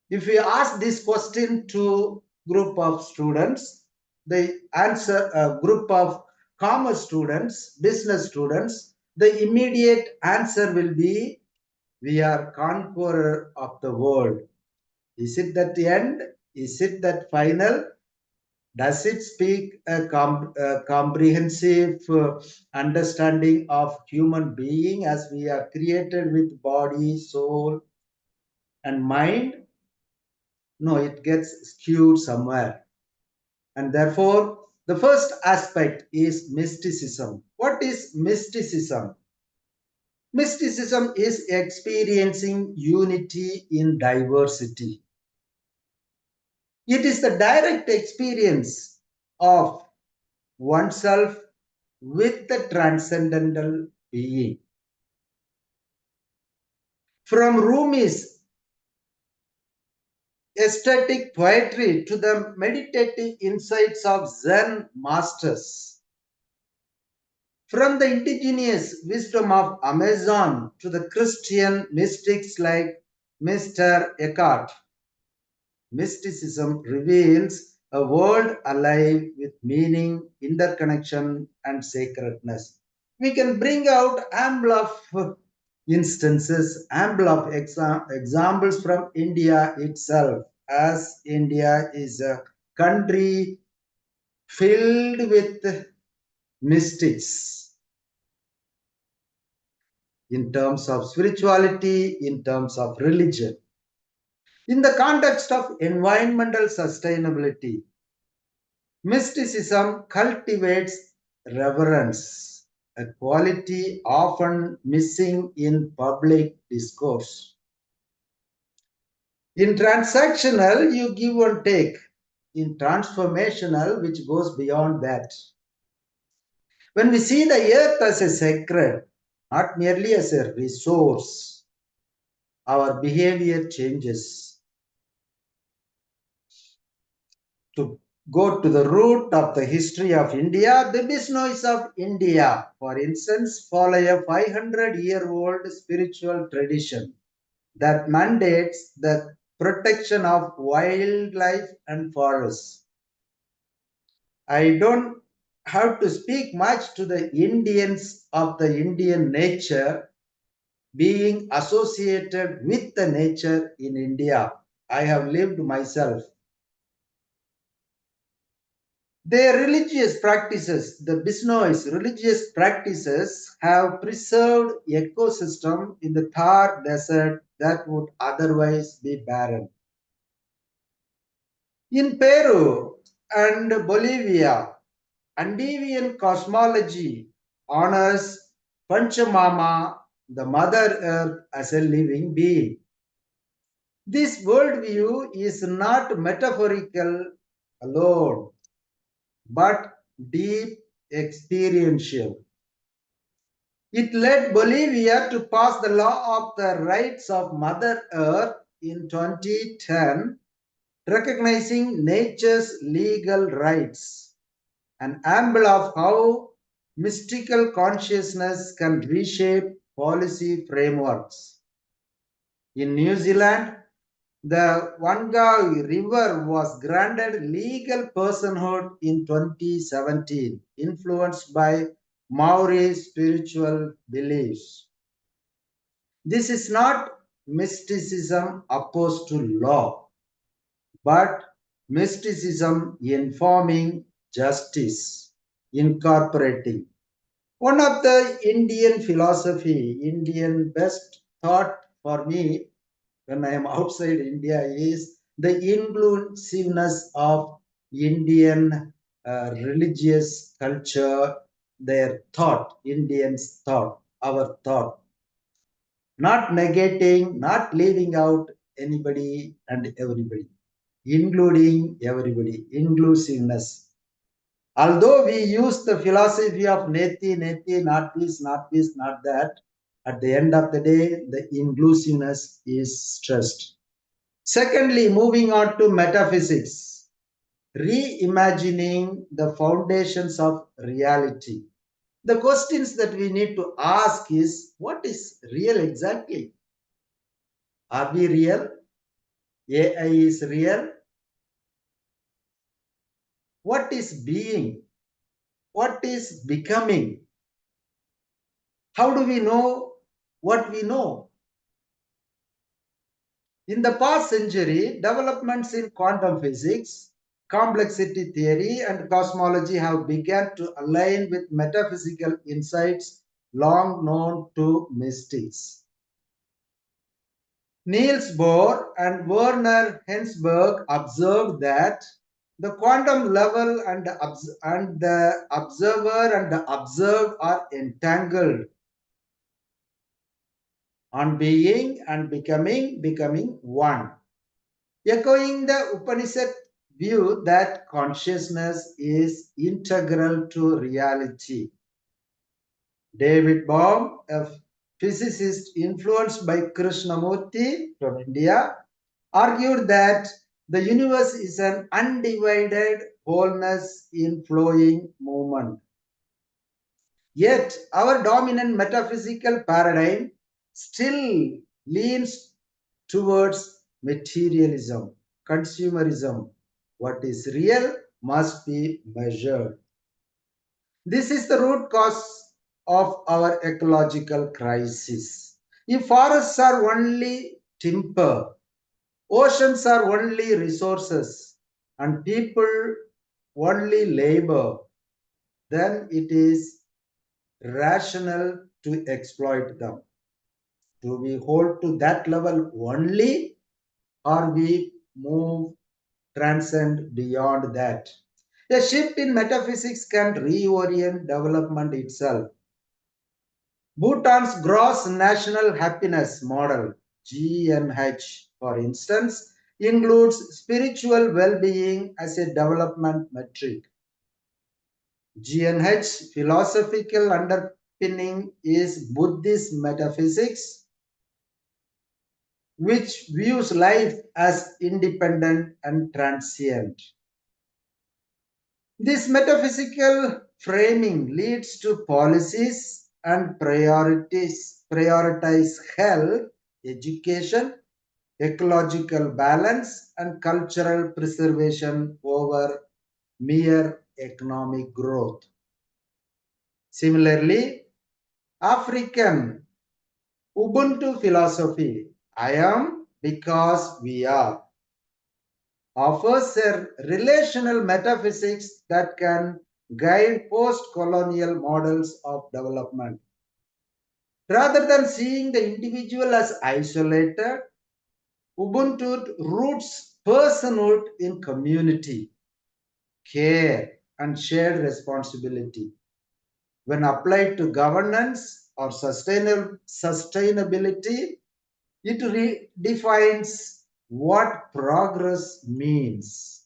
If we ask this question to group of students, they answer a group of commerce students, business students, the immediate answer will be, we are conqueror of the world. Is it that end? Is it that final? Does it speak a comprehensive understanding of human being as we are created with body, soul, and mind? No, it gets skewed somewhere. And therefore, the first aspect is mysticism. What is mysticism? Mysticism is experiencing unity in diversity. It is the direct experience of oneself with the transcendental being. From Rumi's aesthetic poetry to the meditative insights of Zen masters, from the indigenous wisdom of Amazon to the Christian mystics like Mr. Eckhart, mysticism reveals a world alive with meaning, interconnection, and sacredness. We can bring out ample of instances, ample of examples from India itself, as India is a country filled with mystics in terms of spirituality, in terms of religion. In the context of environmental sustainability, mysticism cultivates reverence, a quality often missing in public discourse. In transactional, you give and take. In transformational, which goes beyond that. When we see the earth as a sacred, not merely as a resource, our behavior changes. To go to the root of the history of India, the Bisnois of India, for instance, follow a 500-year-old spiritual tradition that mandates the protection of wildlife and forests. I don't have to speak much to the Indians of the Indian nature being associated with the nature in India. I have lived myself. Their religious practices, the Bisnois religious practices, have preserved ecosystem in the Thar desert that would otherwise be barren. In Peru and Bolivia, Andean cosmology honors Panchamama, the Mother Earth, as a living being. This worldview is not metaphorical alone, but deep experiential. It led Bolivia to pass the law of the rights of Mother Earth in 2010, recognizing nature's legal rights, an amble of how mystical consciousness can reshape policy frameworks. In New Zealand, the Wangai River was granted legal personhood in 2017, influenced by Maori spiritual beliefs. This is not mysticism opposed to law, but mysticism informing justice, incorporating. One of the Indian philosophy, Indian best thought for me when I am outside India is the inclusiveness of Indian religious culture, their thought, Indians' thought, our thought. Not negating, not leaving out anybody and everybody, including everybody, inclusiveness. Although we use the philosophy of neti, neti, not this, not this, not that, at the end of the day, the inclusiveness is stressed. Secondly, moving on to metaphysics, reimagining the foundations of reality. The questions that we need to ask is, what is real exactly? Are we real? AI is real? What is being? What is becoming? How do we know what we know? In the past century, developments in quantum physics, complexity theory, and cosmology have begun to align with metaphysical insights long known to mystics. Niels Bohr and Werner Heisenberg observed that the quantum level and the observer and the observed are entangled on being and becoming one, echoing the Upanishad view that consciousness is integral to reality. David Bohm, a physicist influenced by Krishnamurti from India, argued that the universe is an undivided wholeness in flowing movement. Yet, our dominant metaphysical paradigm still leans towards materialism, consumerism. What is real must be measured. This is the root cause of our ecological crisis. If forests are only timber, oceans are only resources, and people only labor, then it is rational to exploit them. Do we hold to that level only, or we move, transcend beyond that? A shift in metaphysics can reorient development itself. Bhutan's Gross National Happiness Model, GNH, for instance, includes spiritual well-being as a development metric. GNH philosophical underpinning is Buddhist metaphysics, which views life as independent and transient. This metaphysical framing leads to policies and prioritize health, education, ecological balance, and cultural preservation over mere economic growth. Similarly, African Ubuntu philosophy, I am because we are, offers a relational metaphysics that can guide post-colonial models of development. Rather than seeing the individual as isolated, Ubuntu roots personhood in community, care, and shared responsibility. When applied to governance or sustainability, it redefines what progress means.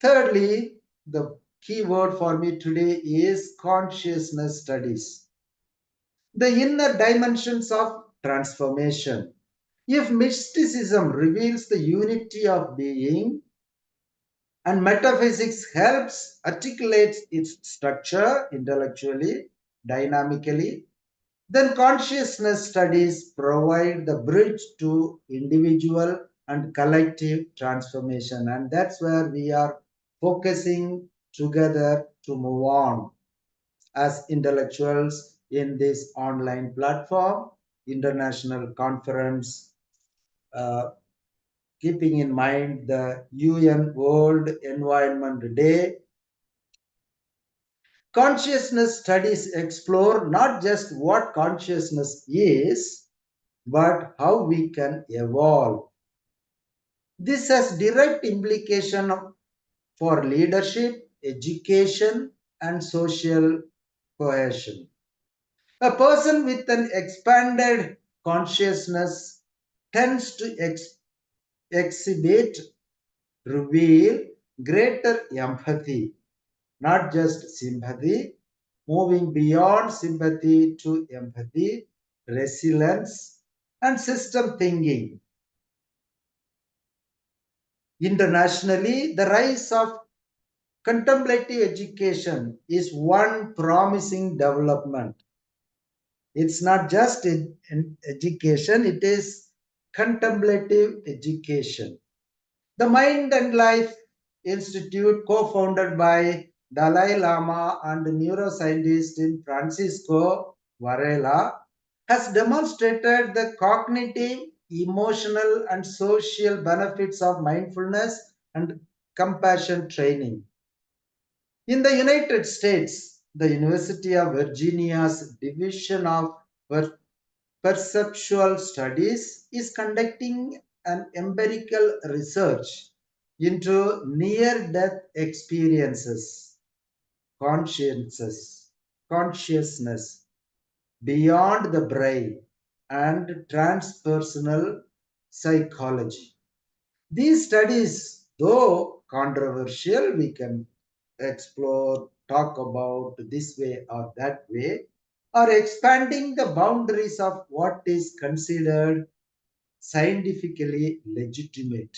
Thirdly, the key word for me today is consciousness studies. The inner dimensions of transformation. If mysticism reveals the unity of being and metaphysics helps articulate its structure intellectually, dynamically, then consciousness studies provide the bridge to individual and collective transformation. And that's where we are focusing together to move on as intellectuals in this online platform, international conference, uh, keeping in mind the UN World Environment Day. Consciousness studies explore not just what consciousness is, but how we can evolve. This has direct implication for leadership, education, and social cohesion. A person with an expanded consciousness tends to exhibit, reveal greater empathy, not just sympathy, moving beyond sympathy to empathy, resilience, and system thinking. Internationally, the rise of contemplative education is one promising development. It's not just education, it is contemplative education. The Mind and Life Institute, co-founded by Dalai Lama and neuroscientist Francisco Varela, has demonstrated the cognitive, emotional, and social benefits of mindfulness and compassion training. In the United States, the University of Virginia's Division of Perceptual Studies is conducting an empirical research into near-death experiences, consciousness beyond the brain, and transpersonal psychology. These studies, though controversial, we can explore, talk about this way or that way, are expanding the boundaries of what is considered scientifically legitimate.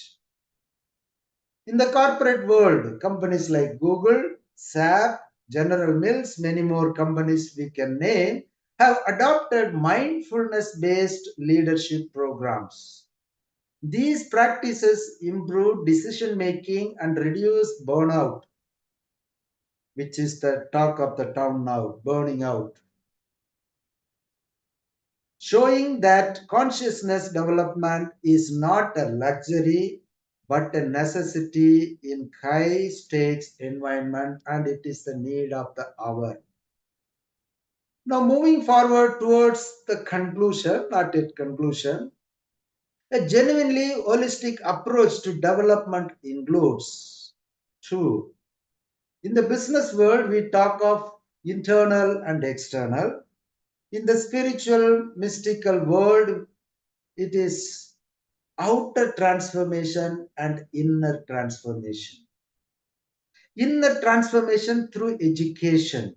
In the corporate world, companies like Google, SAP, General Mills, many more companies we can name, have adopted mindfulness based leadership programs. These practices improve decision making and reduce burnout, which is the talk of the town now, burning out. Showing that consciousness development is not a luxury but a necessity in high stakes environment, and it is the need of the hour. Now moving forward towards the conclusion, not yet conclusion, a genuinely holistic approach to development includes two. In the business world, we talk of internal and external. In the spiritual, mystical world, it is outer transformation and inner transformation. Inner transformation through education,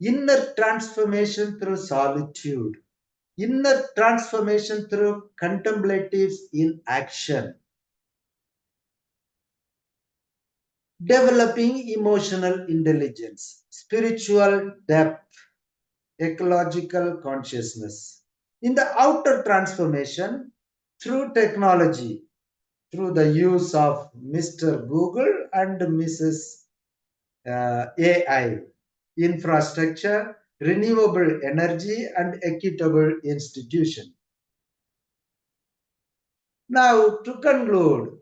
inner transformation through solitude, inner transformation through contemplatives in action. developing emotional intelligence, spiritual depth, ecological consciousness. In the outer transformation, through technology, through the use of Mr. Google and Mrs. AI, infrastructure, renewable energy, and equitable institution. Now, to conclude,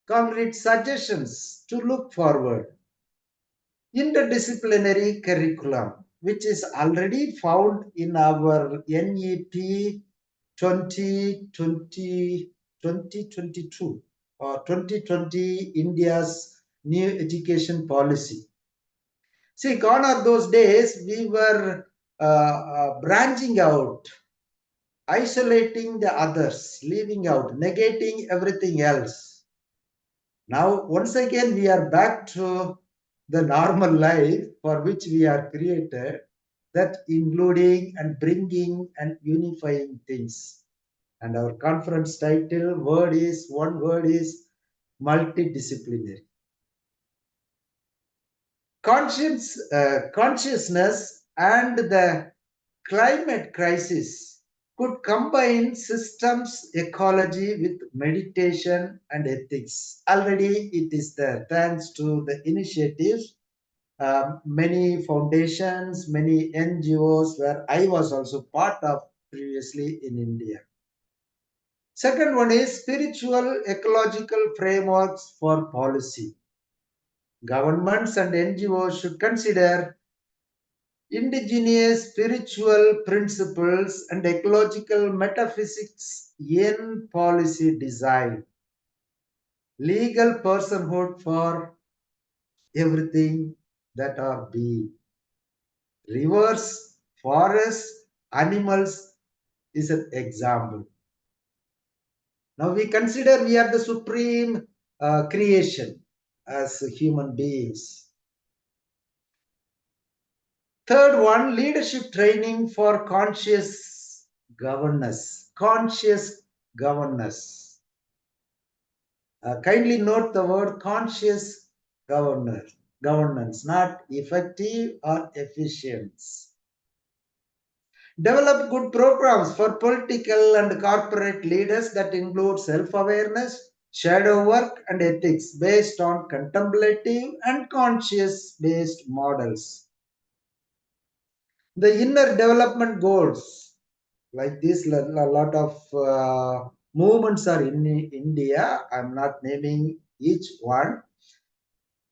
concrete suggestions to look forward. Interdisciplinary curriculum, which is already found in our NEP 2022 or 2020 India's new education policy. See, gone are those days we were branching out, isolating the others, leaving out, negating everything else. Now, once again, we are back to the normal life for which we are created, that including and bringing and unifying things. And our conference title one word is multidisciplinary. Consciousness and the climate crisis could combine systems ecology with meditation and ethics. Already it is there thanks to the initiatives. Many foundations, many NGOs where I was also part of previously in India. Second one is spiritual ecological frameworks for policy. Governments and NGOs should consider indigenous spiritual principles and ecological metaphysics in policy design. Legal personhood for everything that are being. Rivers, forests, animals is an example. Now we consider we are the supreme creation as human beings. Third one, leadership training for conscious governance. Conscious governance. Kindly note the word conscious governance, not effective or efficient. Develop good programs for political and corporate leaders that include self-awareness, shadow work, and ethics based on contemplative and conscious-based models. The inner development goals, like this, a lot of movements are in India. I'm not naming each one.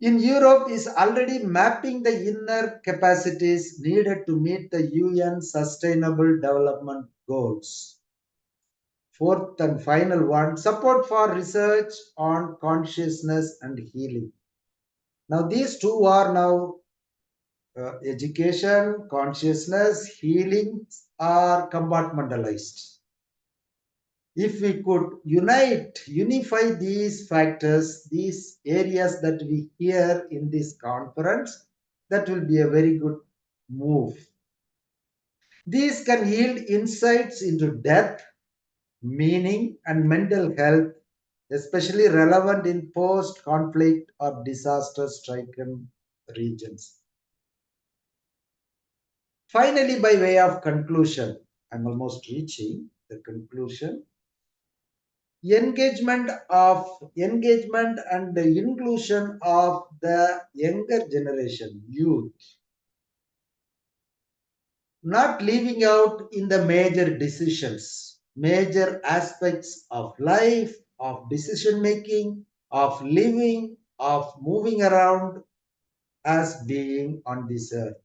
In Europe is already mapping the inner capacities needed to meet the UN Sustainable Development Goals. Fourth and final one, support for research on consciousness and healing. Now these two are now education, consciousness, healing are compartmentalized. If we could unify these factors, these areas that we hear in this conference, that will be a very good move. These can yield insights into depth, meaning, and mental health, especially relevant in post-conflict or disaster-stricken regions. Finally, by way of conclusion, I'm almost reaching the conclusion. Engagement and the inclusion of the younger generation, youth, not leaving out in the major decisions, major aspects of life, of decision making, of living, of moving around as being on this earth.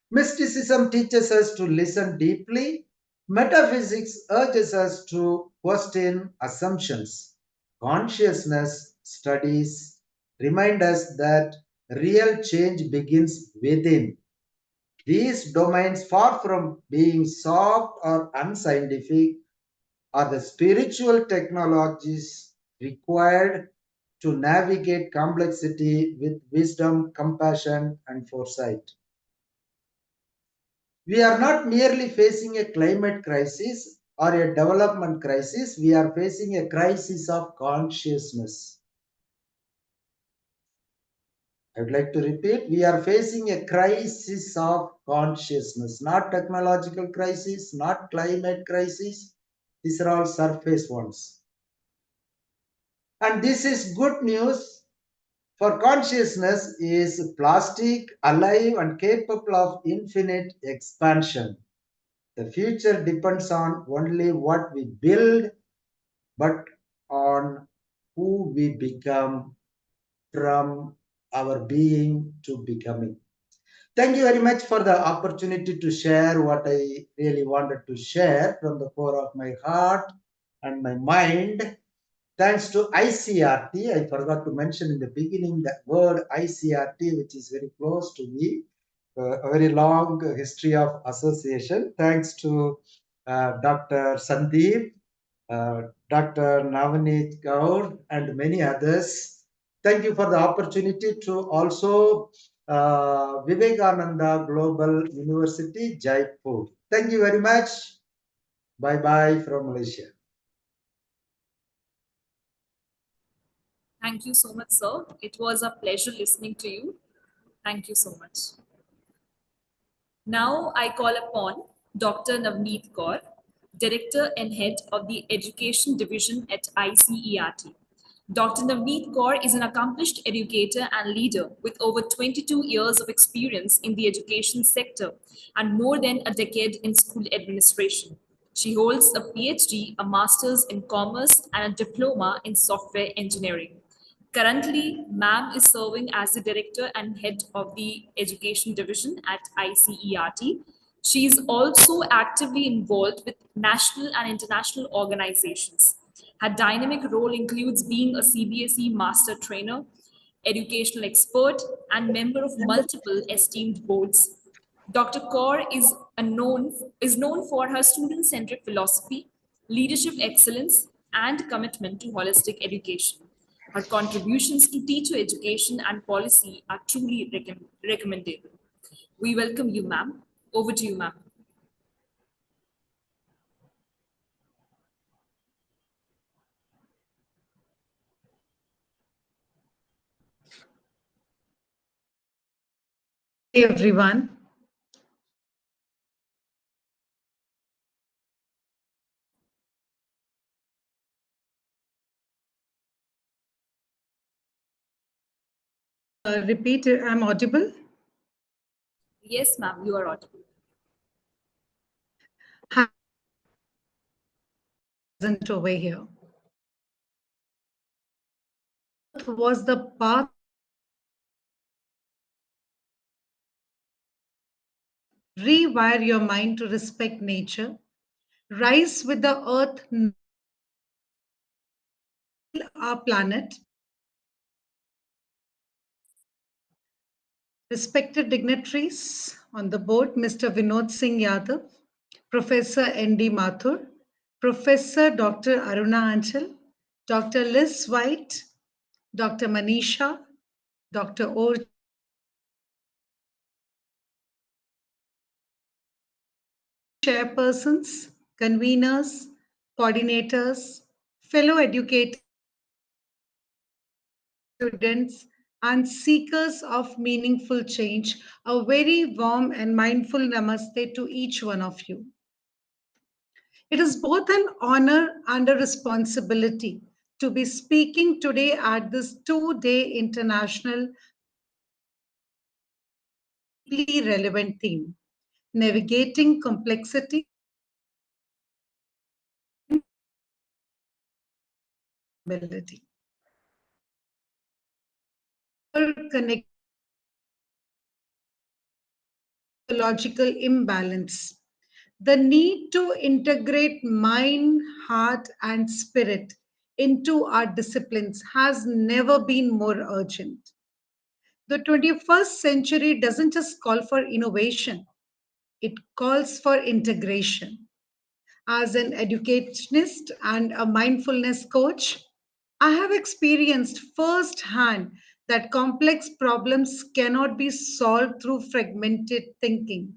Mysticism teaches us to listen deeply. Metaphysics urges us to question assumptions. Consciousness studies remind us that real change begins within. These domains, far from being soft or unscientific, are the spiritual technologies required to navigate complexity with wisdom, compassion, and foresight. We are not merely facing a climate crisis or a development crisis, we are facing a crisis of consciousness. I would like to repeat, we are facing a crisis of consciousness, not technological crisis, not climate crisis. These are all surface ones. And this is good news, for consciousness is plastic, alive and capable of infinite expansion. The future depends on only what we build, but on who we become from our being to becoming. Thank you very much for the opportunity to share what I really wanted to share from the core of my heart and my mind. Thanks to ICRT, I forgot to mention in the beginning the word ICRT, which is very close to me, a very long history of association. Thanks to Dr. Sandeep, Dr. Navneet Gaur, and many others. Thank you for the opportunity to also Vivekananda Global University, Jaipur. Thank you very much. Bye-bye from Malaysia. Thank you so much, sir. It was a pleasure listening to you. Thank you so much. Now I call upon Dr. Navneet Kaur, Director and Head of the Education Division at ICERT. Dr. Navneet Kaur is an accomplished educator and leader with over 22 years of experience in the education sector and more than a decade in school administration. She holds a PhD, a master's in commerce, and a diploma in software engineering. Currently, ma'am is serving as the director and head of the education division at ICERT. She is also actively involved with national and international organizations. Her dynamic role includes being a CBSE master trainer, educational expert, and member of multiple esteemed boards. Dr. Kaur is known for her student-centric philosophy, leadership excellence, and commitment to holistic education. Her contributions to teacher education and policy are truly recommendable. We welcome you, ma'am. Over to you, ma'am. Hey everyone. Repeat, I'm audible? Yes, ma'am, you are audible. Present over here. Was the path rewire your mind to respect nature, rise with the earth, our planet. Respected dignitaries on the board, Mr. Vinod Singh Yadav, Professor N.D. Mathur, Professor Dr. Aruna Anchal, Dr. Liz White, Dr. Manisha, Dr. O. Chairpersons, conveners, coordinators, fellow educators, students, and seekers of meaningful change, a very warm and mindful namaste to each one of you. It is both an honor and a responsibility to be speaking today at this two-day international deeply relevant theme, navigating complexity and ability. Connect psychological imbalance. The need to integrate mind, heart, and spirit into our disciplines has never been more urgent. The 21st century doesn't just call for innovation, it calls for integration. As an educationist and a mindfulness coach, I have experienced firsthand that complex problems cannot be solved through fragmented thinking.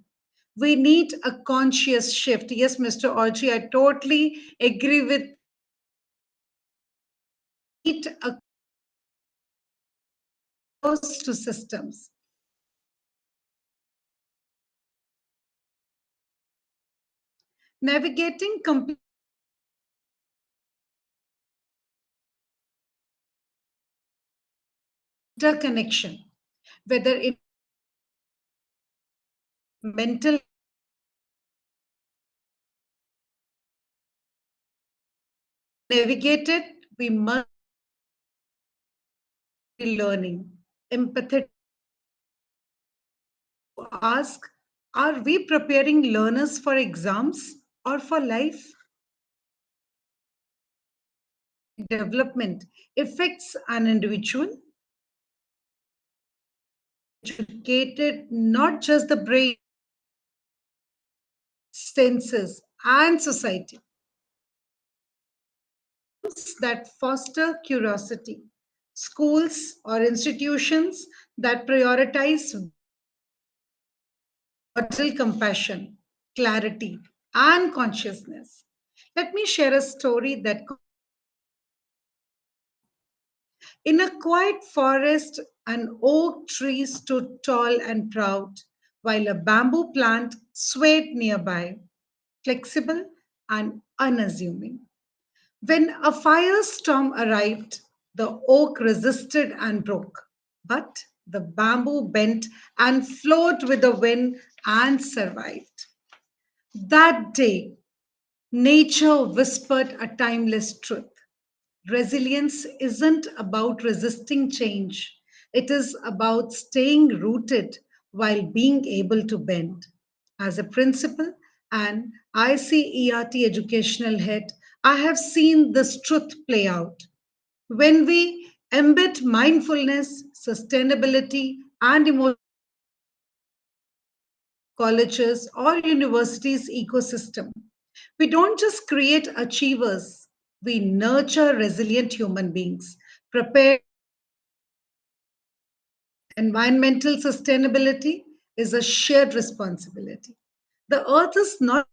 We need a conscious shift. Yes, Mr. Orji, I totally agree with need a to systems. Navigating interconnection, whether in mental navigate it, we must be learning, empathetic. Ask, are we preparing learners for exams or for life? Development affects an individual, educated not just the brain, senses, and society. That foster curiosity, schools or institutions that prioritize model compassion, clarity, and consciousness. Let me share a story that in a quiet forest, an oak tree stood tall and proud, while a bamboo plant swayed nearby, flexible and unassuming. When a firestorm arrived, the oak resisted and broke, but the bamboo bent and flowed with the wind and survived. That day, nature whispered a timeless truth. Resilience isn't about resisting change, it is about staying rooted while being able to bend. As a principal and ICERT educational head, I have seen this truth play out. When we embed mindfulness, sustainability, and emotional colleges or universities ecosystem, we don't just create achievers, we nurture resilient human beings. Prepare environmental sustainability is a shared responsibility. The earth is not a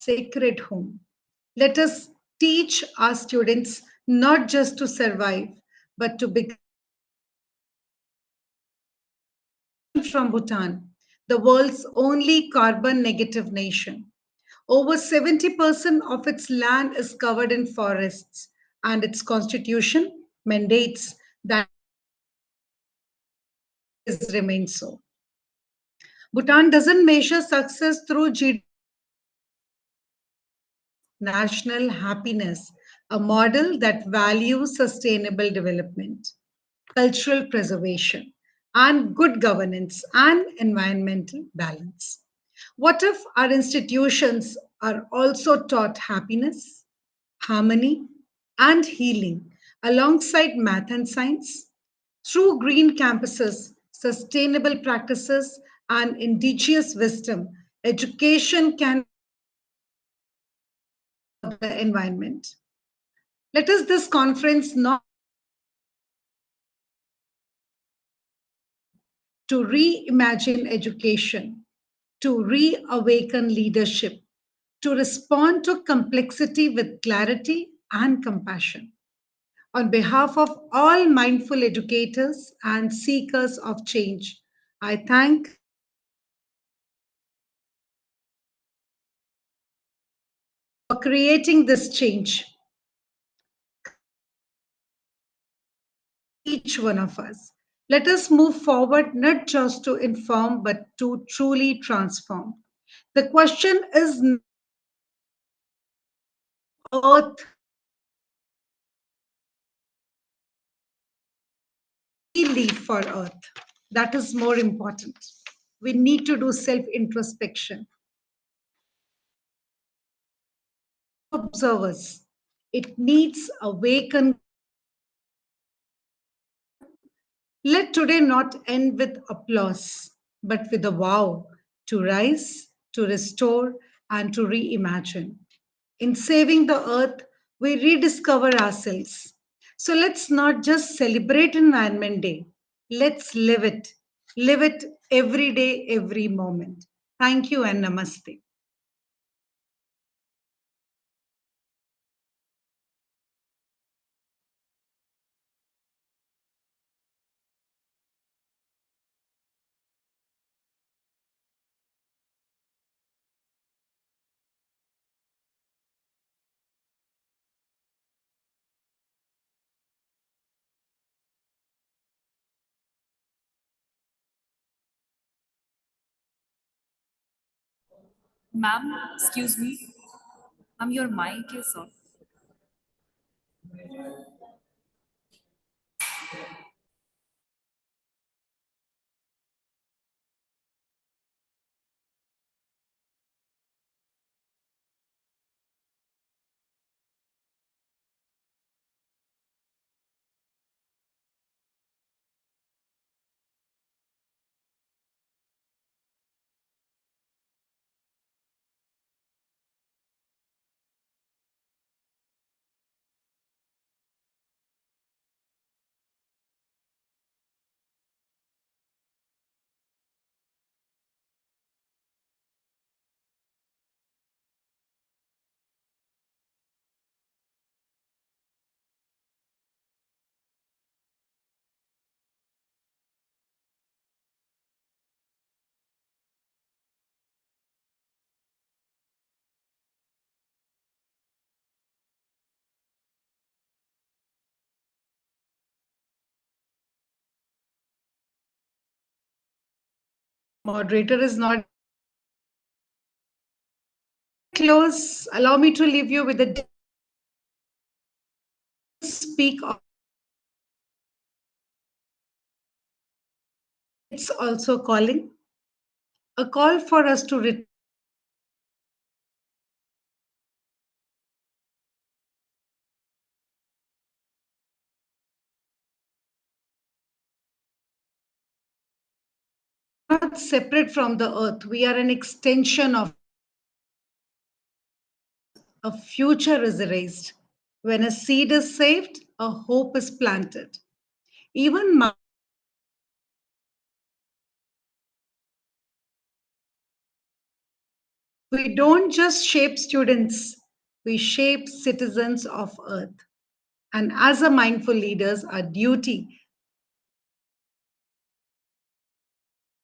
sacred home. Let us teach our students not just to survive, but to become from Bhutan, the world's only carbon negative nation. Over 70% of its land is covered in forests, and its constitution mandates that it remains so. Bhutan doesn't measure success through GDP, national happiness, a model that values sustainable development, cultural preservation, and good governance and environmental balance. What if our institutions are also taught happiness, harmony, and healing alongside math and science? Through green campuses, sustainable practices, and indigenous wisdom, education can help the environment. Let us this conference not to reimagine education, to reawaken leadership, to respond to complexity with clarity and compassion. On behalf of all mindful educators and seekers of change, I thank for creating this change. Each one of us. Let us move forward not just to inform, but to truly transform. The question is Earth. We live for Earth. That is more important. We need to do self introspection. Observers. It needs awakened. Let today not end with applause, but with a vow to rise, to restore, and to reimagine. In saving the earth, we rediscover ourselves. So let's not just celebrate Environment Day, let's live it. Live it every day, every moment. Thank you and namaste. Ma'am, excuse me. Ma'am, your mic is off. Moderator is not close. Allow me to leave you with a speak of it's also calling a call for us to return not separate from the earth. We are an extension of a future is erased. When a seed is saved, a hope is planted. Even we don't just shape students, we shape citizens of earth. And as a mindful leaders, our duty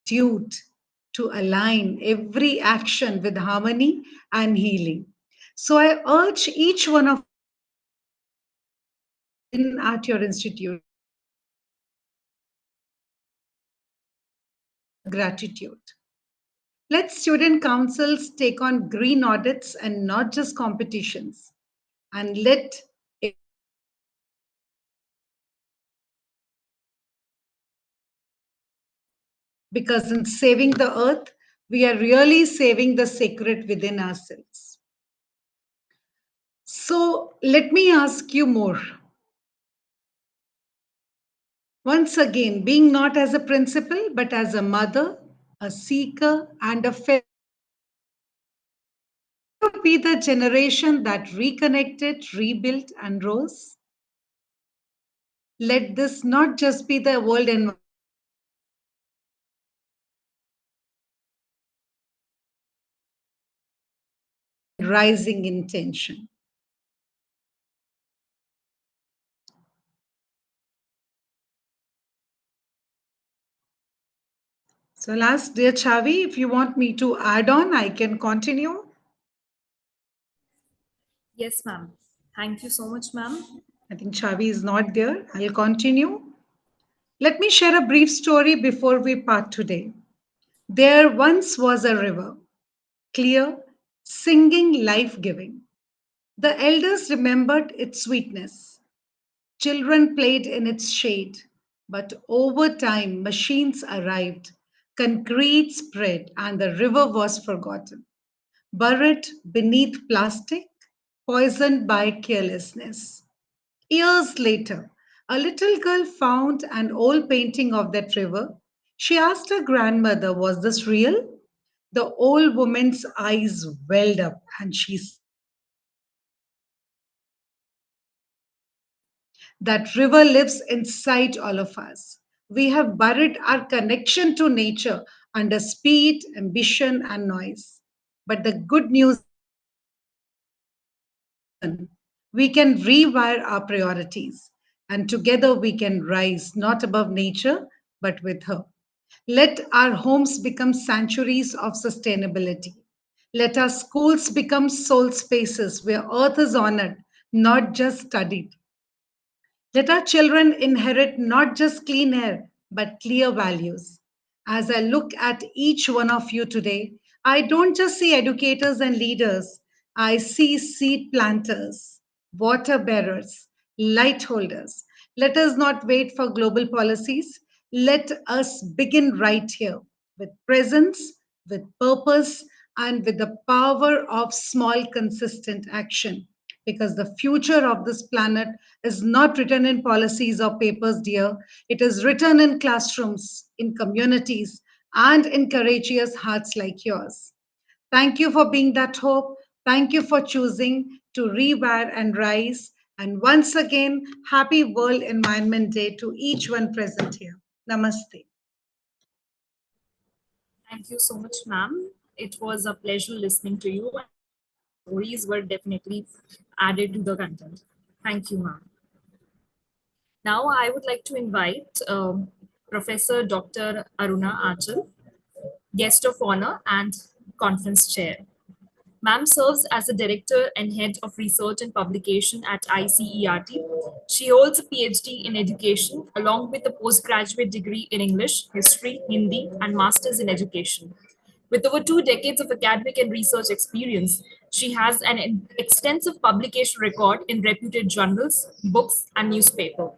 to align every action with harmony and healing. So I urge each one of in at your institute gratitude. Let student councils take on green audits and not just competitions. And let because in saving the earth, we are really saving the sacred within ourselves. So let me ask you more. Once again, being not as a principal, but as a mother, a seeker, and a fair would be the generation that reconnected, rebuilt, and rose. Let this not just be the world environment. Rising intention. So last, dear Chavi, if you want me to add on, I can continue. Yes, ma'am. Thank you so much, ma'am. I think Chavi is not there. I'll continue. Let me share a brief story before we part today. There once was a river, clear, singing, life-giving. The elders remembered its sweetness. Children played in its shade. But over time, machines arrived, concrete spread, and the river was forgotten, buried beneath plastic, poisoned by carelessness. Years later, a little girl found an old painting of that river. She asked her grandmother, "Was this real?" The old woman's eyes welled up and she said, "That river lives inside all of us. We have buried our connection to nature under speed, ambition, and noise. But the good news, we can rewire our priorities, and together we can rise not above nature, but with her. Let our homes become sanctuaries of sustainability. Let our schools become soul spaces where earth is honored, not just studied. Let our children inherit not just clean air, but clear values. As I look at each one of you today, I don't just see educators and leaders, I see seed planters, water bearers, light holders. Let us not wait for global policies. Let us begin right here with presence, with purpose, and with the power of small, consistent action. Because the future of this planet is not written in policies or papers, dear. It is written in classrooms, in communities, and in courageous hearts like yours. Thank you for being that hope. Thank you for choosing to rewire and rise. And once again, happy World Environment Day to each one present here. Namaste. Thank you so much, ma'am. It was a pleasure listening to you. Stories were definitely added to the content. Thank you, ma'am. Now I would like to invite Professor Dr. Aruna Achal, guest of honor and conference chair. Ma'am serves as the Director and Head of Research and Publication at ICERT. She holds a PhD in Education along with a postgraduate degree in English, History, Hindi, and Masters in Education. With over 2 decades of academic and research experience, she has an extensive publication record in reputed journals, books, and newspaper.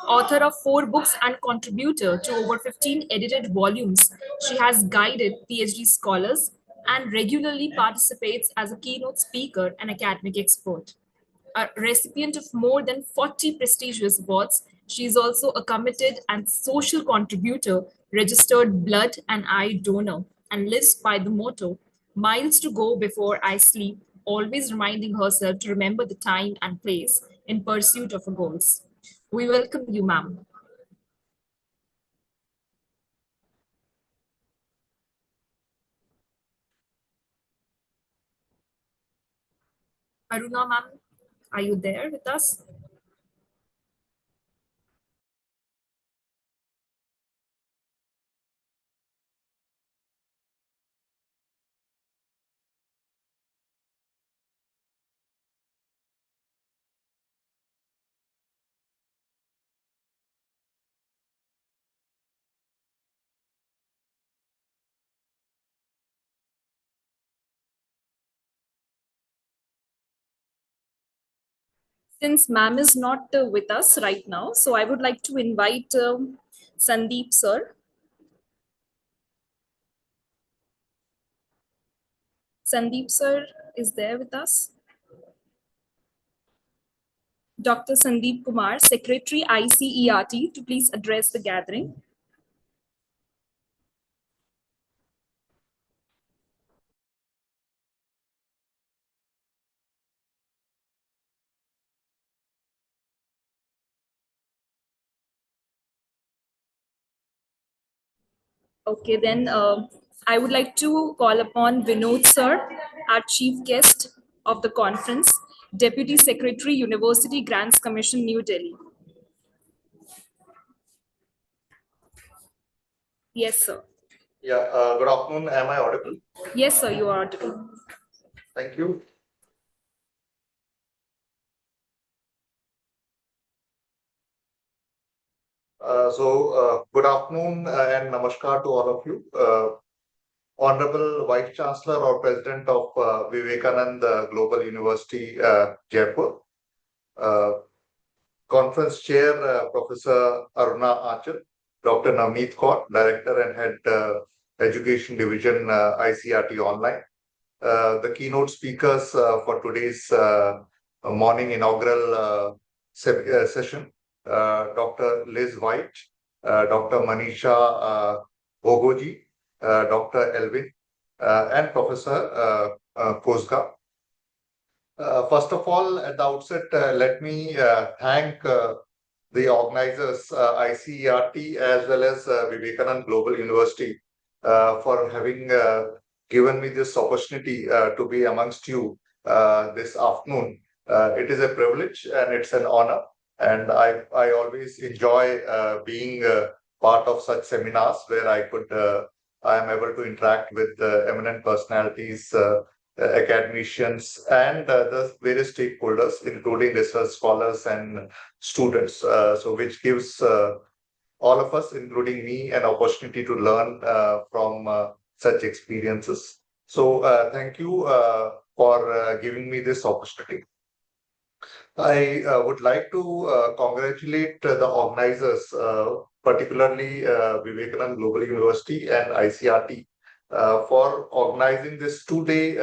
Author of 4 books and contributor to over 15 edited volumes, she has guided PhD scholars and regularly participates as a keynote speaker and academic expert. A recipient of more than 40 prestigious awards, she is also a committed and social contributor, registered blood and eye donor, and lives by the motto, "Miles to go before I sleep," always reminding herself to remember the time and place in pursuit of her goals. We welcome you, ma'am. Aruna, ma'am, are you there with us? Since ma'am is not with us right now, so I would like to invite Sandeep sir. Sandeep sir is there with us. Dr. Sandeep Kumar, Secretary ICERT, to please address the gathering. Okay, then I would like to call upon Vinod sir, our chief guest of the conference, Deputy Secretary, University Grants Commission, New Delhi. Yes, sir. Yeah, good afternoon. Am I audible? Yes, sir, you are audible. Thank you. Good afternoon and namaskar to all of you. Honorable Vice Chancellor or President of Vivekananda Global University, Jaipur. Conference Chair, Professor Aruna Achal. Dr. Navneet Kaur, Director and Head Education Division, ICERT Online. The keynote speakers for today's morning inaugural session, Dr. Liz White, Dr. Manisha Bogoji, Dr. Elvin, and Professor Kozga. First of all, at the outset, let me thank the organizers, ICERT, as well as Vivekananda Global University, for having given me this opportunity to be amongst you this afternoon. It is a privilege and it's an honor. And I always enjoy being part of such seminars where I am able to interact with eminent personalities, academicians, and the various stakeholders, including research scholars and students. So which gives all of us, including me, an opportunity to learn from such experiences. So thank you for giving me this opportunity. I would like to congratulate the organizers, particularly Vivekananda Global University and ICRT, for organizing this two-day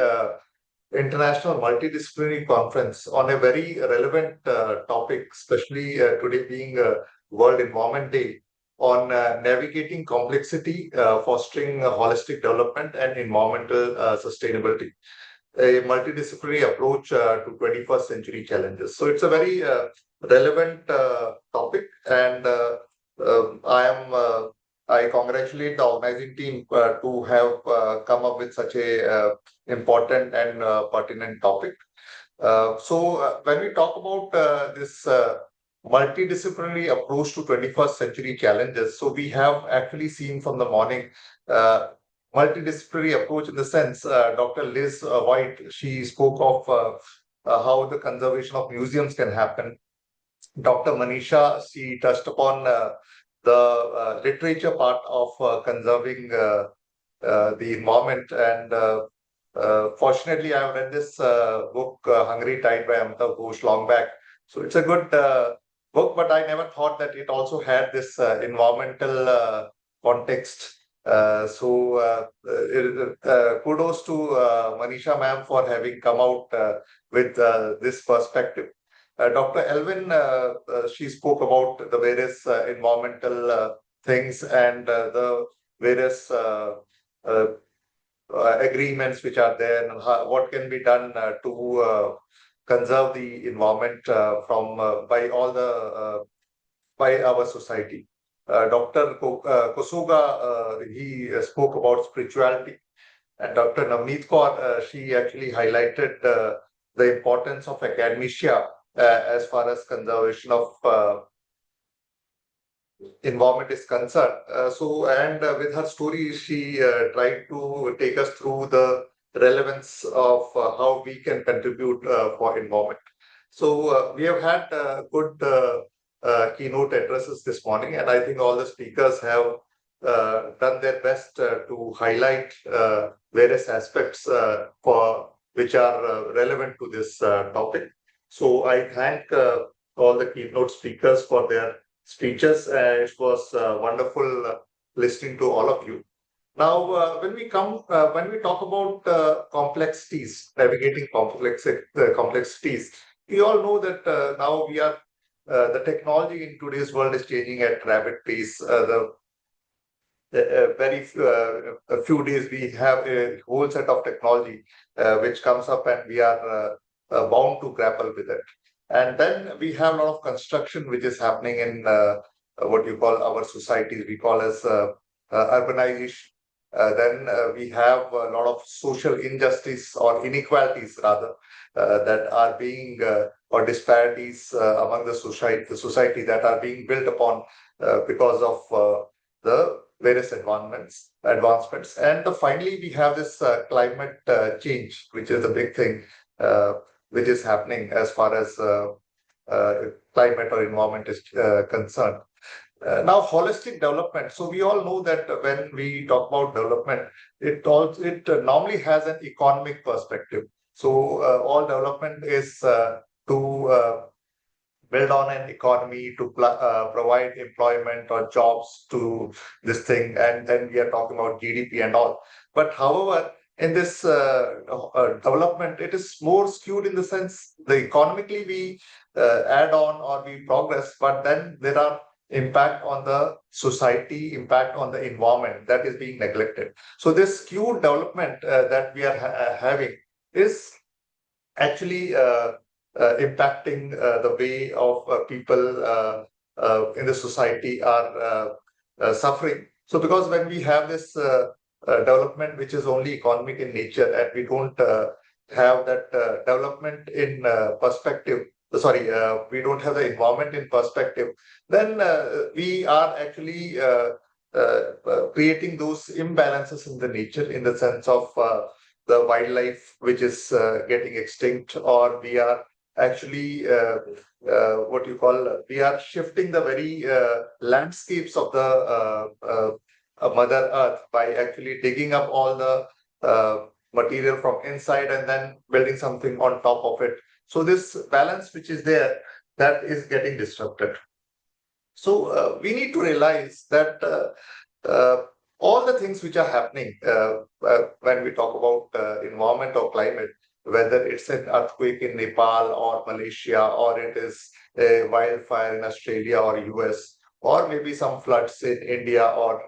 international multidisciplinary conference on a very relevant topic, especially today being World Environment Day, on navigating complexity, fostering holistic development and environmental sustainability, a multidisciplinary approach to 21st century challenges. So it's a very relevant topic, and I congratulate the organizing team to have come up with such a important and pertinent topic. So when we talk about this multidisciplinary approach to 21st century challenges, so we have actually seen from the morning multidisciplinary approach in the sense, Dr. Liz White, she spoke of how the conservation of museums can happen. Dr. Manisha, she touched upon the literature part of conserving the environment. And fortunately, I've read this book, Hungry Tide by Amitav Ghosh, long back. So it's a good book, but I never thought that it also had this environmental context. Kudos to Manisha ma'am for having come out with this perspective. Dr. Elvin, she spoke about the various environmental things and the various agreements which are there, and what can be done to conserve the environment by our society. Dr. Kosuga, he spoke about spirituality, and Dr. Navneet Kaur, she actually highlighted the importance of academia as far as conservation of environment is concerned. With her story, she tried to take us through the relevance of how we can contribute for environment. So we have had good keynote addresses this morning, and I think all the speakers have done their best to highlight various aspects for which are relevant to this topic. So I thank all the keynote speakers for their speeches. It was wonderful listening to all of you. Now, when we talk about complexities, navigating complexities, we all know that now the technology in today's world is changing at rapid pace. A few days we have a whole set of technology which comes up, and we are bound to grapple with it. And then we have a lot of construction which is happening in what you call our societies, we call as urbanization. Then we have a lot of social injustice or inequalities rather that are being or disparities among the society that are being built upon because of the various advancements. And finally, we have this climate change, which is the big thing which is happening as far as climate or environment is concerned. Now, holistic development. So we all know that when we talk about development, it normally has an economic perspective. So all development is to build on an economy, to provide employment or jobs to this thing, and then we are talking about GDP and all. But however, in this development, it is more skewed in the sense the economically we add on or we progress, but then there are impact on the society, impact on the environment that is being neglected. So this skewed development that we are having is actually impacting the way of people in the society are suffering. So because when we have this development which is only economic in nature, and we don't have that development in perspective, we don't have the environment in perspective, then we are actually creating those imbalances in the nature, in the sense of the wildlife which is getting extinct, or we are actually we are shifting the very landscapes of the Mother Earth by actually digging up all the material from inside and then building something on top of it. So this balance which is there, that is getting disrupted. So we need to realize that all the things which are happening when we talk about environment or climate, whether it's an earthquake in Nepal or Malaysia, or it is a wildfire in Australia or US, or maybe some floods in India or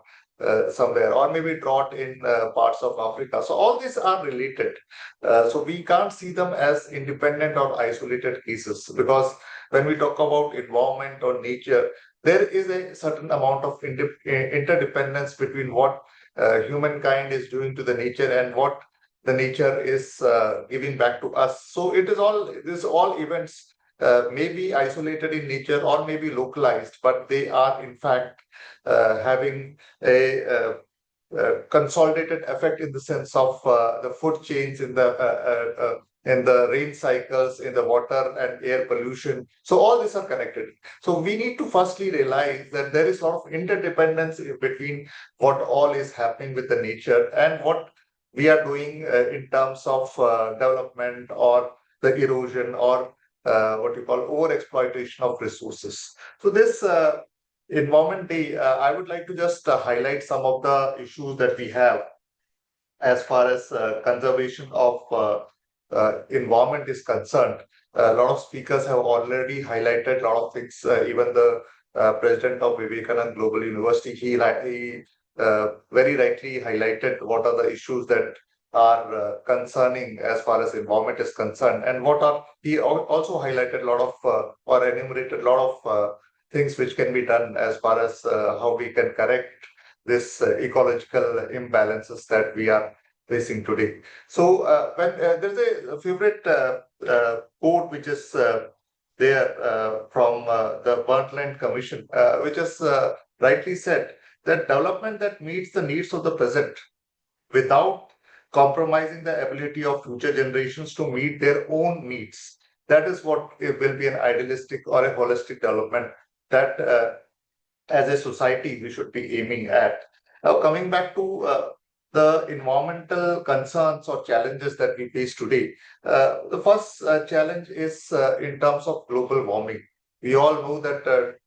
somewhere, or maybe drought in parts of Africa. So all these are related. So we can't see them as independent or isolated cases, because when we talk about environment or nature, there is a certain amount of interdependence between what humankind is doing to the nature and what the nature is giving back to us. So it is all events may be isolated in nature or may be localized, but they are in fact having a consolidated effect in the sense of the food chains in the rain cycles, in the water and air pollution. So all these are connected. So we need to firstly realize that there is a lot of interdependence between what all is happening with the nature and what we are doing in terms of development or the erosion or what you call overexploitation of resources. So this Environment Day, I would like to just highlight some of the issues that we have as far as conservation of environment is concerned. A lot of speakers have already highlighted a lot of things. Even the president of Vivekananda Global University, he very rightly highlighted what are the issues that are concerning as far as environment is concerned, and he also highlighted a lot of or enumerated a lot of things which can be done as far as how we can correct this ecological imbalances that we are facing today. So when there's a favorite quote which is there from the Burnt Commission, which has rightly said that development that meets the needs of the present without compromising the ability of future generations to meet their own needs. That is what will be an idealistic or a holistic development that as a society we should be aiming at. Now, coming back to the environmental concerns or challenges that we face today, the first challenge is in terms of global warming. We all know that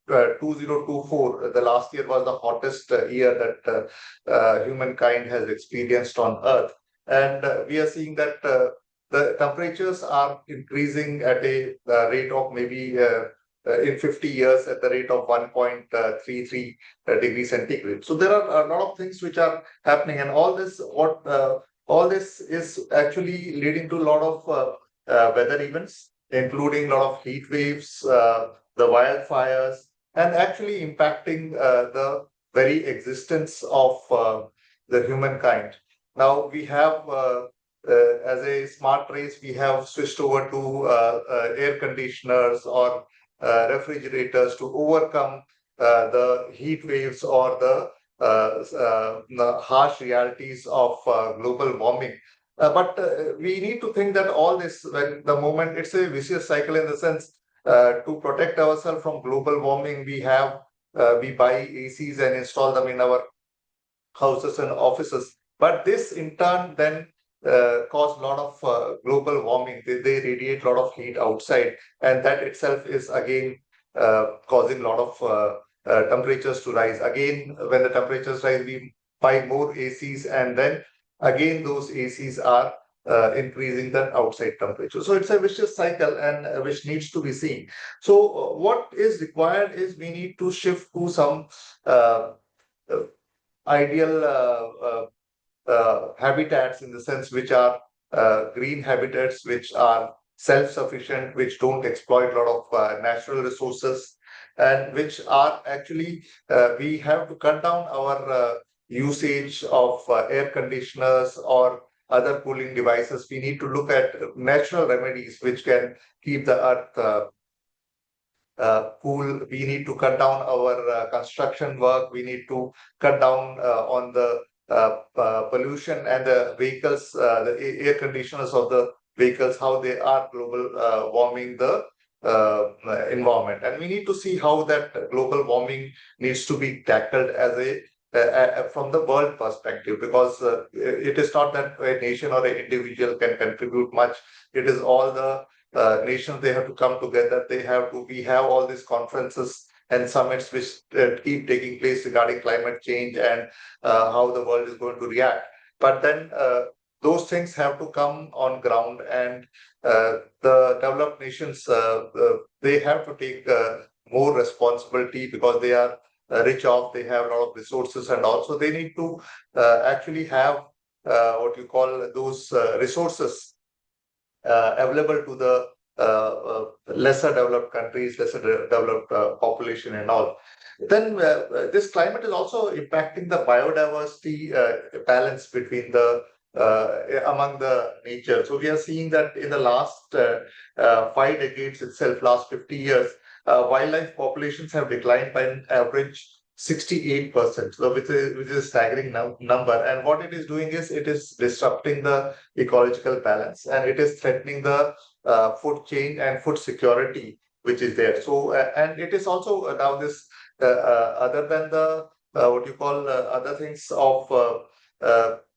2024, the last year, was the hottest year that humankind has experienced on Earth. And we are seeing that the temperatures are increasing at a rate of maybe in 50 years at the rate of 1.33 degrees centigrade. So there are a lot of things which are happening, and all this is actually leading to a lot of weather events, including a lot of heat waves, the wildfires, and actually impacting the very existence of the humankind. Now we have as a smart race, we have switched over to air conditioners or refrigerators to overcome the heat waves or the harsh realities of global warming. But we need to think that all this, when the moment it's a vicious cycle in the sense to protect ourselves from global warming, we buy ACs and install them in our houses and offices. But this in turn then cause a lot of global warming. They radiate a lot of heat outside, and that itself is again causing a lot of temperatures to rise. Again, when the temperatures rise, we buy more ACs, and then again those ACs are increasing the outside temperature. So it's a vicious cycle, and which needs to be seen. So what is required is we need to shift to some ideal habitats, in the sense which are green habitats, which are self-sufficient, which don't exploit a lot of natural resources, and which are actually, we have to cut down our usage of air conditioners or other cooling devices. We need to look at natural remedies which can keep the earth cool. We need to cut down our construction work. We need to cut down on the pollution and the vehicles, the air conditioners of the vehicles, how they are global warming the environment. And we need to see how that global warming needs to be tackled as a from the world perspective, because it is not that a nation or an individual can contribute much. It is all the nations, they have to come together. We have all these conferences and summits which keep taking place regarding climate change and how the world is going to react. But then those things have to come on ground, and the developed nations, they have to take more responsibility, because they are rich off, they have a lot of resources, and also they need to actually have what you call those resources available to the lesser developed countries, lesser developed population and all. Then this climate is also impacting the biodiversity balance between the among the nature. So we are seeing that in the last 5 decades itself, last 50 years, wildlife populations have declined by an average 68%, so which is a staggering number. And what it is doing is it is disrupting the ecological balance, and it is threatening the food chain and food security which is there. So and it is also now this other than the what you call other things of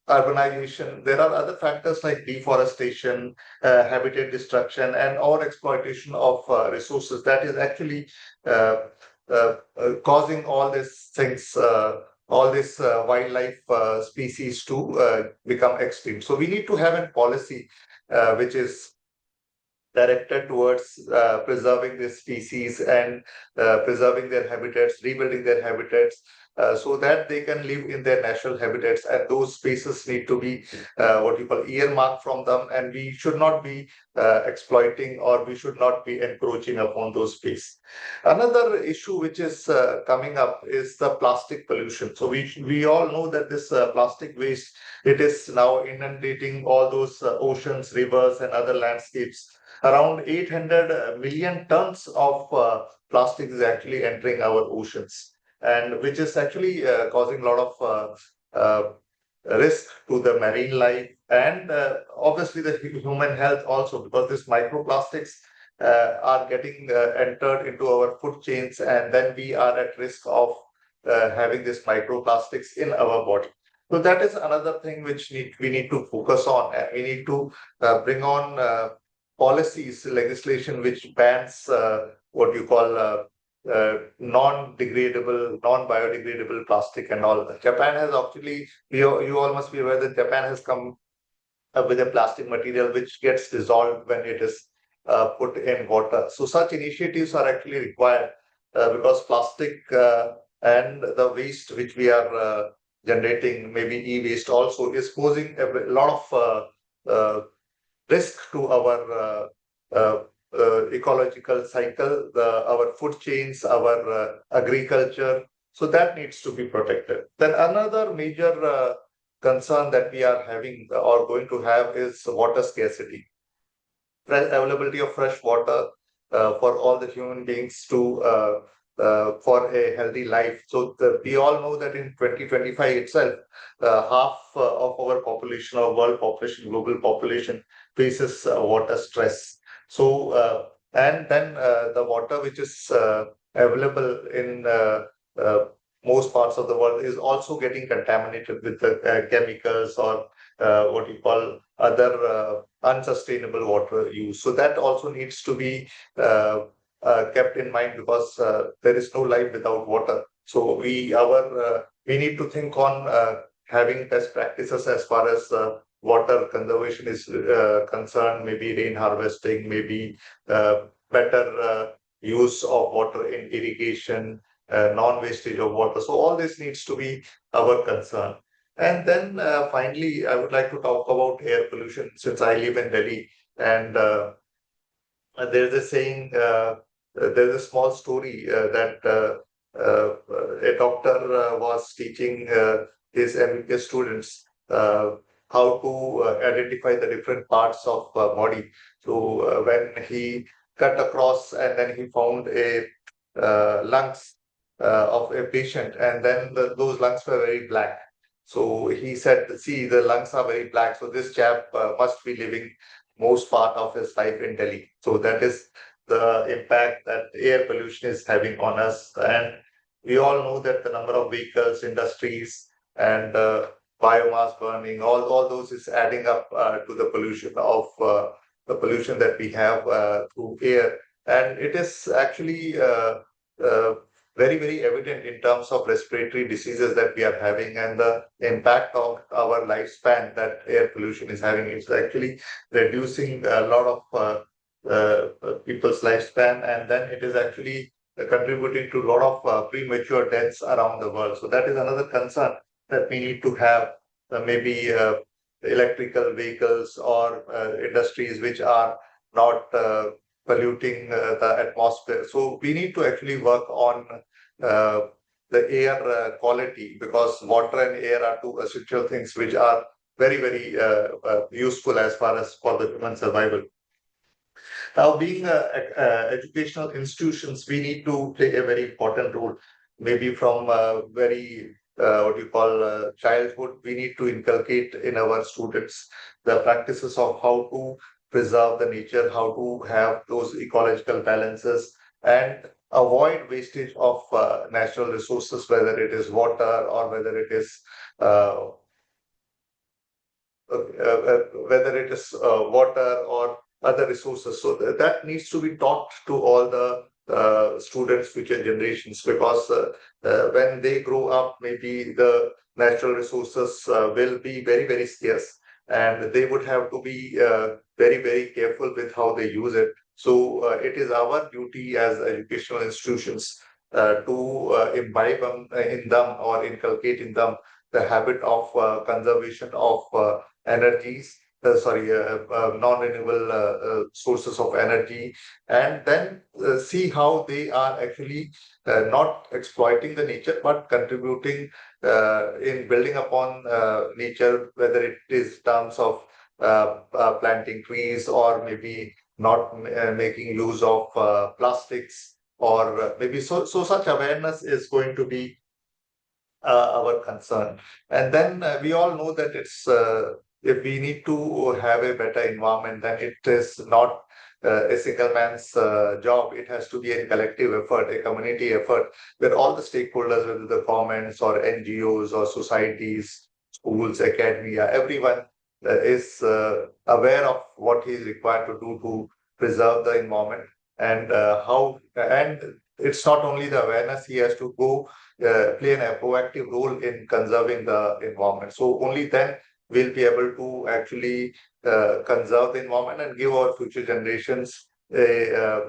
urbanization, there are other factors like deforestation, habitat destruction, and or exploitation of resources that is actually causing all these things, all this wildlife species to become extinct. So we need to have a policy which is directed towards preserving this species and preserving their habitats, rebuilding their habitats, so that they can live in their natural habitats. And those spaces need to be what you call earmarked from them, and we should not be exploiting, or we should not be encroaching upon those spaces. Another issue which is coming up is the plastic pollution. So we all know that this plastic waste, it is now inundating all those oceans, rivers, and other landscapes. Around 800 million tons of plastic is actually entering our oceans, and which is actually causing a lot of risk to the marine life, and obviously the human health also, because these microplastics are getting entered into our food chains, and then we are at risk of having these microplastics in our body. So that is another thing which we need to focus on, and we need to bring on policies, legislation which bans what you call non-degradable, non-biodegradable plastic and all. Japan has actually, you all must be aware that Japan has come up with a plastic material which gets dissolved when it is put in water. So such initiatives are actually required because plastic and the waste which we are generating, maybe e-waste also, is posing a lot of risk to our ecological cycle, our food chains, our agriculture. So that needs to be protected. Then another major concern that we are having or going to have is water scarcity. Availability of fresh water for all the human beings to for a healthy life. So we all know that in 2025 itself, half of our population, or world population, global population, faces water stress. So and then the water which is available in most parts of the world is also getting contaminated with the chemicals or what you call other unsustainable water use. So that also needs to be kept in mind, because there is no life without water. So we need to think on having best practices as far as water conservation is concerned, maybe rain harvesting, maybe better use of water in irrigation, non-wastage of water. So all this needs to be our concern. And then finally, I would like to talk about air pollution, since I live in Delhi, and there's a saying, there's a small story that a doctor was teaching his MBBS students how to identify the different parts of body. So when he cut across and then he found a lungs of a patient, and then those lungs were very black. So he said, see, the lungs are very black. So this chap must be living most part of his life in Delhi. So that is the impact that air pollution is having on us. And we all know that the number of vehicles, industries, and biomass burning, all those is adding up to the pollution that we have through air. And it is actually very, very evident in terms of respiratory diseases that we are having and the impact of our lifespan that air pollution is having. It's actually reducing a lot of people's lifespan, and then it is actually contributing to a lot of premature deaths around the world. So that is another concern that we need to have, maybe electrical vehicles or industries which are not polluting the atmosphere. So we need to actually work on the air quality, because water and air are two essential things which are very, very useful as far as for the human survival. Now, being educational institutions, we need to play a very important role. Maybe from very what you call childhood, we need to inculcate in our students the practices of how to preserve the nature, how to have those ecological balances, and avoid wastage of natural resources, whether it is water or whether it is water or other resources. So that needs to be taught to all the students, future generations, because when they grow up, maybe the natural resources will be very, very scarce, and they would have to be very, very careful with how they use it. So it is our duty as educational institutions to imbibe in them or inculcate in them the habit of conservation of energies, non-renewable sources of energy, and then see how they are actually not exploiting the nature, but contributing in building upon nature, whether it is terms of planting trees, or maybe not making use of plastics, or maybe so such awareness is going to be our concern. And then we all know that it's if we need to have a better environment, then it is not a single man's job. It has to be a collective effort, a community effort, where all the stakeholders, whether the governments or NGOs or societies, schools, academia, everyone is aware of what he is required to do to preserve the environment, and how. And it's not only the awareness; he has to go play a proactive role in conserving the environment. So only then we'll be able to actually conserve the environment and give our future generations a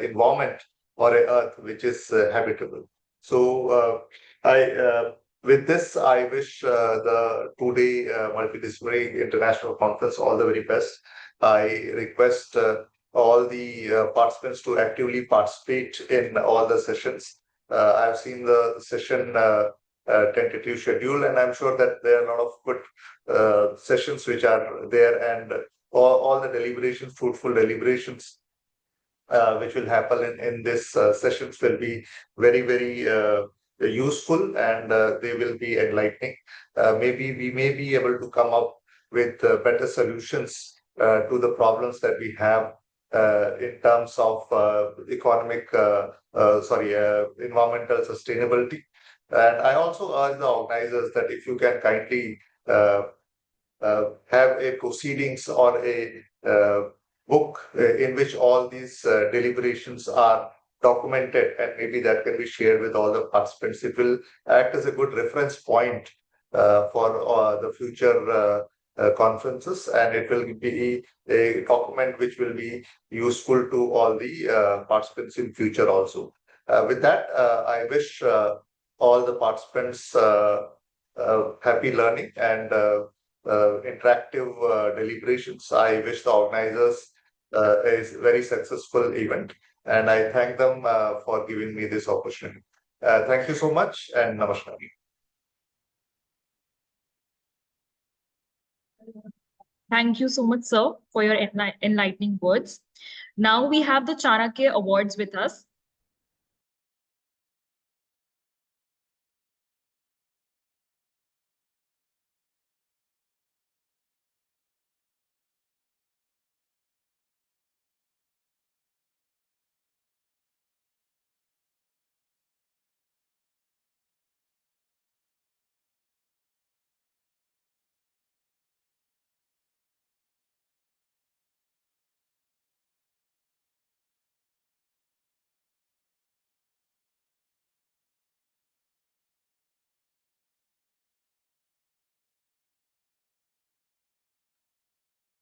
environment or a earth which is habitable. So with this, I wish the two-day multidisciplinary international conference all the very best. I request all the participants to actively participate in all the sessions. I've seen the session tentative schedule, and I'm sure that there are a lot of good sessions which are there, and all the deliberations, fruitful deliberations, which will happen in this sessions will be very, very useful, and they will be enlightening. Maybe we may be able to come up with better solutions to the problems that we have in terms of environmental sustainability. And I also urge the organizers that if you can kindly have a proceedings or a book in which all these deliberations are documented, and maybe that can be shared with all the participants. It will act as a good reference point for the future conferences, and it will be a document which will be useful to all the participants in future also. With that, I wish all the participants happy learning and interactive deliberations. I wish the organizers a very successful event, and I thank them for giving me this opportunity. Thank you so much, and namaskar. Thank you so much, sir, for your enlightening words. Now we have the Chanakya Awards with us.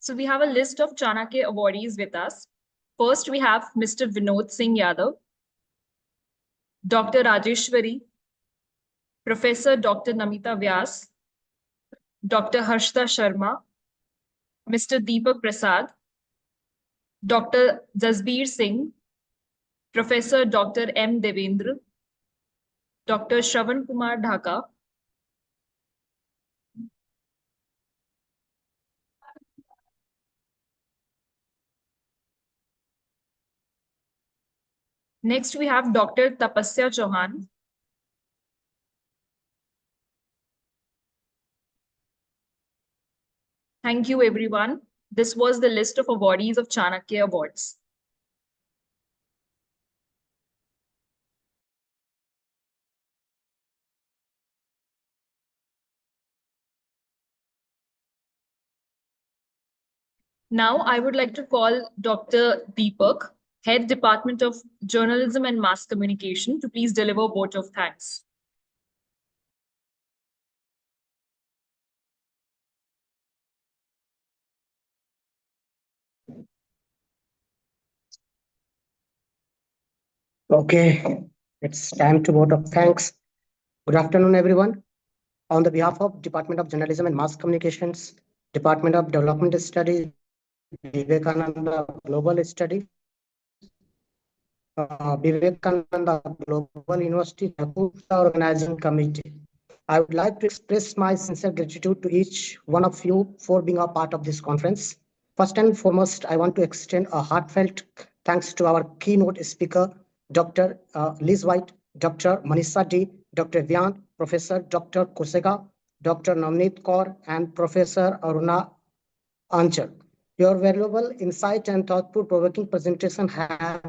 So we have a list of Chanakya awardees with us. First, we have Mr. Vinod Singh Yadav, Dr. Rajeshwari, Professor Dr. Namita Vyas, Dr. Harshita Sharma, Mr. Deepak Prasad, Dr. Jasbir Singh, Professor Dr. M. Devendra, Dr. Shravan Kumar Dhaka, next we have Dr. Tapasya Chauhan, thank you everyone. This was the list of awardees of Chanakya Awards. Now I would like to call Dr. Deepak, Head Department of Journalism and Mass Communication, to please deliver a vote of thanks. Okay, it's time to vote of thanks. Good afternoon, everyone. On the behalf of Department of Journalism and Mass Communications, Department of Development Studies, Vivekananda Global Studies, Vivekananda Global University, Jaipur, organizing committee. I would like to express my sincere gratitude to each one of you for being a part of this conference. First and foremost, I want to extend a heartfelt thanks to our keynote speaker, Dr. Liz White, Dr. Manisha D, Dr. Vyan, Professor Dr. Kusega, Dr. Navneet Kaur, and Professor Aruna Anchal. Your valuable insight and thoughtful-provoking presentation have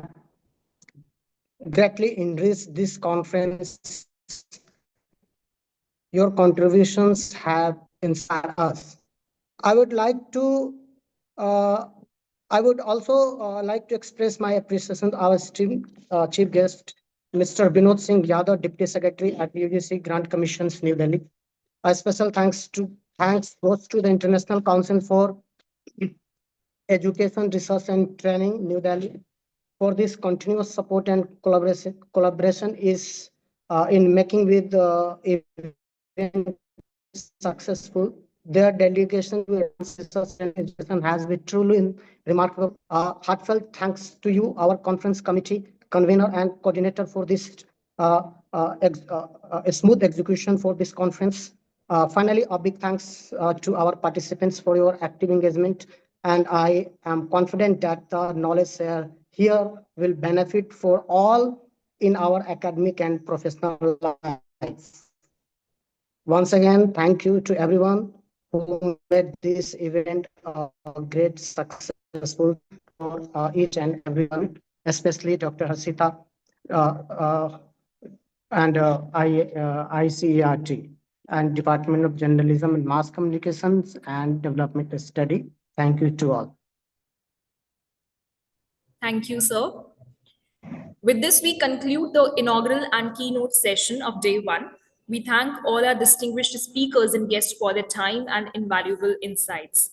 greatly enriched this conference. Your contributions have inspired us. I would like to I would also like to express my appreciation to our esteemed chief guest, Mr. Vinod Singh Yadav, Deputy Secretary at UGC Grant Commissions, New Delhi. A special thanks goes to the International Council for Education, Research and Training, New Delhi, for this continuous support and collaboration is in making with event successful. Their dedication to research and education has been truly remarkable. Heartfelt thanks to you, our conference committee convener and coordinator, for this smooth execution for this conference. Finally, a big thanks to our participants for your active engagement, and I am confident that the knowledge here will benefit for all in our academic and professional life. Once again, thank you to everyone who made this event a great successful for each and everyone, especially Dr. Hasita and ICERT and Department of Journalism and Mass Communications and Development Study. Thank you to all. Thank you, sir. With this, we conclude the inaugural and keynote session of day one. We thank all our distinguished speakers and guests for their time and invaluable insights.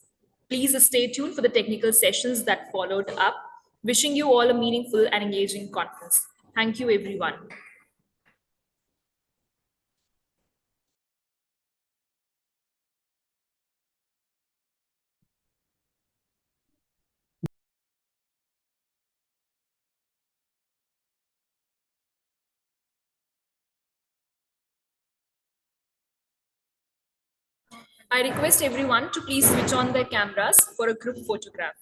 Please stay tuned for the technical sessions that followed up. Wishing you all a meaningful and engaging conference. Thank you, everyone. I request everyone to please switch on their cameras for a group photograph.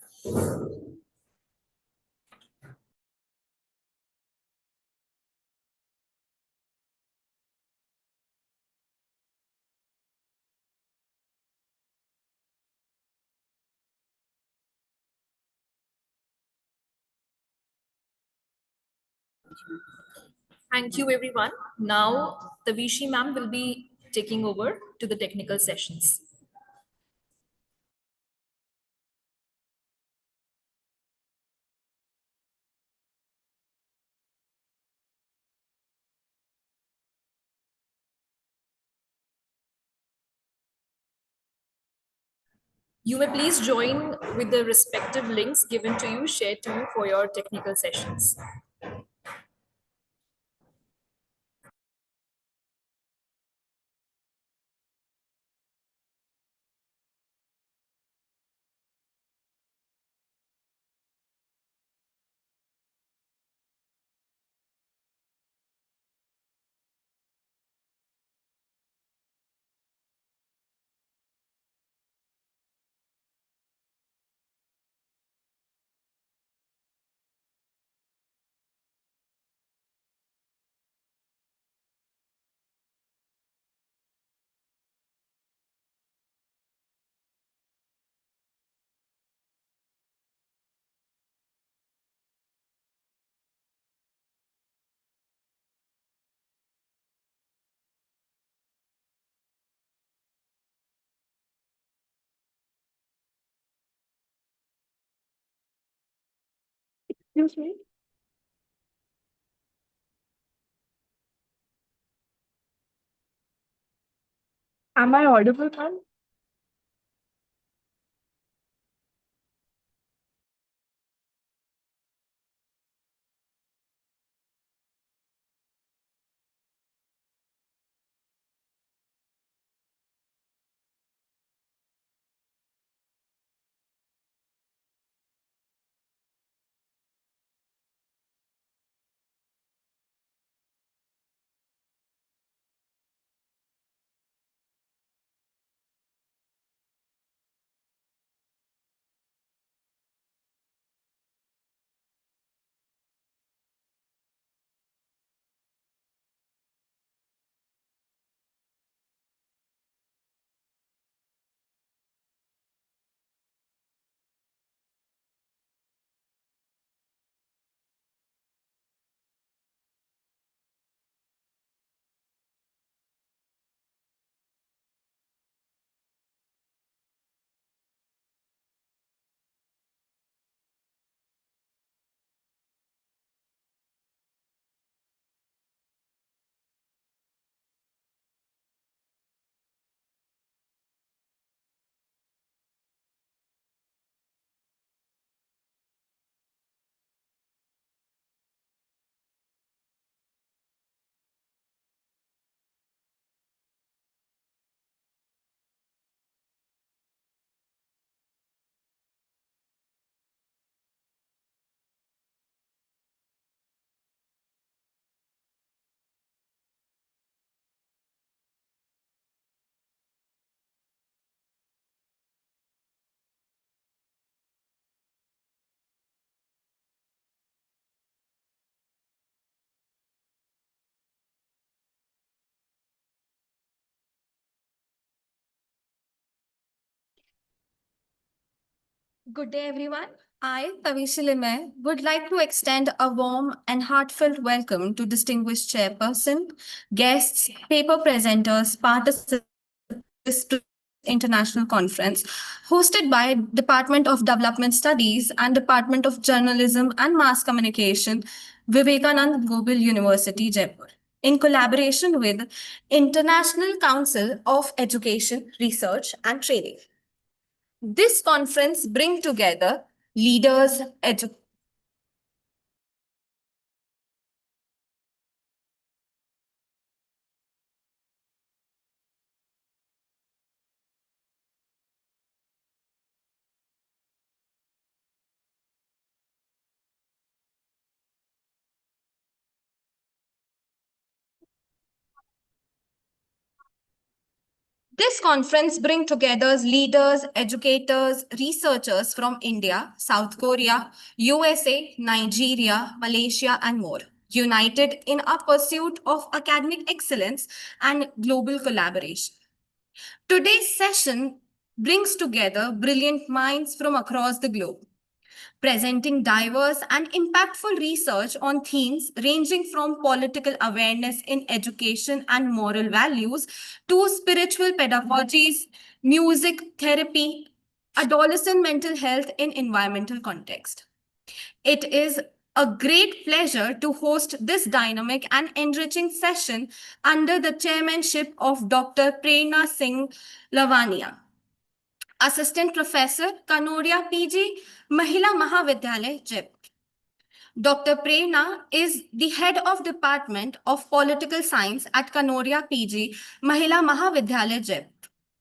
Thank you, everyone. Now, the Vishi ma'am will be taking over to the technical sessions. You may please join with the respective links given to you, shared to you for your technical sessions. Excuse me. Am I audible, ma'am? Good day, everyone. I, Tavishi Lime, would like to extend a warm and heartfelt welcome to distinguished chairperson, guests, paper presenters, participants to international conference hosted by Department of Development Studies and Department of Journalism and Mass Communication, Vivekananda Global University, Jaipur, in collaboration with International Council of Education, Research and Training. This conference brings together leaders, This conference brings together leaders, educators, researchers from India, South Korea, USA, Nigeria, Malaysia, and more, united in a pursuit of academic excellence and global collaboration. Today's session brings together brilliant minds from across the globe, presenting diverse and impactful research on themes ranging from political awareness in education and moral values to spiritual pedagogies, music therapy, adolescent mental health in environmental context. It is a great pleasure to host this dynamic and enriching session under the chairmanship of Dr. Prerna Singh Lavania, Assistant Professor, Kanoria PG, Mahila Mahavidyalaya, Jaipur. Dr. Prerna is the head of Department of Political Science at Kanoria PG, Mahila Mahavidyalaya, Jaipur.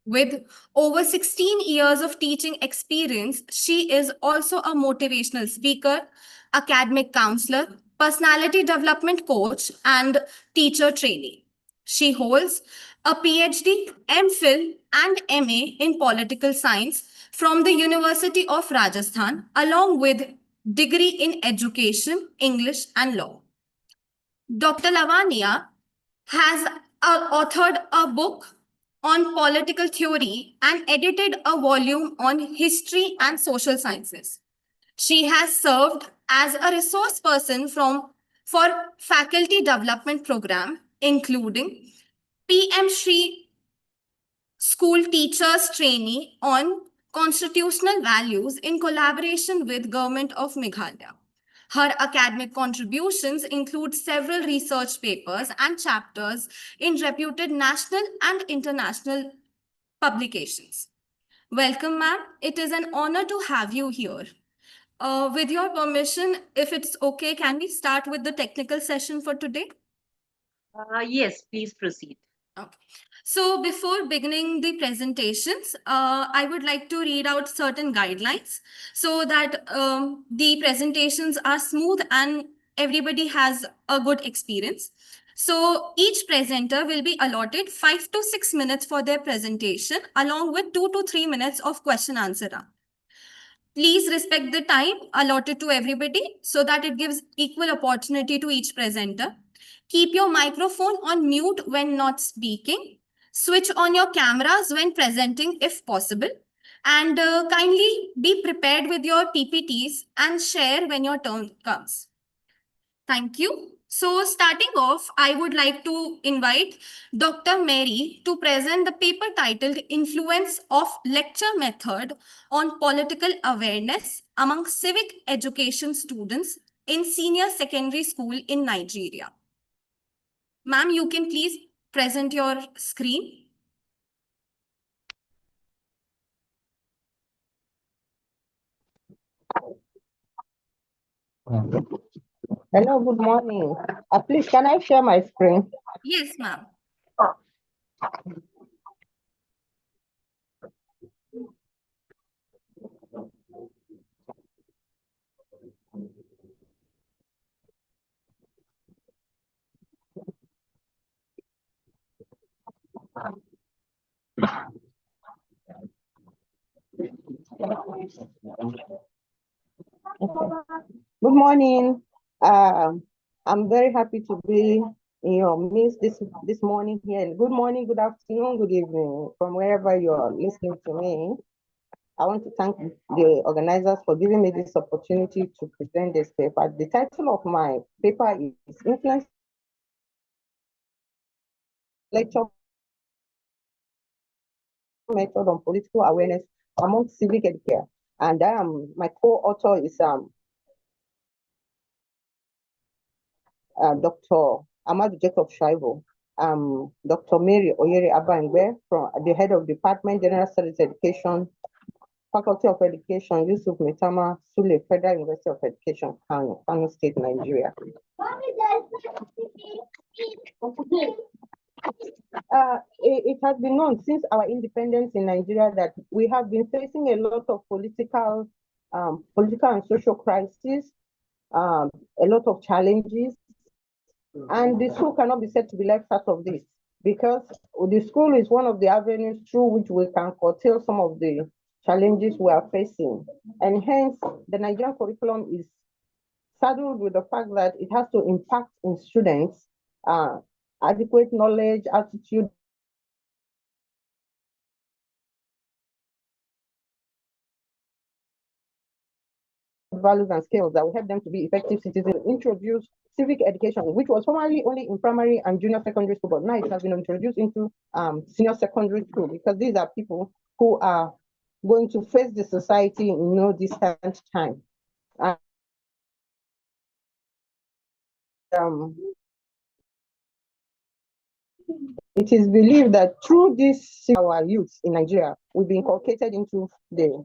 With over 16 years of teaching experience, she is also a motivational speaker, academic counselor, personality development coach, and teacher trainee. She holds a PhD, MPhil, and MA in political science from the University of Rajasthan, along with degree in education, English, and law. Dr. Lavanya has authored a book on political theory and edited a volume on history and social sciences. She has served as a resource person for faculty development program, including PM Shri School Teachers Trainee on Constitutional Values in collaboration with Government of Meghalaya. Her academic contributions include several research papers and chapters in reputed national and international publications. Welcome, ma'am. It is an honor to have you here. With your permission, if it's okay, can we start with the technical session for today? Yes, please proceed. Okay. So before beginning the presentations, I would like to read out certain guidelines so that the presentations are smooth and everybody has a good experience. So each presenter will be allotted 5 to 6 minutes for their presentation, along with 2 to 3 minutes of question answer round. Please respect the time allotted to everybody so that it gives equal opportunity to each presenter. Keep your microphone on mute when not speaking. Switch on your cameras when presenting if possible. And kindly be prepared with your PPTs and share when your turn comes. Thank you. So starting off, I would like to invite Dr. Mary to present the paper titled Influence of Lecture Method on Political Awareness Among Civic Education Students in Senior Secondary School in Nigeria. Ma'am, you can please present your screen. Hello, good morning. Please, can I share my screen? Yes, ma'am. Good morning. I'm very happy to be in your midst this morning here. Good morning, good afternoon, good evening, from wherever you are listening to me. I want to thank the organizers for giving me this opportunity to present this paper. The title of my paper is Influence Lecture Method on Political Awareness Among Civic Educators. And my co-author is Dr. Ahmad Jacob Shaivo, Dr. Mary Oyere Abangbe, from the head of Department General Studies Education, Faculty of Education, Yusuf Metama Sule, Federal University of Education, Kano State, Nigeria. It has been known since our independence in Nigeria that we have been facing a lot of political and social crises, a lot of challenges, and the school cannot be said to be left out of this, because the school is one of the avenues through which we can curtail some of the challenges we are facing. And hence, the Nigerian curriculum is saddled with the fact that it has to impact in students adequate knowledge, attitude, values and skills that will help them to be effective citizens. Introduce civic education, which was formerly only in primary and junior secondary school, but now it has been introduced into senior secondary school, because these are people who are going to face the society in no distant time. it is believed that through this, our youth in Nigeria will be inculcated into the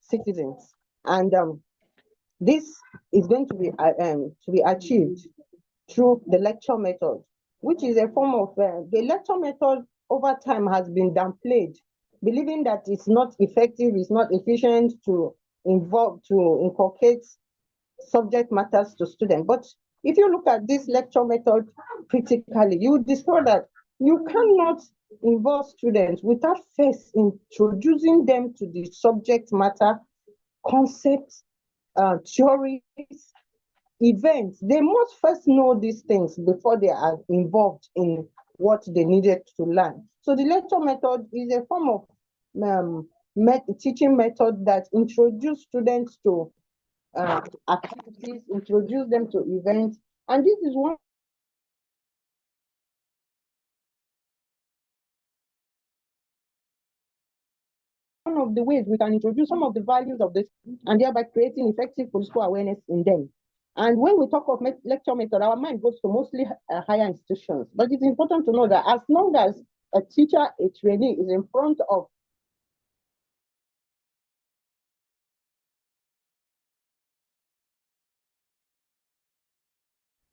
citizens, and this is going to be achieved through the lecture method, which is a form of the lecture method over time has been downplayed, believing that it's not effective, it's not efficient to inculcate subject matters to students. But if you look at this lecture method critically, you discover that you cannot involve students without first introducing them to the subject matter, concepts, theories, events. They must first know these things before they are involved in what they needed to learn. So the lecture method is a form of teaching method that introduces students to activities, introduce them to events, and this is one of the ways we can introduce some of the values of this and thereby creating effective political awareness in them. And when we talk of lecture method, our mind goes to mostly higher institutions. But it's important to know that as long as a teacher, a trainee is in front of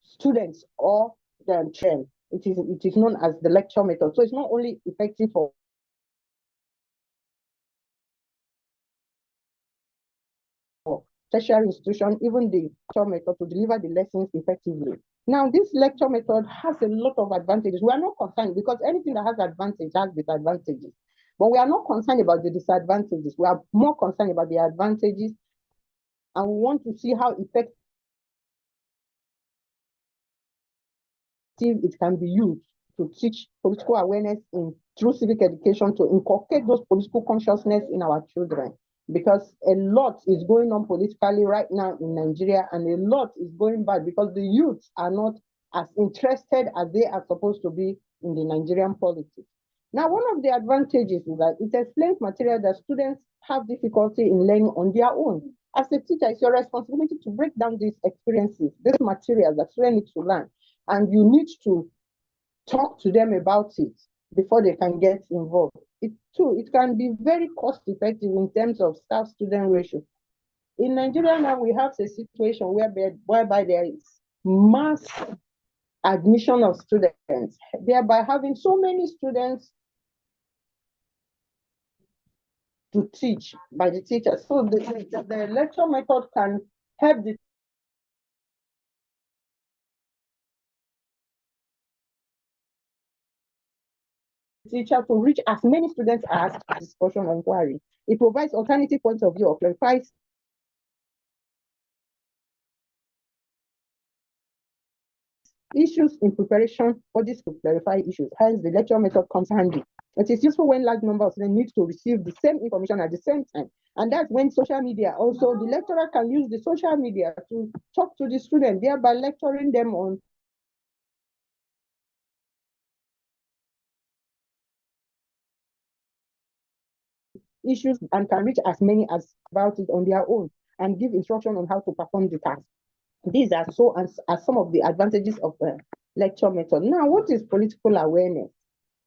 students or the children, it is known as the lecture method. So it's not only effective for tertiary institution, even the lecture method to deliver the lessons effectively. Now, this lecture method has a lot of advantages. We are not concerned because anything that has advantage has disadvantages. But we are not concerned about the disadvantages. We are more concerned about the advantages, and we want to see how effective it can be used to teach political awareness through civic education, to inculcate those political consciousness in our children. Because a lot is going on politically right now in Nigeria, and a lot is going bad because the youth are not as interested as they are supposed to be in the Nigerian politics. Now, one of the advantages is that it explains material that students have difficulty in learning on their own. As a teacher, it's your responsibility to break down these experiences, these materials that students need to learn, and you need to talk to them about it before they can get involved. It can be very cost effective in terms of staff-student ratio. In Nigeria now, we have a situation whereby there is mass admission of students, thereby having so many students to teach by the teachers. So the lecture method can help the teacher to reach as many students as discussion or inquiry. It provides alternative points of view or clarifies issues in preparation for this to clarify issues. Hence, the lecture method comes handy. It is useful when large number of students need to receive the same information at the same time. And that's when social media, also the lecturer can use the social media to talk to the student, thereby lecturing them on issues and can reach as many as about it on their own and give instruction on how to perform the task. These are some of the advantages of the lecture method. Now, what is political awareness?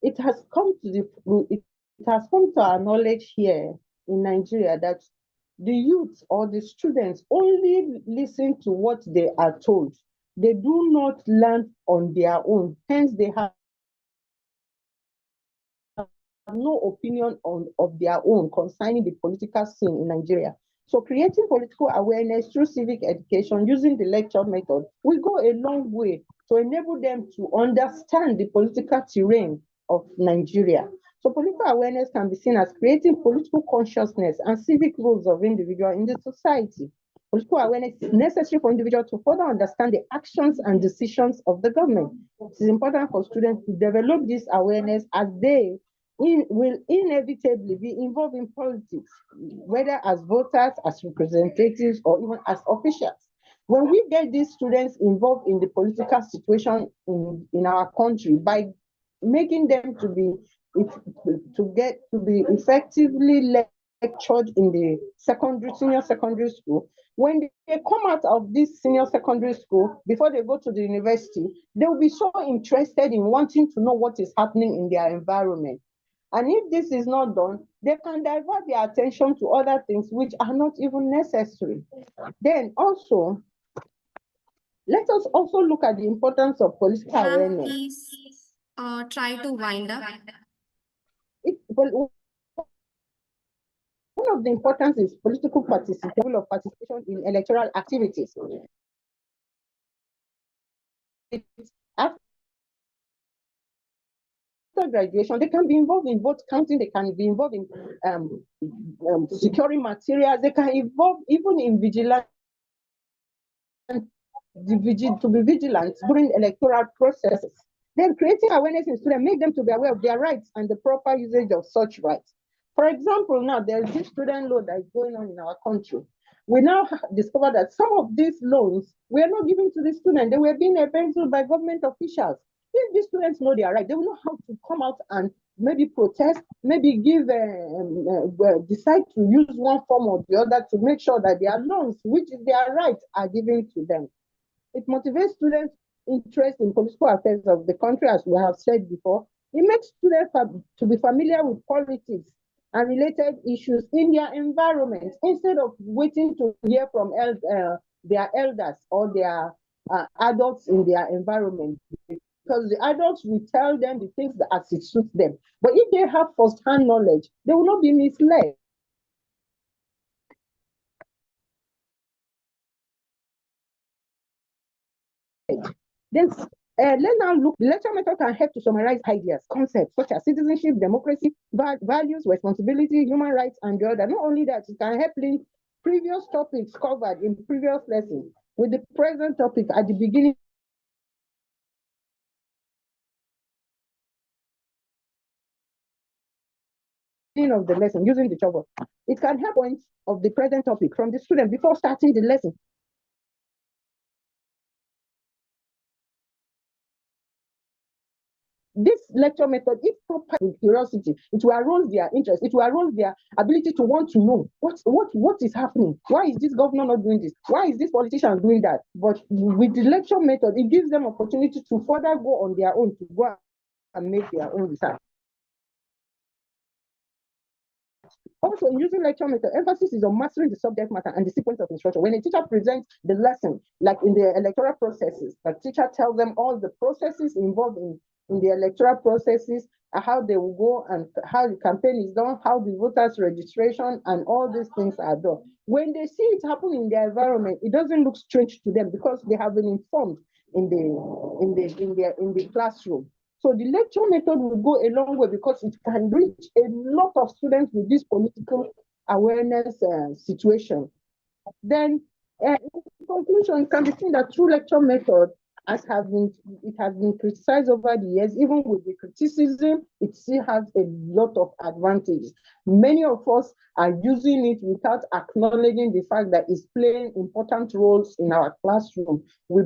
It has come to our knowledge here in Nigeria that the youth or the students only listen to what they are told. They do not learn on their own. Hence, they have no opinion of their own concerning the political scene in Nigeria. So creating political awareness through civic education using the lecture method will go a long way to enable them to understand the political terrain of Nigeria. So political awareness can be seen as creating political consciousness and civic roles of individuals in the society. Political awareness is necessary for individuals to further understand the actions and decisions of the government. It is important for students to develop this awareness as they will inevitably be involved in politics, whether as voters, as representatives, or even as officials. When we get these students involved in the political situation in our country by making them to be effectively led lectured in the senior secondary school, when they come out of this senior secondary school, before they go to the university, they will be so interested in wanting to know what is happening in their environment. And if this is not done, they can divert their attention to other things which are not even necessary. Then also, let us also look at the importance of political awareness. Please try to wind up. One of the importance is political participation in electoral activities. After graduation, they can be involved in vote counting, they can be involved in securing materials, they can involve even in vigilance, to be vigilant during electoral processes. Then creating awareness in students, make them to be aware of their rights and the proper usage of such rights. For example, now there's this student loan that is going on in our country. We now discover that some of these loans were not given to the students, they were being embezzled by government officials. If these students know their right, they will know how to come out and maybe protest, maybe decide to use one form or the other to make sure that their loans, which is their right, are given to them. It motivates students' interest in political affairs of the country, as we have said before. It makes students to be familiar with politics and related issues in their environment instead of waiting to hear from their elders or their adults in their environment, because the adults will tell them the things that as it suits them. But if they have first-hand knowledge, they will not be misled. Then let's now look. The lecture method can help to summarize ideas, concepts such as citizenship, democracy, values, responsibility, human rights, and the other. Not only that, it can help link previous topics covered in previous lessons with the present topic at the beginning of the lesson using the chalkboard. It can help points of the present topic from the student before starting the lesson. This lecture method, if proper with curiosity, it will arouse their interest, it will arouse their ability to want to know what is happening. Why is this governor not doing this? Why is this politician doing that? But with the lecture method, it gives them opportunity to further go on their own, to go and make their own research. Also, in using lecture method, emphasis is on mastering the subject matter and the sequence of instruction. When a teacher presents the lesson, like in the electoral processes, the teacher tells them all the processes involved in the electoral processes, how they will go and how the campaign is done, how the voters registration and all these things are done. When they see it happen in their environment, it doesn't look strange to them because they have been informed in the classroom. So the lecture method will go a long way because it can reach a lot of students with this political awareness situation. Then, in conclusion, it can be seen that through lecture method, it has been criticized over the years. Even with the criticism, it still has a lot of advantages. Many of us are using it without acknowledging the fact that it's playing important roles in our classroom. We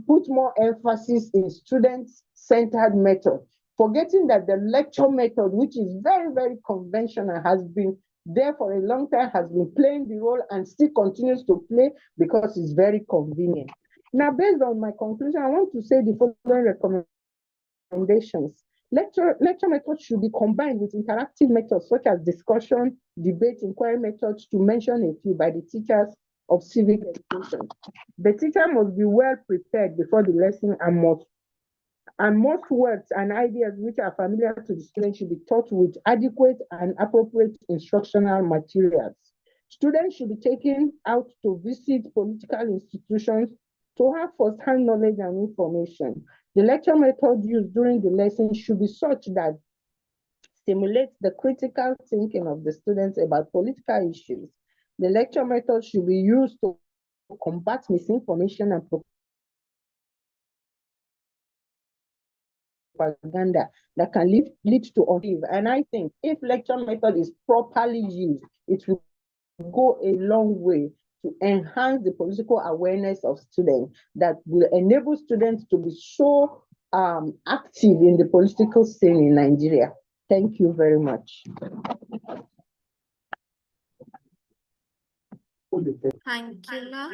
put more emphasis in student-centered method, forgetting that the lecture method, which is very, very conventional, has been there for a long time, has been playing the role and still continues to play because it's very convenient. Now, based on my conclusion, I want to say the following recommendations. Lecture method should be combined with interactive methods such as discussion, debate, inquiry methods, to mention a few, by the teachers of civic education. The teacher must be well prepared before the lesson, and most words and ideas which are familiar to the student should be taught with adequate and appropriate instructional materials. Students should be taken out to visit political institutions to have first-hand knowledge and information. The lecture method used during the lesson should be such that stimulates the critical thinking of the students about political issues. The lecture method should be used to combat misinformation and propaganda that can lead to unbelief. And I think if lecture method is properly used, it will go a long way to enhance the political awareness of students, that will enable students to be so active in the political scene in Nigeria. Thank you very much. Thank you, ma'am.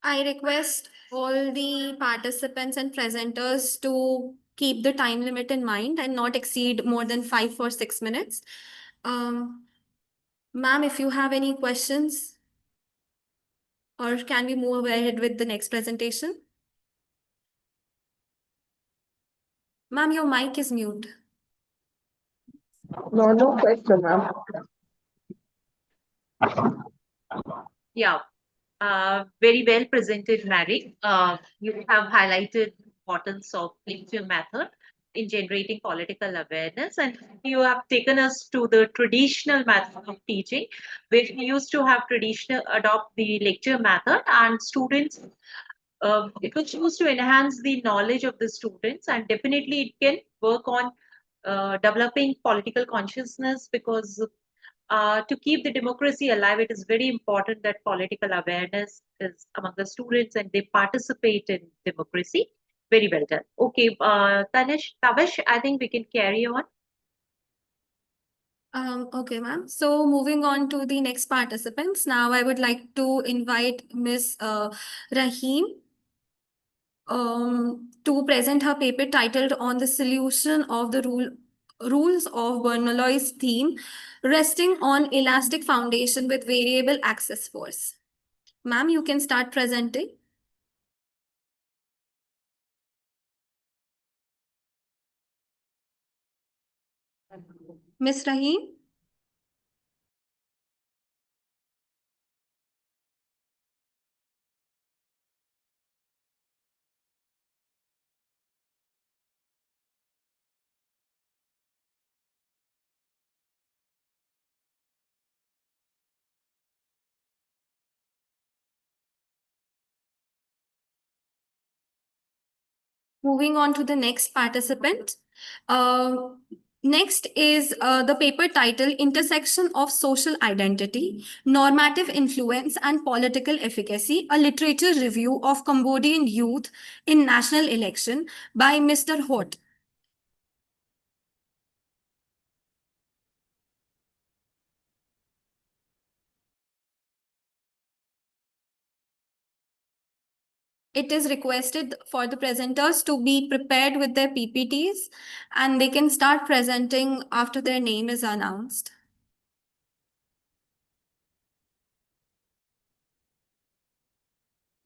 I request all the participants and presenters to keep the time limit in mind and not exceed more than 5 or 6 minutes. Ma'am, if you have any questions, or can we move ahead with the next presentation? Ma'am, your mic is mute. No question, ma'am. Yeah, very well presented, Mary. You have highlighted the importance of lecture method in generating political awareness, and you have taken us to the traditional method of teaching, where we used to have adopt the lecture method, and students, it was used to enhance the knowledge of the students, and definitely it can work on developing political consciousness, because to keep the democracy alive, it is very important that political awareness is among the students and they participate in democracy. Very well done. Okay, Tavish, I think we can carry on. Okay, ma'am. So moving on to the next participants. Now I would like to invite Ms. Rahim to present her paper titled on the solution of the rules of Bernoulli's theme, resting on elastic foundation with variable access force. Ma'am, you can start presenting. Ms. Rahim? Moving on to the next participant. Next is the paper title, Intersection of Social Identity, Normative Influence and Political Efficacy, a literature review of Cambodian youth in national election by Mr. Hort. It is requested for the presenters to be prepared with their PPTs, and they can start presenting after their name is announced.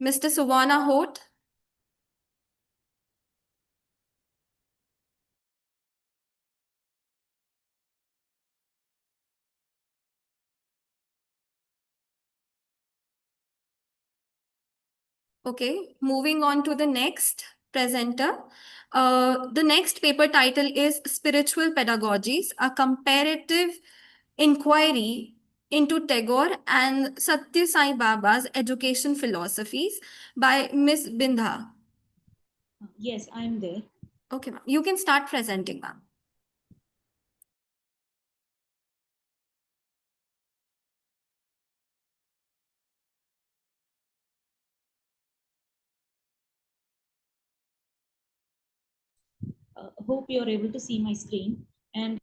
Mr. Suwana Hort. Okay, moving on to the next presenter. The next paper title is Spiritual Pedagogies, a Comparative Inquiry into Tagore and Satya Sai Baba's Education Philosophies by Ms. Bindha. Yes, I'm there. Okay, ma'am. You can start presenting, ma'am. Hope you're able to see my screen, and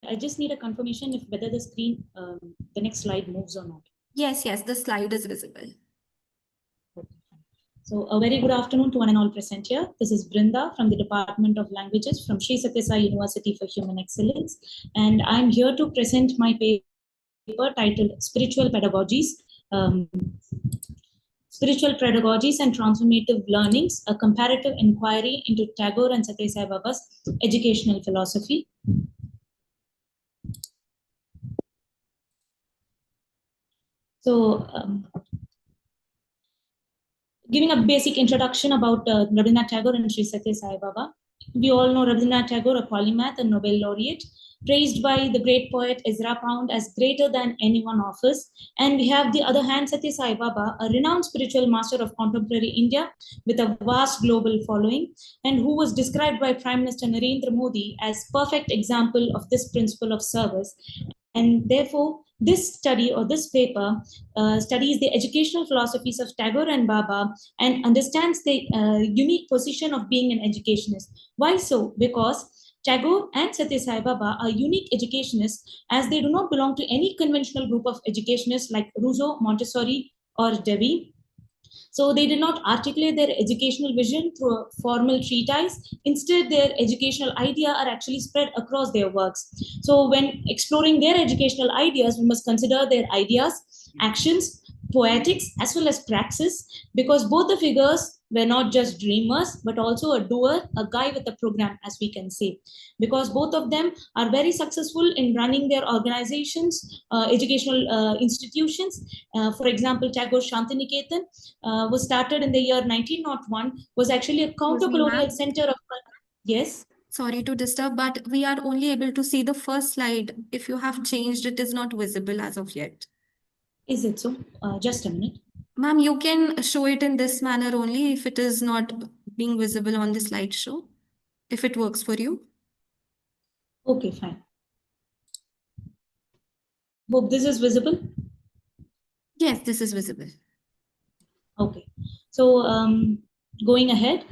I just need a confirmation if whether the screen, the next slide moves or not. Yes, the slide is visible. So a very good afternoon to one and all present here. This is Brinda from the Department of Languages from Sri Satya Sai University for Human Excellence, and I'm here to present my paper titled Spiritual Pedagogies, Spiritual Pedagogies and Transformative Learnings, a Comparative Inquiry into Tagore and Satya Sai Baba's Educational Philosophy. So, giving a basic introduction about Rabindranath Tagore and Sri Satya Sai Baba. We all know Rabindranath Tagore, a polymath and Nobel laureate, praised by the great poet Ezra Pound as greater than anyone of us. And we have the other hand, Satya Sai Baba, a renowned spiritual master of contemporary India with a vast global following, and who was described by Prime Minister Narendra Modi as perfect example of this principle of service. And therefore, This study or this paper studies the educational philosophies of Tagore and Baba and understands the unique position of being an educationist. Why so? Because Tagore and Satya Sai Baba are unique educationists as they do not belong to any conventional group of educationists like Rousseau, Montessori, or Dewey. So they did not articulate their educational vision through a formal treatise. Instead, their educational idea are actually spread across their works. So when exploring their educational ideas, we must consider their ideas, actions, poetics, as well as praxis, because both the figures were not just dreamers, but also a doer, a guy with a program, as we can say, because both of them are very successful in running their organizations, educational institutions. For example, Tagore Shantiniketan was started in the year 1901, was actually a counter-colonial center of... Yes? Sorry to disturb, but we are only able to see the first slide. If you have changed, it is not visible as of yet. Is it so? Just a minute. Ma'am, you can show it in this manner only if it is not being visible on the slideshow, if it works for you. Okay, fine. Hope this is visible. Yes, this is visible. Okay. So going ahead,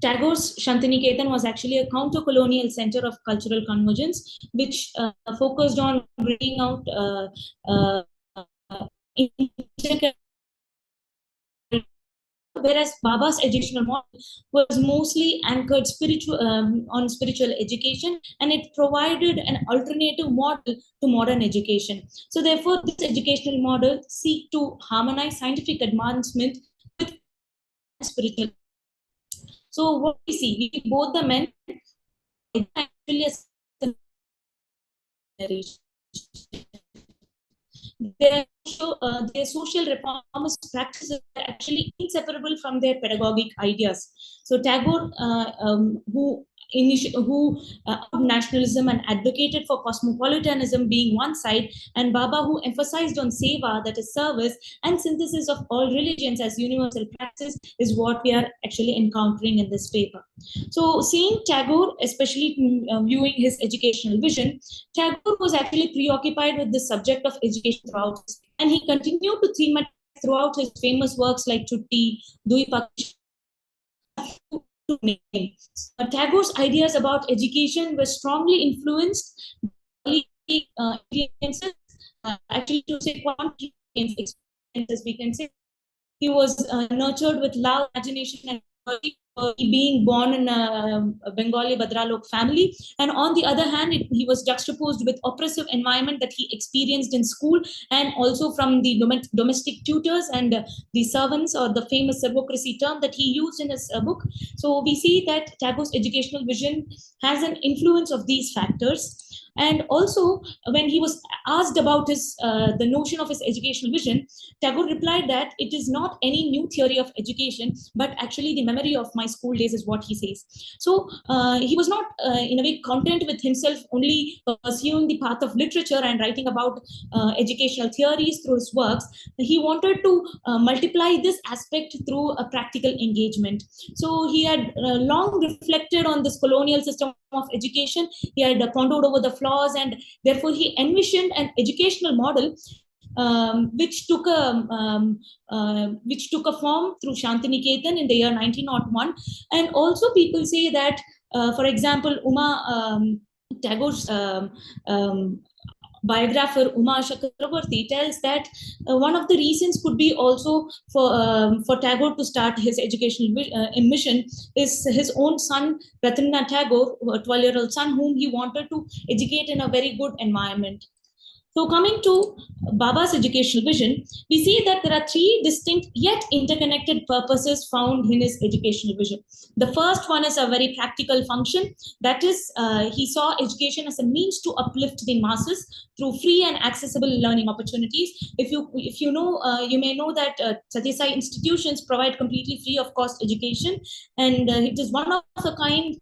Tagore's Shantiniketan was actually a counter-colonial center of cultural convergence, which focused on bringing out whereas Baba's educational model was mostly anchored on spiritual education, and it provided an alternative model to modern education. So therefore, this educational model seeks to harmonize scientific advancement with spiritual. So what we see, both the men actually their social reformist practices are actually inseparable from their pedagogic ideas. So Tagore, who nationalism and advocated for cosmopolitanism being one side, and Baba, who emphasized on seva, that is service, and synthesis of all religions as universal practice, is what we are actually encountering in this paper. So seeing Tagore, especially viewing his educational vision, Tagore was actually preoccupied with the subject of education throughout, and he continued to thematize throughout his famous works like Chutti, Dui Pakshi. Tagore's ideas about education were strongly influenced by experiences, actually to say experiences, we can say. He was nurtured with love, imagination, and being born in a Bengali Badralok family, and on the other hand, he was juxtaposed with oppressive environment that he experienced in school, and also from the domestic tutors and the servants, or the famous servocracy term that he used in his book. So we see that Tagore's educational vision has an influence of these factors. And also, when he was asked about his the notion of his educational vision, Tagore replied that it is not any new theory of education, but actually the memory of my school days, is what he says. So he was not in a way content with himself only pursuing the path of literature and writing about educational theories through his works. He wanted to multiply this aspect through a practical engagement. So he had long reflected on this colonial system of education. He had pondered over the flaws, and therefore he envisioned an educational model which took a form through Shantiniketan in the year 1901. And also people say that, for example, Tagore's biographer Uma Chakravarti tells that one of the reasons could be also for Tagore to start his educational mission is his own son Rabindranath Tagore, a 12-year-old son whom he wanted to educate in a very good environment. So coming to Baba's educational vision, we see that there are three distinct yet interconnected purposes found in his educational vision. The first one is a very practical function. That is, he saw education as a means to uplift the masses through free and accessible learning opportunities. If you know, you may know that Satya Sai institutions provide completely free of cost education, and it is one of a kind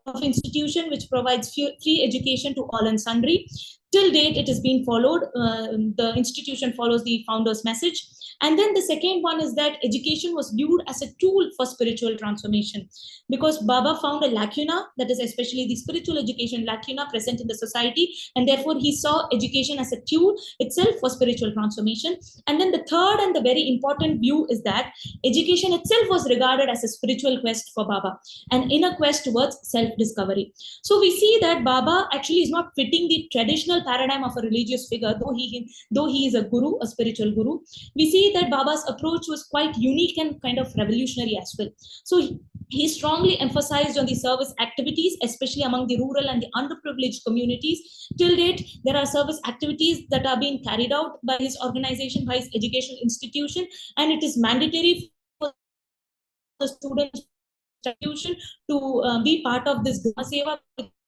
of institution which provides free education to all and sundry. Till date, it has been followed. The institution follows the founder's message. And then the second one is that education was viewed as a tool for spiritual transformation, because Baba found a lacuna, that is especially the spiritual education lacuna present in the society, and therefore he saw education as a tool itself for spiritual transformation. And then the third and the very important view is that education itself was regarded as a spiritual quest for Baba, an inner quest towards self-discovery. So we see that Baba actually is not fitting the traditional paradigm of a religious figure, though he is a guru, a spiritual guru. We see that Baba's approach was quite unique and kind of revolutionary as well. So he strongly emphasized on the service activities, especially among the rural and the underprivileged communities. Till date, there are service activities that are being carried out by his organization, by his educational institution, and it is mandatory for the students to be part of this Grama Seva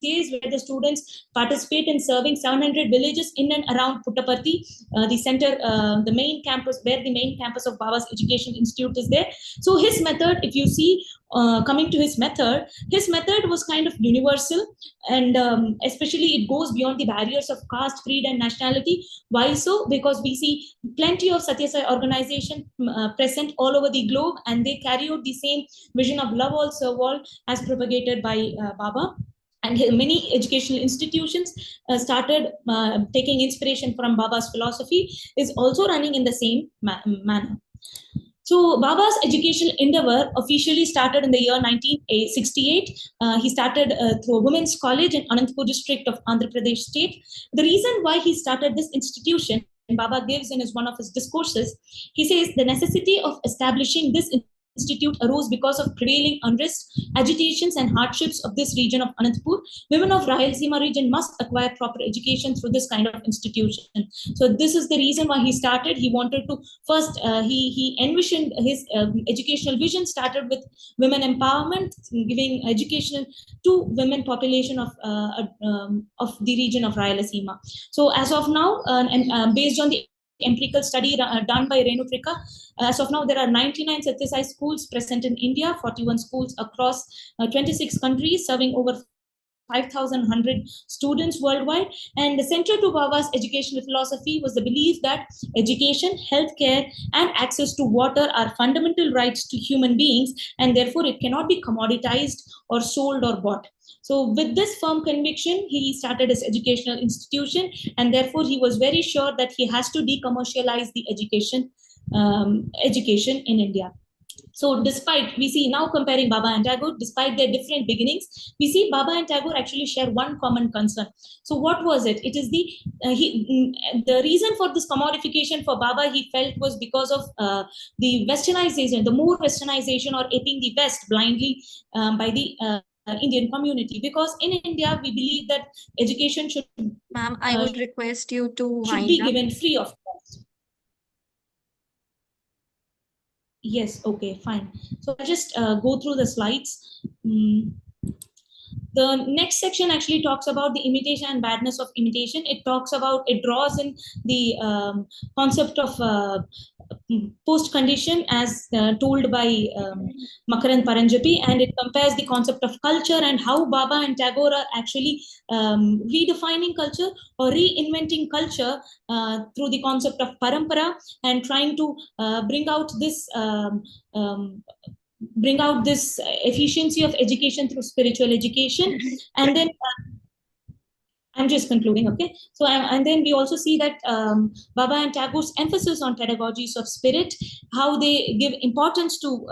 case, where the students participate in serving 700 villages in and around Puttaparthi, the center, the main campus, where the main campus of Baba's Education Institute is there. So his method, if you see, coming to his method was kind of universal, and especially it goes beyond the barriers of caste, creed, and nationality. Why so? Because we see plenty of Satya Sai organization present all over the globe, and they carry out the same vision of love all, serve all, as propagated by Baba. And many educational institutions started taking inspiration from Baba's philosophy, is also running in the same manner. So Baba's educational endeavor officially started in the year 1968. He started through a women's college in Anantapur district of Andhra Pradesh state. The reason why he started this institution, Baba gives in one of his discourses, he says the necessity of establishing this institute arose because of prevailing unrest, agitations, and hardships of this region of Anantapur. Women of Rayalaseema region must acquire proper education through this kind of institution. So this is the reason why he started. He wanted to first, he envisioned his educational vision started with women empowerment, giving education to women population of the region of Rayalaseema. So as of now, and based on the empirical study done by Renu Trika, as of now, there are 99 Satya Sai schools present in India, 41 schools across 26 countries, serving over 5,100 students worldwide. And the central to Baba's educational philosophy was the belief that education, healthcare, and access to water are fundamental rights to human beings, and therefore it cannot be commoditized or sold or bought. So with this firm conviction, he started his educational institution, and therefore he was very sure that he has to decommercialize the education in India. So despite, we see now comparing Baba and Tagore, despite their different beginnings, we see Baba and Tagore actually share one common concern. So what was it? It is the reason for this commodification for Baba, he felt, was because of the westernization, the more westernization or aping the West blindly by the Indian community. Because in India, we believe that education should, Ma'am, I would request you to should wind be up. given free of cost. Yes, okay, fine. So I'll just go through the slides. The next section actually talks about the imitation and badness of imitation. It talks about, it draws in the concept of post-condition as told by Makarand Paranjapi, and it compares the concept of culture and how Baba and Tagore are actually redefining culture or reinventing culture through the concept of parampara, and trying to bring out this efficiency of education through spiritual education. And then I'm just concluding, okay? So, and then we also see that Baba and Tagore's emphasis on pedagogies of spirit, how they give importance to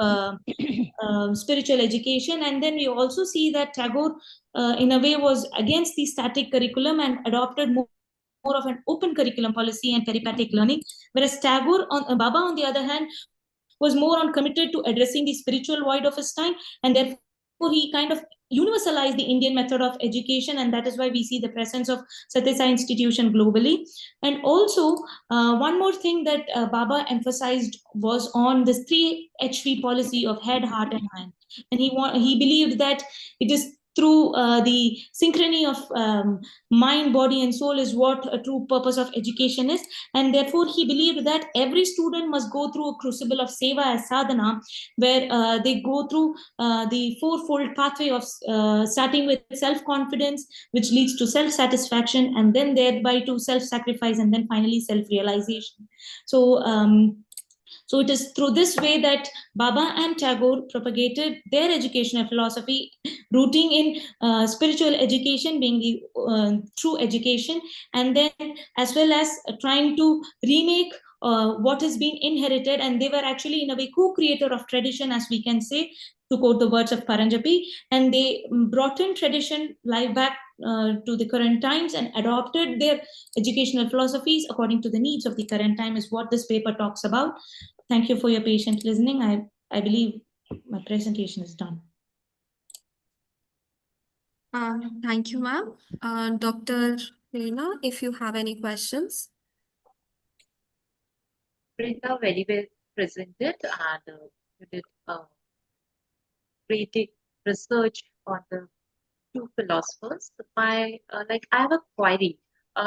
spiritual education. And then we also see that Tagore, in a way, was against the static curriculum and adopted more of an open curriculum policy and peripatetic learning, whereas Baba, on the other hand, was more on committed to addressing the spiritual void of his time, and therefore he kind of universalized the Indian method of education, and that is why we see the presence of Satya Sai institution globally. And also, one more thing that Baba emphasized was on this 3 HV policy of head, heart, and mind. And he believed that it is through the synchrony of mind, body, and soul is what a true purpose of education is. And therefore, he believed that every student must go through a crucible of seva as sadhana, where they go through the fourfold pathway of starting with self-confidence, which leads to self-satisfaction, and then thereby to self-sacrifice, and then finally self-realization. So it is through this way that Baba and Tagore propagated their educational philosophy, rooting in spiritual education being the true education, and then as well as trying to remake what has been inherited. And they were actually in a way co-creator of tradition, as we can say, to quote the words of Paranjapi, and they brought in tradition live back to the current times and adopted their educational philosophies according to the needs of the current time, is what this paper talks about. Thank you for your patient listening. I believe my presentation is done. Thank you, ma'am. Dr. Reena, if you have any questions. Brenda, very well presented, and you did great research on the two philosophers. I have a query.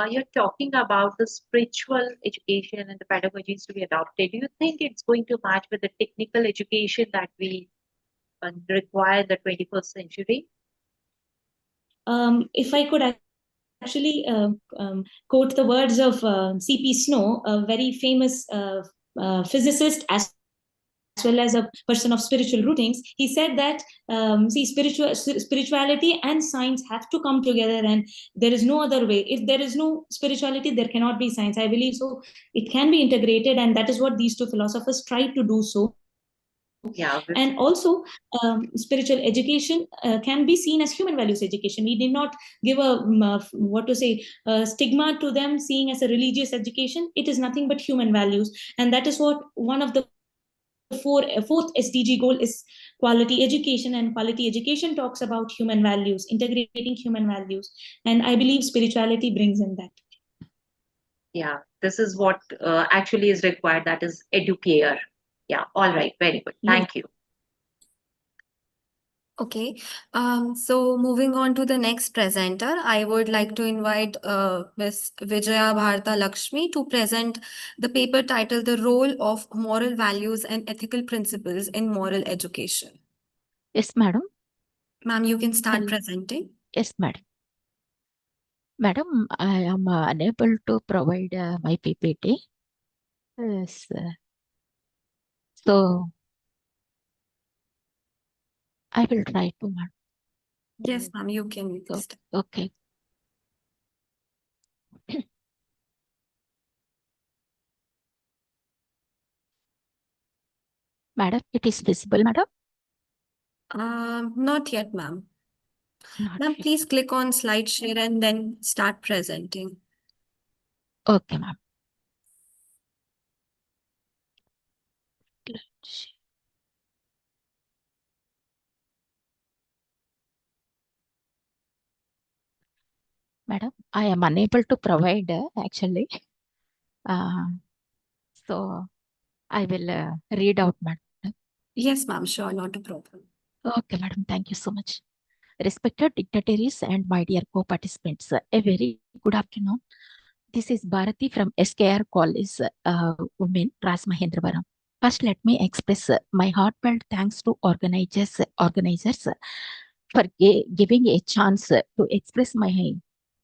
You're talking about the spiritual education and the pedagogies to be adopted. Do you think it's going to match with the technical education that we require in the 21st century? If I could actually quote the words of C.P. Snow, a very famous physicist as well as a person of spiritual rootings, he said that spirituality and science have to come together, and there is no other way. If there is no spirituality, there cannot be science. I believe so. It can be integrated, and that is what these two philosophers tried to do so. Yeah. And also, spiritual education can be seen as human values education. We did not give a stigma to them seeing as a religious education. It is nothing but human values, and that is what one of the fourth SDG goal is: quality education. And quality education talks about human values, integrating human values, and I believe spirituality brings in that. Yeah, this is what actually is required, that is educare. Yeah, all right, very good. Thank you. Okay, so moving on to the next presenter, I would like to invite Ms. Vijaya Bharata Lakshmi to present the paper titled The Role of Moral Values and Ethical Principles in Moral Education. Yes, madam. Ma'am, you can start presenting. Yes, madam. Madam, I am unable to provide my PPT. Yes. So, I will try to, madam. Yes, ma'am, you can. Okay. Madam, it is visible, madam? Not yet, ma'am. Ma'am, please click on slide share and then start presenting. Okay, ma'am. Madam, I am unable to provide actually. So I will read out, madam. Yes, ma'am, sure, not a problem. Okay, madam, thank you so much. Respected dignitaries and my dear co-participants, a very good afternoon. This is Bharati from SKR College Women, Ras Mahendravaram. First, let me express my heartfelt thanks to organizers for giving a chance to express my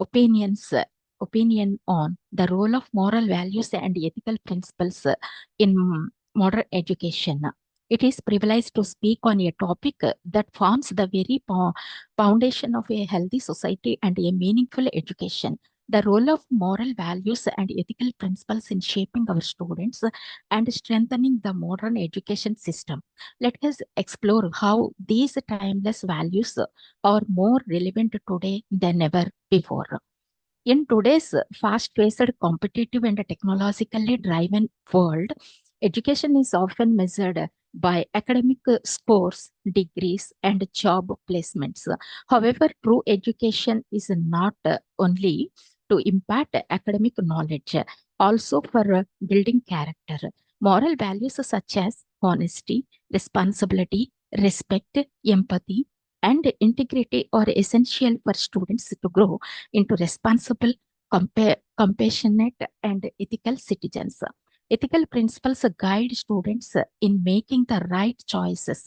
opinion on the role of moral values and ethical principles in modern education. It is privileged to speak on a topic that forms the very foundation of a healthy society and a meaningful education. The role of moral values and ethical principles in shaping our students and strengthening the modern education system. Let us explore how these timeless values are more relevant today than ever before. In today's fast-paced, competitive, and technologically driven world, education is often measured by academic scores, degrees, and job placements. However, true education is not only to impart academic knowledge, also for building character. Moral values such as honesty, responsibility, respect, empathy, and integrity are essential for students to grow into responsible, compassionate, and ethical citizens. Ethical principles guide students in making the right choices,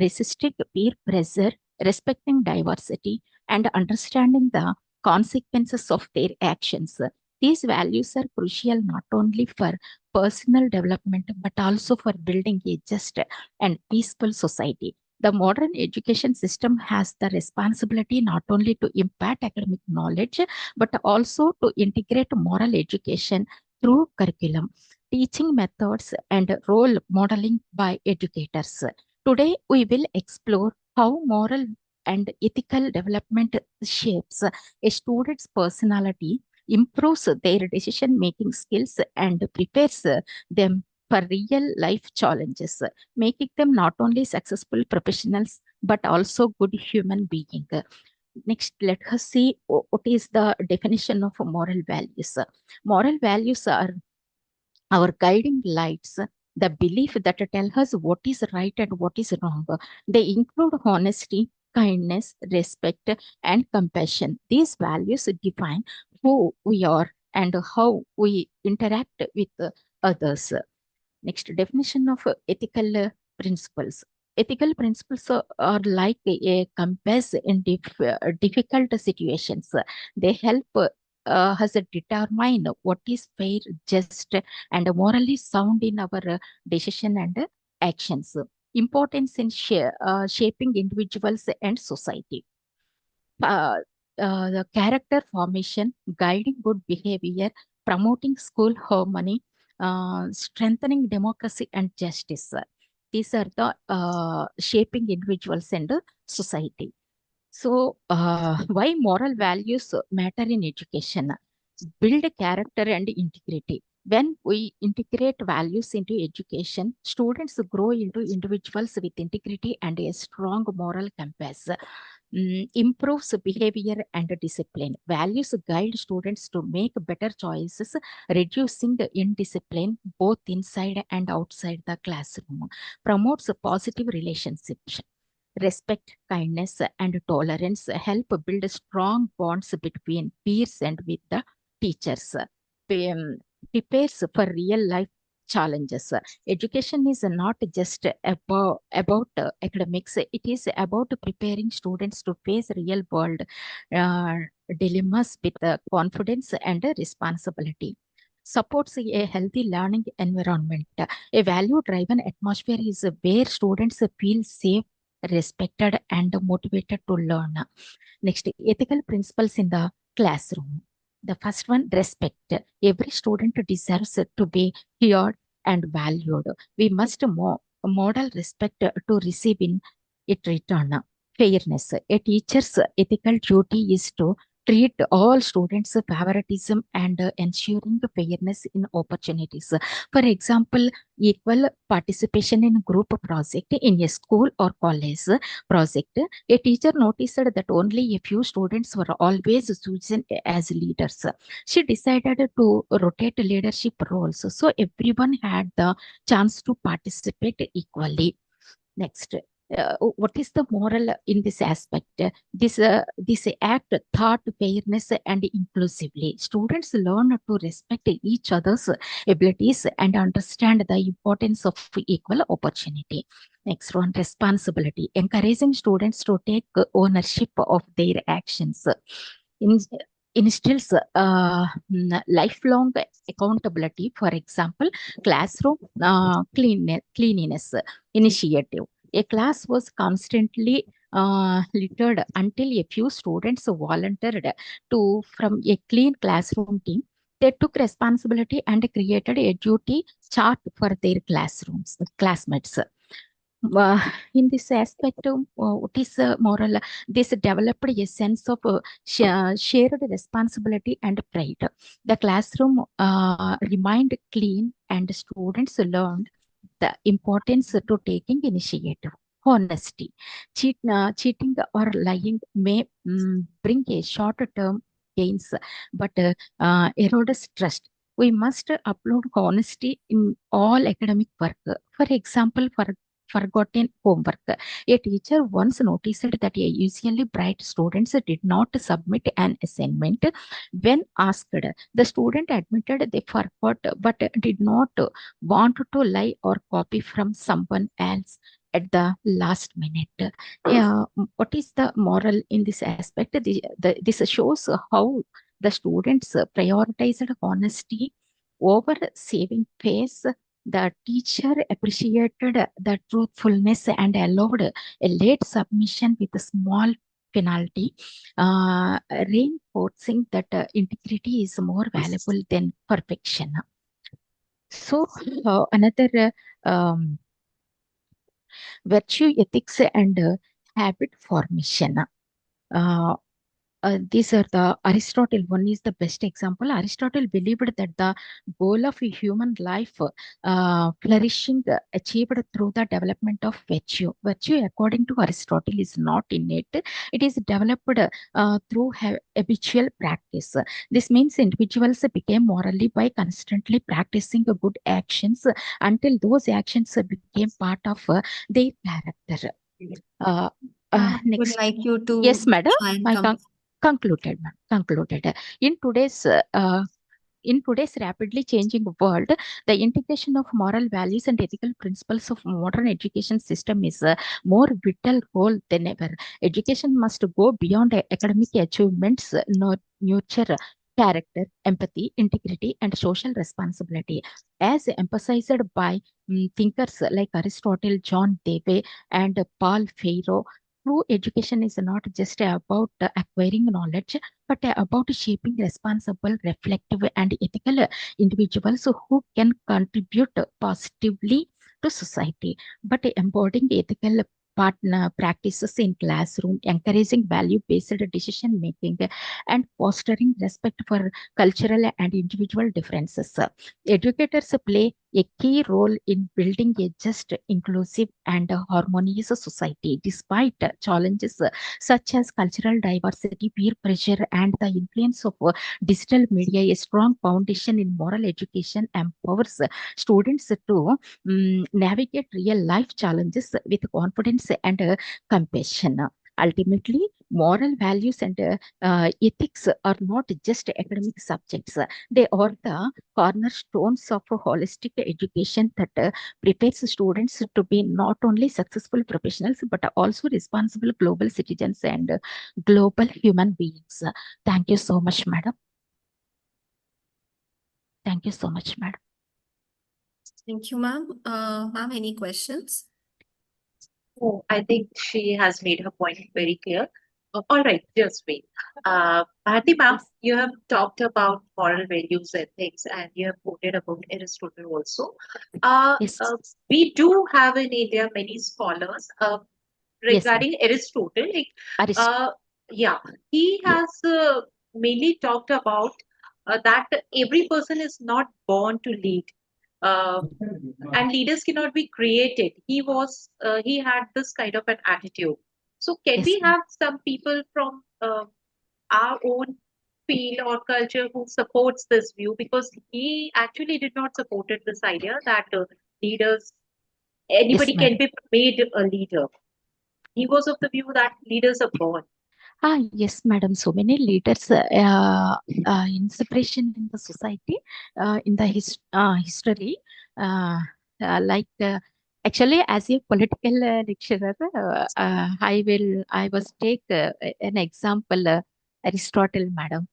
resisting peer pressure, respecting diversity, and understanding the consequences of their actions. These values are crucial not only for personal development but also for building a just and peaceful society. The modern education system has the responsibility not only to impart academic knowledge but also to integrate moral education through curriculum, teaching methods, and role modeling by educators. Today, we will explore how moral and ethical development shapes a student's personality, improves their decision making skills, and prepares them for real life challenges, making them not only successful professionals but also good human beings. Next, let us see what is the definition of moral values. Moral values are our guiding lights, the belief that tell us what is right and what is wrong. They include honesty, kindness, respect, and compassion. These values define who we are and how we interact with others. Next, definition of ethical principles. Ethical principles are like a compass in difficult situations. They help us determine what is fair, just, and morally sound in our decision and actions. Importance in shaping individuals and society. uh, the character formation, guiding good behavior, promoting school harmony, strengthening democracy and justice. These are the shaping individuals and society. So, why moral values matter in education? Build character and integrity. When we integrate values into education, students grow into individuals with integrity and a strong moral compass. Improves behavior and discipline. Values guide students to make better choices, reducing indiscipline both inside and outside the classroom. Promotes positive relationships. Respect, kindness, and tolerance help build strong bonds between peers and with the teachers. Prepares for real life challenges. Education is not just about academics, it is about preparing students to face real world uh, dilemmas with confidence and responsibility. Supports a healthy learning environment. A value driven atmosphere is where students feel safe, respected, and motivated to learn. Next, ethical principles in the classroom. The first one, respect. Every student deserves to be heard and valued. We must model respect to receive in it return. Fairness. A teacher's ethical duty is to treat all students favoritism and ensuring fairness in opportunities. For example, equal participation in group project in a school or college project. A teacher noticed that only a few students were always chosen as leaders. She decided to rotate leadership roles so everyone had the chance to participate equally. Next, what is the moral in this aspect? This act taught fairness and inclusively. Students learn to respect each other's abilities and understand the importance of equal opportunity. Next one, responsibility. Encouraging students to take ownership of their actions. In, instills lifelong accountability. For example, classroom cleanliness initiative. A class was constantly littered until a few students volunteered to from a clean classroom team. They took responsibility and created a duty chart for their classmates. In this aspect, what is moral? This developed a sense of shared responsibility and pride. The classroom remained clean, and students learned the importance to taking initiative. Honesty. Cheating or lying may bring a short-term gains, but erodes trust. We must upload honesty in all academic work. For example, for forgotten homework. A teacher once noticed that usually bright students did not submit an assignment. When asked, the student admitted they forgot but did not want to lie or copy from someone else at the last minute. What is the moral in this aspect? This shows how the students prioritized honesty over saving face. The teacher appreciated the truthfulness and allowed a late submission with a small penalty, reinforcing that integrity is more valuable than perfection. So, another virtue ethics and habit formation. These are the Aristotle. One is the best example. Aristotle believed that the goal of a human life flourishing achieved through the development of virtue. Virtue, according to Aristotle, is not innate. It is developed through habitual practice. This means individuals became morally by constantly practicing good actions until those actions became part of their character. Would Next. like you to Yes, madam. try and My concluded, ma'am. Concluded. In today's rapidly changing world, the integration of moral values and ethical principles of modern education system is a more vital role than ever. Education must go beyond academic achievements, nurture character, empathy, integrity, and social responsibility, as emphasized by thinkers like Aristotle, John Dewey, and Paul Feyerabend. True education is not just about acquiring knowledge, but about shaping responsible, reflective, and ethical individuals who can contribute positively to society. But embodying ethical partner practices in classroom, encouraging value-based decision making, and fostering respect for cultural and individual differences. Educators play a key role in building a just, inclusive, and harmonious society. Despite challenges such as cultural diversity, peer pressure, and the influence of digital media, a strong foundation in moral education empowers students to navigate real life challenges with confidence and compassion. Ultimately, moral values and ethics are not just academic subjects. They are the cornerstones of a holistic education that prepares students to be not only successful professionals but also responsible global citizens and global human beings. Thank you so much, madam. Thank you so much, madam. Thank you, ma'am. Ma'am, any questions? Oh, I think she has made her point very clear. All right, just wait. Bharti ma'am, you have talked about moral values and things, and you have quoted about Aristotle also. Yes. We do have in India many scholars regarding Aristotle. Yeah, he has mainly talked about that every person is not born to lead. And leaders cannot be created. He had this kind of an attitude. So can we have some people from our own field or culture who supports this view? Because he actually did not support this idea that anybody can be made a leader. He was of the view that leaders are born. Yes, madam. So many leaders, inspiration in the society, in the history, actually, as a political lecturer, I was take an example, Aristotle, madam.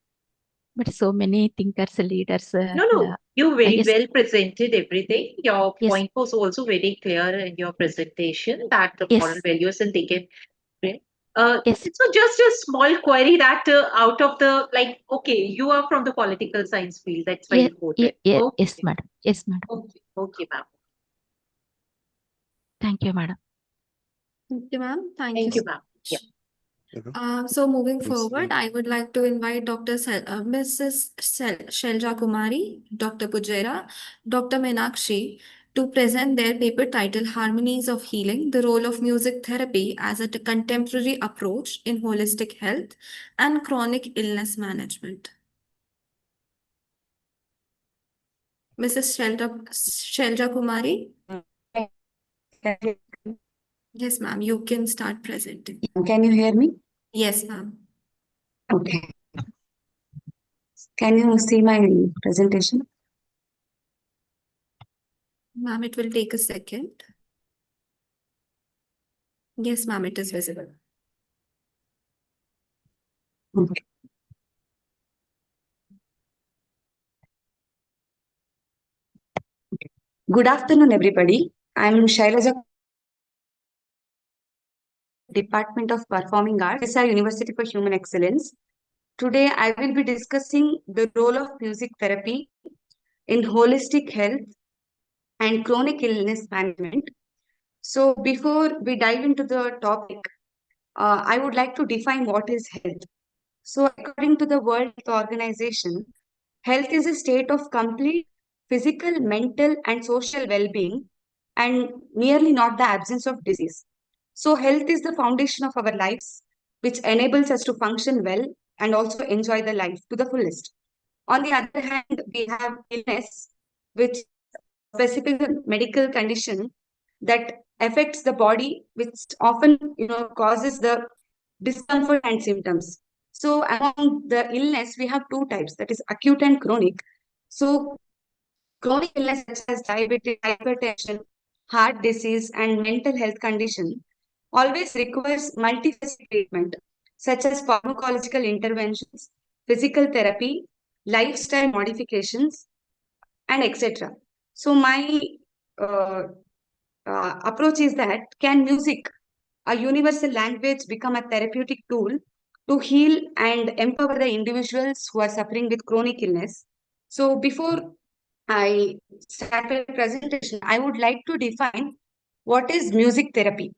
But so many thinkers, leaders. No, you very guess, well presented everything. Your point was also very clear in your presentation that the moral values and they can. It's just a small query that out of the okay, you are from the political science field. That's why you quoted. Okay. Yes, madam. Yes, madam. Okay, ma'am. Thank you, madam. Thank you, ma'am. Thank you, ma'am. Yeah. So moving forward, I would like to invite Mrs. Shelja Kumari, Dr. Pujera, Dr. Meenakshi to present their paper titled Harmonies of Healing, the Role of Music Therapy as a Contemporary Approach in Holistic Health and Chronic Illness Management. Mrs. Shelja Kumari. Yes, ma'am. You can start presenting. Can you hear me? Yes, ma'am. Okay. Can you see my presentation? Ma'am, it will take a second. Yes, ma'am, it is visible. Okay. Good afternoon, everybody. I'm Shailaja, Department of Performing Arts, ICERT University for Human Excellence. Today, I will be discussing the role of music therapy in holistic health and chronic illness management. So, before we dive into the topic, I would like to define what is health. So, according to the World Health Organization, health is a state of complete physical, mental, and social well being, and merely not the absence of disease. So, health is the foundation of our lives, which enables us to function well and also enjoy the life to the fullest. On the other hand, we have illness, which specific medical condition that affects the body, which often causes the discomfort and symptoms. So among the illness, we have two types, that is acute and chronic. So chronic illness such as diabetes, hypertension, heart disease, and mental health condition always requires multifaceted treatment, such as pharmacological interventions, physical therapy, lifestyle modifications, and etc. So my uh, approach is that, can music, a universal language, become a therapeutic tool to heal and empower the individuals who are suffering with chronic illness? So before I start my presentation, I would like to define what is music therapy.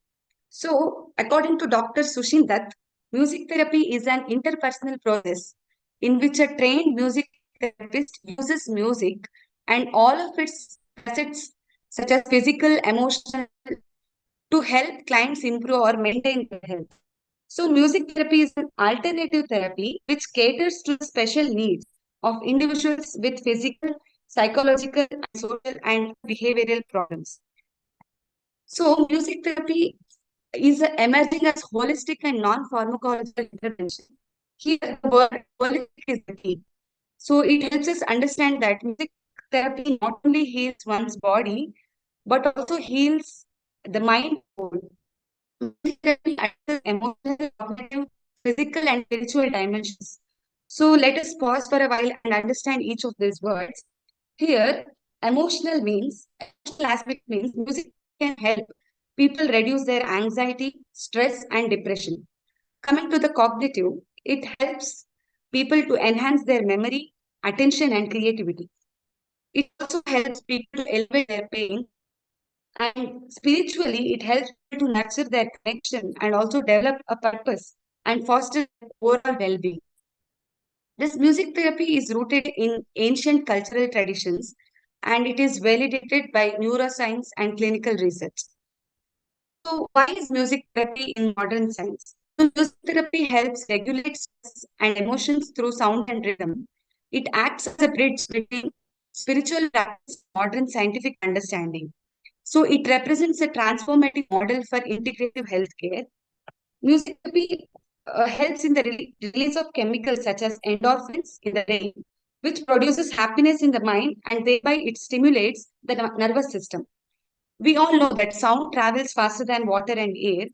So according to Dr. Sushin Dutt, music therapy is an interpersonal process in which a trained music therapist uses music and all of its facets, such as physical, emotional, to help clients improve or maintain their health. So, music therapy is an alternative therapy which caters to the special needs of individuals with physical, psychological, and social and behavioral problems. So, music therapy is emerging as holistic and non-pharmacological intervention. Here, the word holistic is the key. So, it helps us understand that music therapy not only heals one's body, but also heals the mind. Music therapy addresses emotional, cognitive, physical, and spiritual dimensions. So let us pause for a while and understand each of these words. Here, emotional aspect means music can help people reduce their anxiety, stress, and depression. Coming to the cognitive, it helps people to enhance their memory, attention, and creativity. It also helps people to elevate their pain, and spiritually, it helps people to nurture their connection and also develop a purpose and foster overall well being. This music therapy is rooted in ancient cultural traditions, and it is validated by neuroscience and clinical research. So, why is music therapy in modern science? So, music therapy helps regulate stress and emotions through sound and rhythm. It acts as a bridge between spiritual practice and modern scientific understanding. So it represents a transformative model for integrative healthcare. Music therapy helps in the release of chemicals such as endorphins in the brain, which produces happiness in the mind, and thereby it stimulates the nervous system. We all know that sound travels faster than water and air.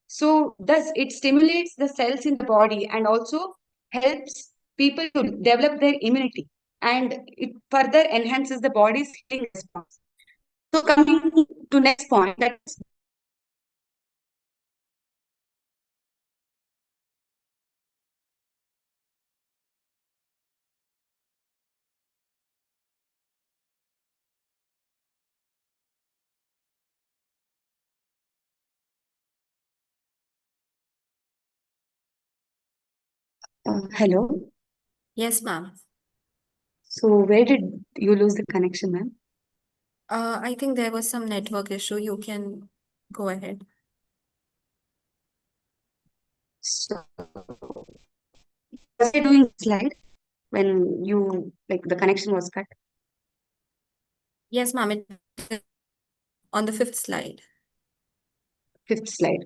So thus it stimulates the cells in the body and also helps people to develop their immunity, and it further enhances the body's healing response. So coming to next point, that's hello. Yes, ma'am. So where did you lose the connection, ma'am? I think there was some network issue. You can go ahead. So was I doing slide when you the connection was cut? Yes, ma'am. On the fifth slide. fifth slide.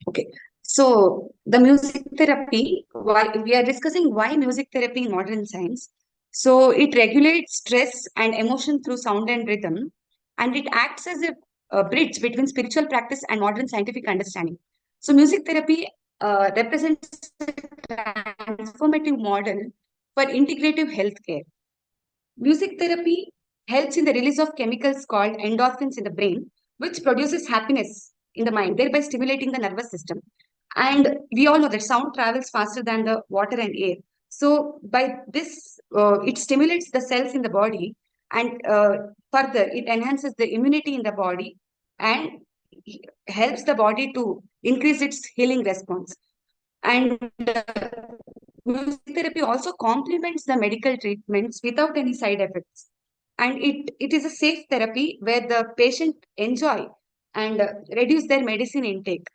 Okay. So the music therapy, why we are discussing why music therapy in modern science. So it regulates stress and emotion through sound and rhythm, and it acts as a bridge between spiritual practice and modern scientific understanding. So music therapy represents a transformative model for integrative healthcare. Music therapy helps in the release of chemicals called endorphins in the brain, which produces happiness in the mind, thereby stimulating the nervous system. And we all know that sound travels faster than the water and air. So by this, it stimulates the cells in the body, and further it enhances the immunity in the body and helps the body to increase its healing response. And music therapy also complements the medical treatments without any side effects. And it is a safe therapy where the patient enjoy and reduce their medicine intake.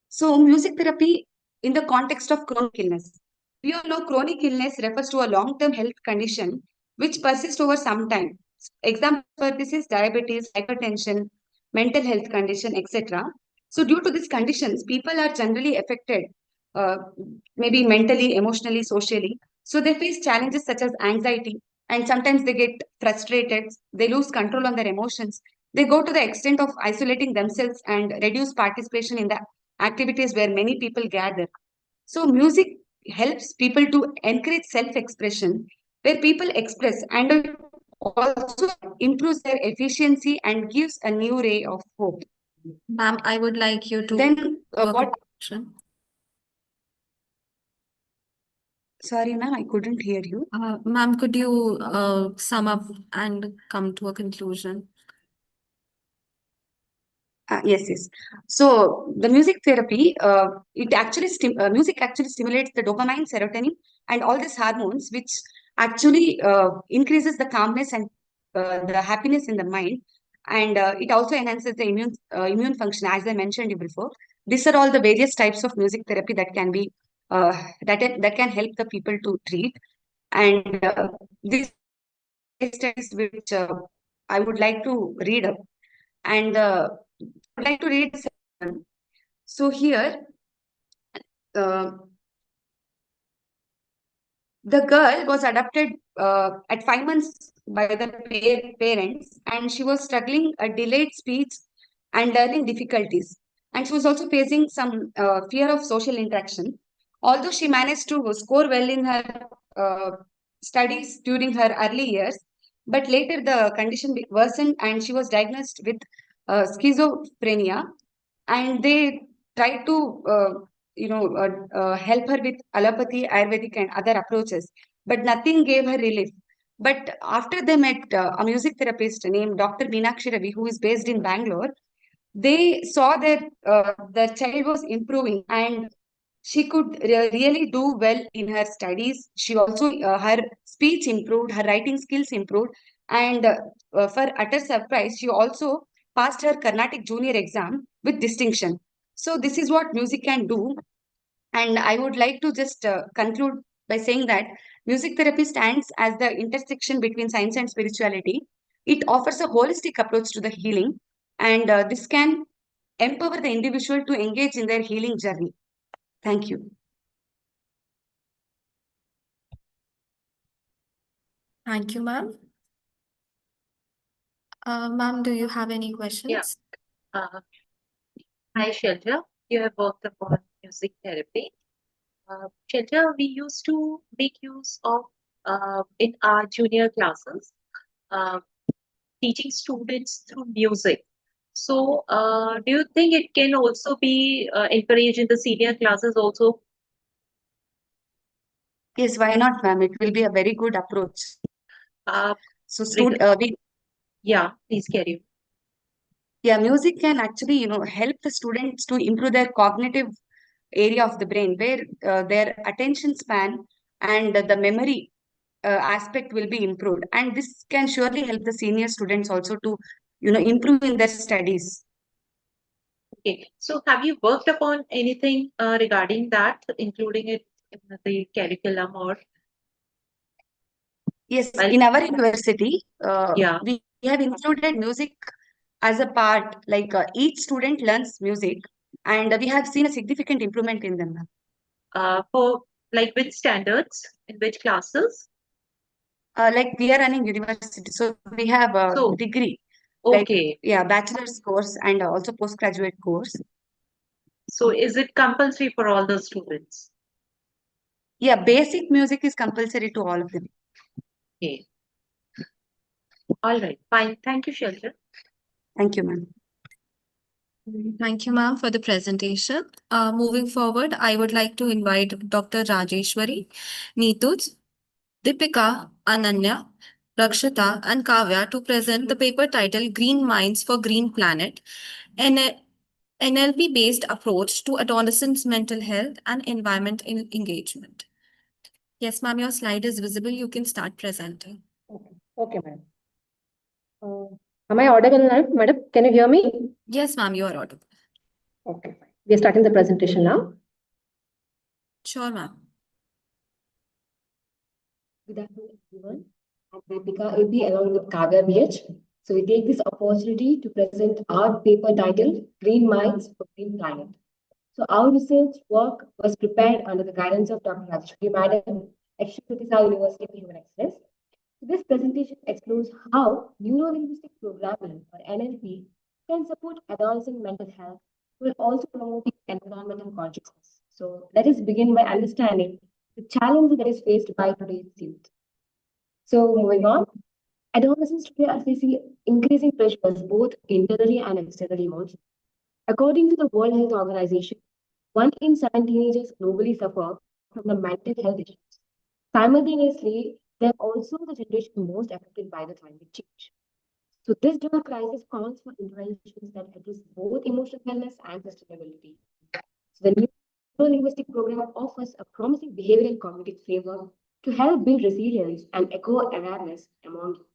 So music therapy in the context of chronic illness. We all know chronic illness refers to a long-term health condition which persists over some time. Example for this is diabetes, hypertension, mental health condition, etc. So due to these conditions, people are generally affected, maybe mentally, emotionally, socially. So they face challenges such as anxiety, and sometimes they get frustrated, they lose control on their emotions. They go to the extent of isolating themselves and reduce participation in the activities where many people gather. So music helps people to encourage self-expression, where people express, and it also improves their efficiency and gives a new ray of hope. Ma'am, I would like you to Then what? conclusion. Sorry, ma'am, I couldn't hear you. Ma'am, could you sum up and come to a conclusion? Yes. So the music therapy, music actually stimulates the dopamine, serotonin, and all these hormones, which actually increases the calmness and the happiness in the mind, and it also enhances the immune function, as I mentioned before. These are all the various types of music therapy that can be that can help the people to treat, and these studies which I would like to read up, and I'd like to read the second one. So here, the girl was adopted at 5 months by the parents, and she was struggling a delayed speech and learning difficulties. And she was also facing some fear of social interaction. Although she managed to score well in her studies during her early years, but later the condition worsened and she was diagnosed with schizophrenia, and they tried to help her with allopathy, Ayurvedic, and other approaches, but nothing gave her relief. But after they met a music therapist named Dr. Meenakshi Ravi, who is based in Bangalore, they saw that the child was improving and she could really do well in her studies. She also, her speech improved, her writing skills improved, and for utter surprise, she also passed her Carnatic junior exam with distinction. So this is what music can do. And I would like to just conclude by saying that music therapy stands as the intersection between science and spirituality. It offers a holistic approach to the healing, and this can empower the individual to engage in their healing journey. Thank you. Thank you, ma'am. Ma'am, do you have any questions? Yeah. Hi, Shelja. You have worked upon music therapy. Shelja, we used to make use of in our junior classes, teaching students through music. So, do you think it can also be encouraged in the senior classes also? Yes, why not, ma'am? It will be a very good approach. Yeah, please carry on. Yeah, music can actually, help the students to improve their cognitive area of the brain, where their attention span and the memory aspect will be improved. And this can surely help the senior students also to, improve in their studies. Okay, so have you worked upon anything regarding that, including it in the curriculum or? Yes, in our university, we have included music as a part, like each student learns music, and we have seen a significant improvement in them, ma'am. For like which standards, in which classes? Like we are running university, so we have a So, degree, like okay. yeah, bachelor's course and also postgraduate course. So is it compulsory for all the students? Yeah, basic music is compulsory to all of them. Okay. All right, fine. Thank you, Shelter. Thank you, ma'am. Thank you, ma'am, for the presentation. Moving forward, I would like to invite Dr. Rajeshwari, Neetuj, Deepika, Ananya, Rakshita, and Kavya to present the paper titled Green Minds for Green Planet, an NLP-based approach to adolescents' mental health and environmental engagement. Yes, ma'am, your slide is visible. You can start presenting. Okay, madam. Am I audible now, madam? Can you hear me? Yes, ma'am, you are audible. Okay, fine. We are starting the presentation now. Sure, ma'am. Good afternoon, everyone. I'm Deepika AB along with Kavya BH. So we take this opportunity to present our paper titled Green Minds for Green Planet. So our research work was prepared under the guidance of Dr. Rajeshwari Madam at University of Human Excellence. So this presentation explores how neuro-linguistic programming or NLP can support adolescent mental health while also promoting environmental consciousness. So let us begin by understanding the challenge that is faced by today's youth. So moving on, adolescents today are facing increasing pressures both internally and externally also. According to the World Health Organization, 1 in 7 teenagers globally suffer from the mental health issues. Simultaneously, they're also the generation most affected by the climate change. So this dual crisis calls for interventions that address both emotional wellness and sustainability. So the neuro-linguistic program offers a promising behavioral cognitive framework to help build resilience and echo awareness among youth.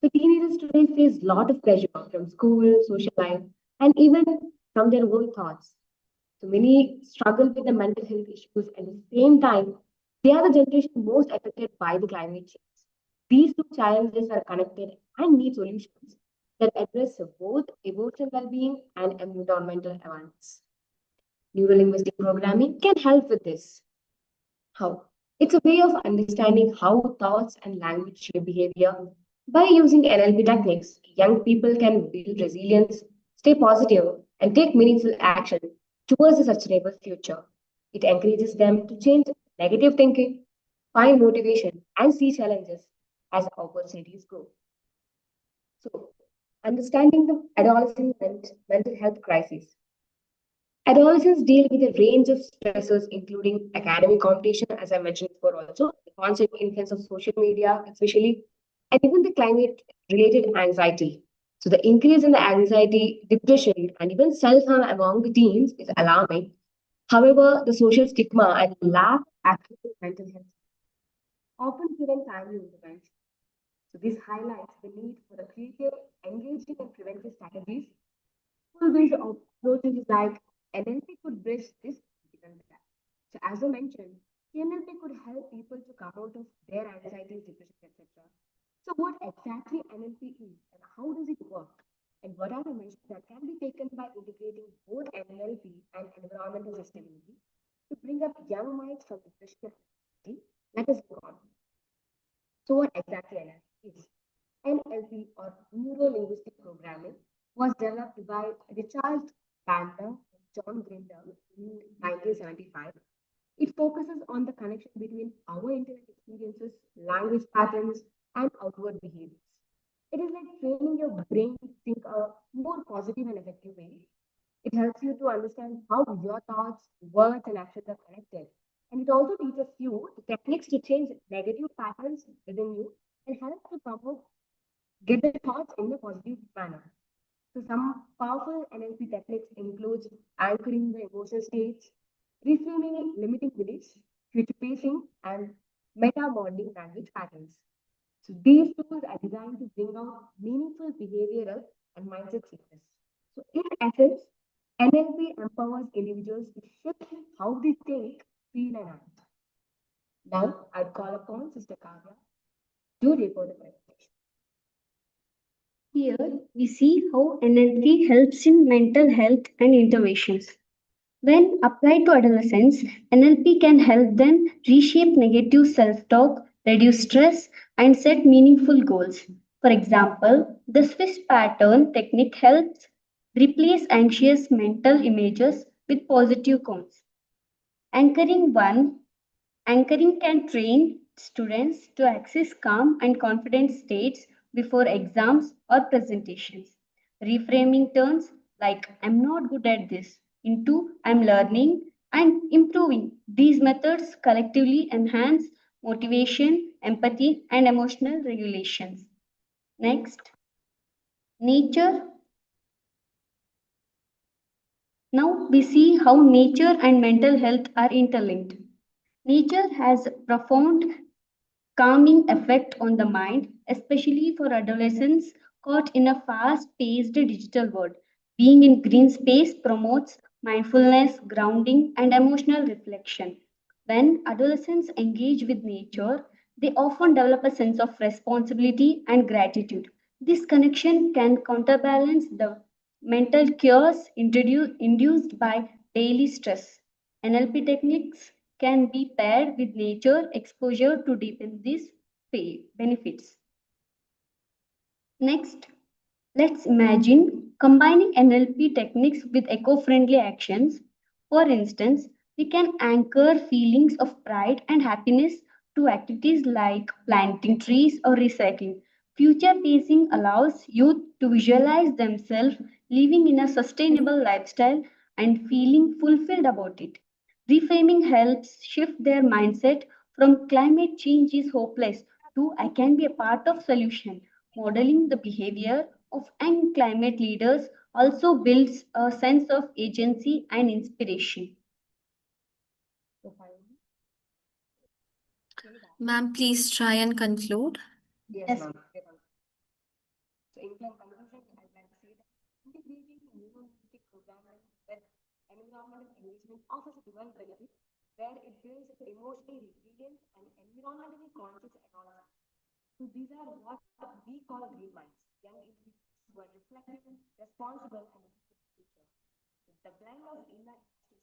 So teenagers today face a lot of pressure from school, social life, and even from their own thoughts. So many struggle with the mental health issues at the same time. They are the generation most affected by the climate change. These two challenges are connected and need solutions that address both emotional well-being and environmental awareness. Neurolinguistic programming can help with this. How? It's a way of understanding how thoughts and language shape behavior. By using NLP techniques, young people can build resilience, stay positive, and take meaningful action towards a sustainable future. It encourages them to change negative thinking, find motivation, and see challenges as opportunities grow. So, understanding the adolescent mental health crisis. Adolescents deal with a range of stressors, including academic competition, as I mentioned before, also the constant influence of social media, especially, and even the climate-related anxiety. So the increase in the anxiety, depression, and even self-harm among the teens is alarming. However, the social stigma and lack of access to mental health often prevent timely intervention. So this highlights the need for the creative, engaging, and preventive strategies. Full-based approaches like NLP could bridge this critical gap. So as I mentioned, NLP could help people to come out of their anxieties, depression, etc. So what exactly NLP is and how does it work? And what are the measures that can be taken by integrating both NLP and environmental sustainability to bring up young minds from depression and anxiety? Let us go on. So what exactly NLP is? NLP or Neuro-Linguistic Programming was developed by Richard Bandler and John Grinder in 1975. It focuses on the connection between our internet experiences, language patterns, and outward behaviors. It is like training your brain to think a more positive and effective way. It helps you to understand how your thoughts, words, and actions are connected. And it also teaches you the techniques to change negative patterns within you and help to promote get the thoughts in a positive manner. So some powerful NLP techniques include anchoring the emotional states, reframing limiting beliefs, future pacing, and meta-modeling language patterns. So these tools are designed to bring out meaningful behavioral and mindset shifts. So in essence, NLP empowers individuals to shift how they think, feel, and act. Now I'd call upon Sister Kavya to report the presentation. Here we see how NLP helps in mental health and interventions. When applied to adolescents, NLP can help them reshape negative self talk, reduce stress, and set meaningful goals. For example, the Swiss pattern technique helps replace anxious mental images with positive ones. Anchoring one Anchoring can train students to access calm and confident states before exams or presentations. Reframing turns like I'm not good at this into I'm learning and improving. These methods collectively enhance motivation, empathy, and emotional regulations. Next, nature. Now we see how nature and mental health are interlinked. Nature has profound calming effect on the mind, especially for adolescents caught in a fast paced digital world. Being in green space promotes mindfulness, grounding, and emotional reflection. When adolescents engage with nature, they often develop a sense of responsibility and gratitude. This connection can counterbalance the mental chaos induced by daily stress. NLP techniques can be paired with nature exposure to deepen these benefits. Next, let's imagine combining NLP techniques with eco-friendly actions. For instance, we can anchor feelings of pride and happiness to activities like planting trees or recycling. Future pacing allows youth to visualize themselves living in a sustainable lifestyle and feeling fulfilled about it. Reframing helps shift their mindset from climate change is hopeless to I can be a part of solution. Modeling the behavior of young climate leaders also builds a sense of agency and inspiration. Ma'am, please try and conclude. Yes, ma'am. So in conclusion, I'd like to say that integrating humanistic programming with environmental engagement offers a dual benefit where it builds emotionally resilient and environmentally conscious adolescents. So these are what we call green minds, young individuals who are reflective, responsible, and future. The blend of inner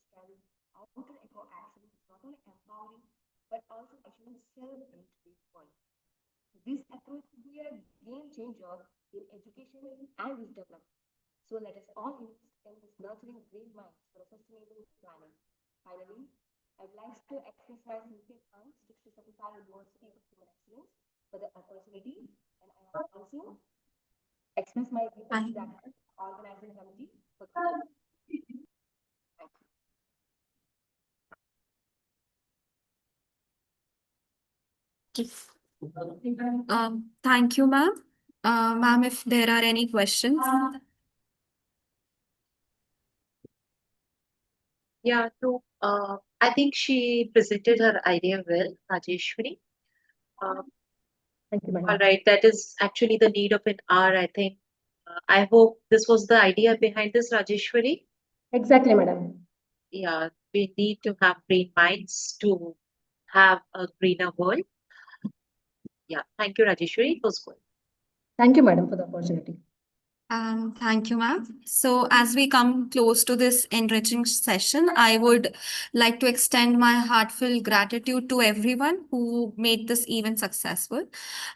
strength, outer eco action is not only empowering but also achieving self in today's world. This approach will be a game changer in education and wisdom development. So let us all invest in this nurturing green minds for a sustainable planet. Finally, I'd like to express my sincere thanks to Sri Satyasai University of Human Excellence for the opportunity, and I also express my gratitude to the organizing committee for the Thank you, ma'am. Ma'am, if there are any questions. Yeah, so I think she presented her idea well, Rajeshwari. Thank you, All right, that is actually the need of an hour, I think. I hope this was the idea behind this, Rajeshwari. Exactly, madam. Yeah, we need to have green minds to have a greener world. Yeah, thank you, Rajeshwari. It was good. Thank you, madam, for the opportunity. Thank you, ma'am. So as we come close to this enriching session, I would like to extend my heartfelt gratitude to everyone who made this event successful.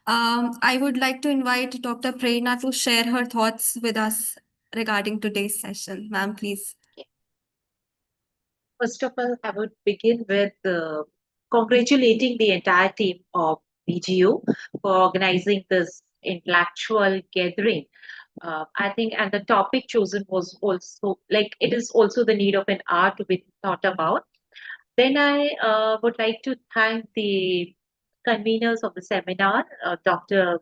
I would like to invite Dr. Prerna to share her thoughts with us regarding today's session. Ma'am, please. First of all, I would begin with congratulating the entire team of BGU for organizing this intellectual gathering. I think, and the topic chosen was also like it is also the need of an hour to be thought about. Then I would like to thank the conveners of the seminar, Dr.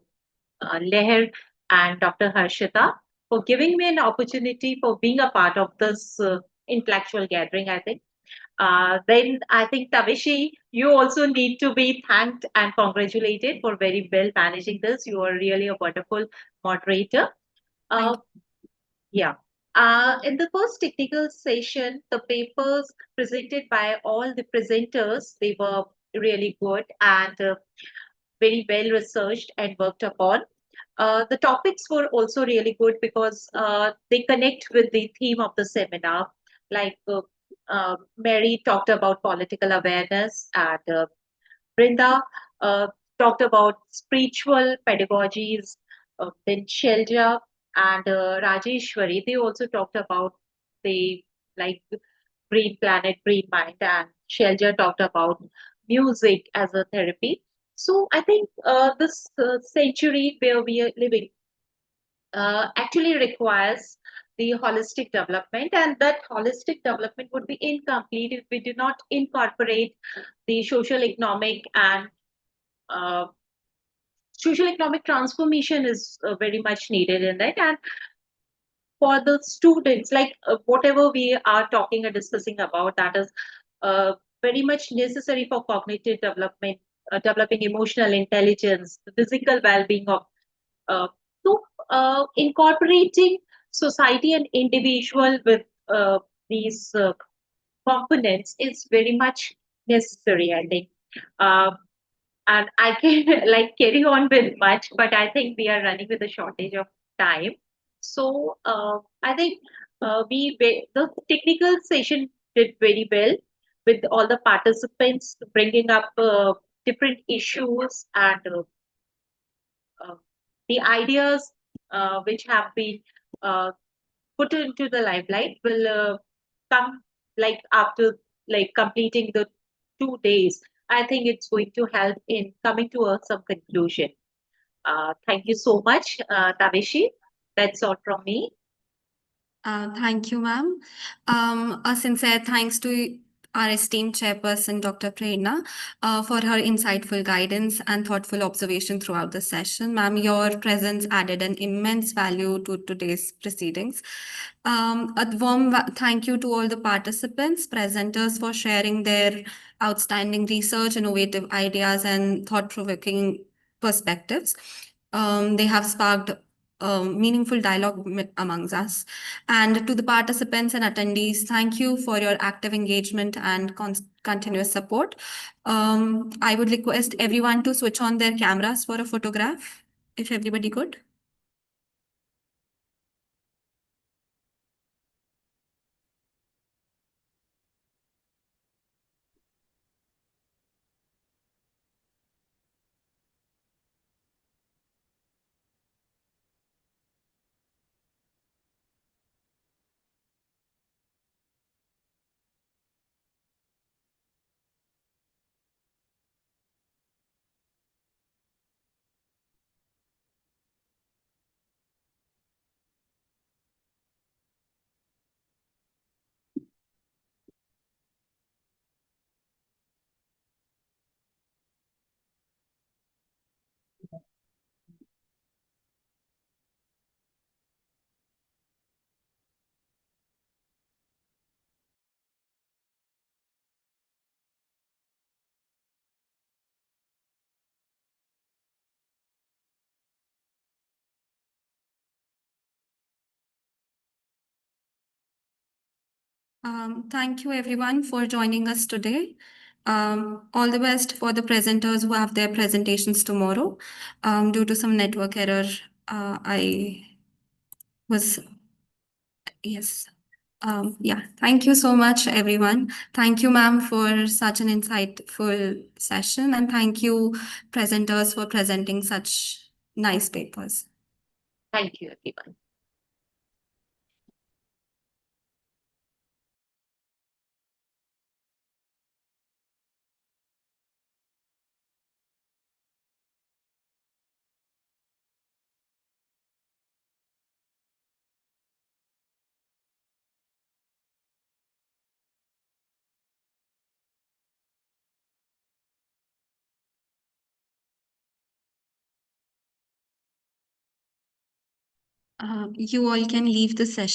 Leher and Dr. Harshita, for giving me an opportunity for being a part of this intellectual gathering, I think. Then I think Tavishi, you also need to be thanked and congratulated for very well managing this. You are really a wonderful moderator. Yeah. In the first technical session, the papers presented by all the presenters, they were really good and very well researched and worked upon. The topics were also really good because they connect with the theme of the seminar. Like Mary talked about political awareness, and Brinda uh, talked about spiritual pedagogies. Then Shelja and Rajeshwari, they also talked about the like Green Planet, Green Mind, and Shelja talked about music as a therapy. So I think this century where we are living actually requires the holistic development, and that holistic development would be incomplete if we do not incorporate the social economic and uh, social economic transformation is very much needed in that. And for the students, like whatever we are talking and discussing about, that is uh, very much necessary for cognitive development, developing emotional intelligence, the physical well-being of uh, so incorporating society and individual with these components is very much necessary, I think. uh, and I can like carry on with much, but I think we are running with a shortage of time. So I think the technical session did very well with all the participants bringing up different issues and uh, the ideas which have been uh, put into the limelight will come like after like completing the 2 days. I think it's going to help in coming to some conclusion. Thank you so much, Tavishi. That's all from me. Thank you, ma'am. A sincere thanks to our esteemed chairperson, Dr. Prerna, for her insightful guidance and thoughtful observation throughout the session. Ma'am, your presence added an immense value to today's proceedings. A warm thank you to all the participants, presenters for sharing their outstanding research, innovative ideas, and thought-provoking perspectives. They have sparked meaningful dialogue amongst us. And to the participants and attendees, thank you for your active engagement and continuous support. I would request everyone to switch on their cameras for a photograph, if everybody could. Thank you everyone for joining us today. All the best for the presenters who have their presentations tomorrow. Due to some network error, yes. Yeah, thank you so much, everyone. Thank you, ma'am, for such an insightful session, and thank you, presenters, for presenting such nice papers. Thank you, everyone. You all can leave the session.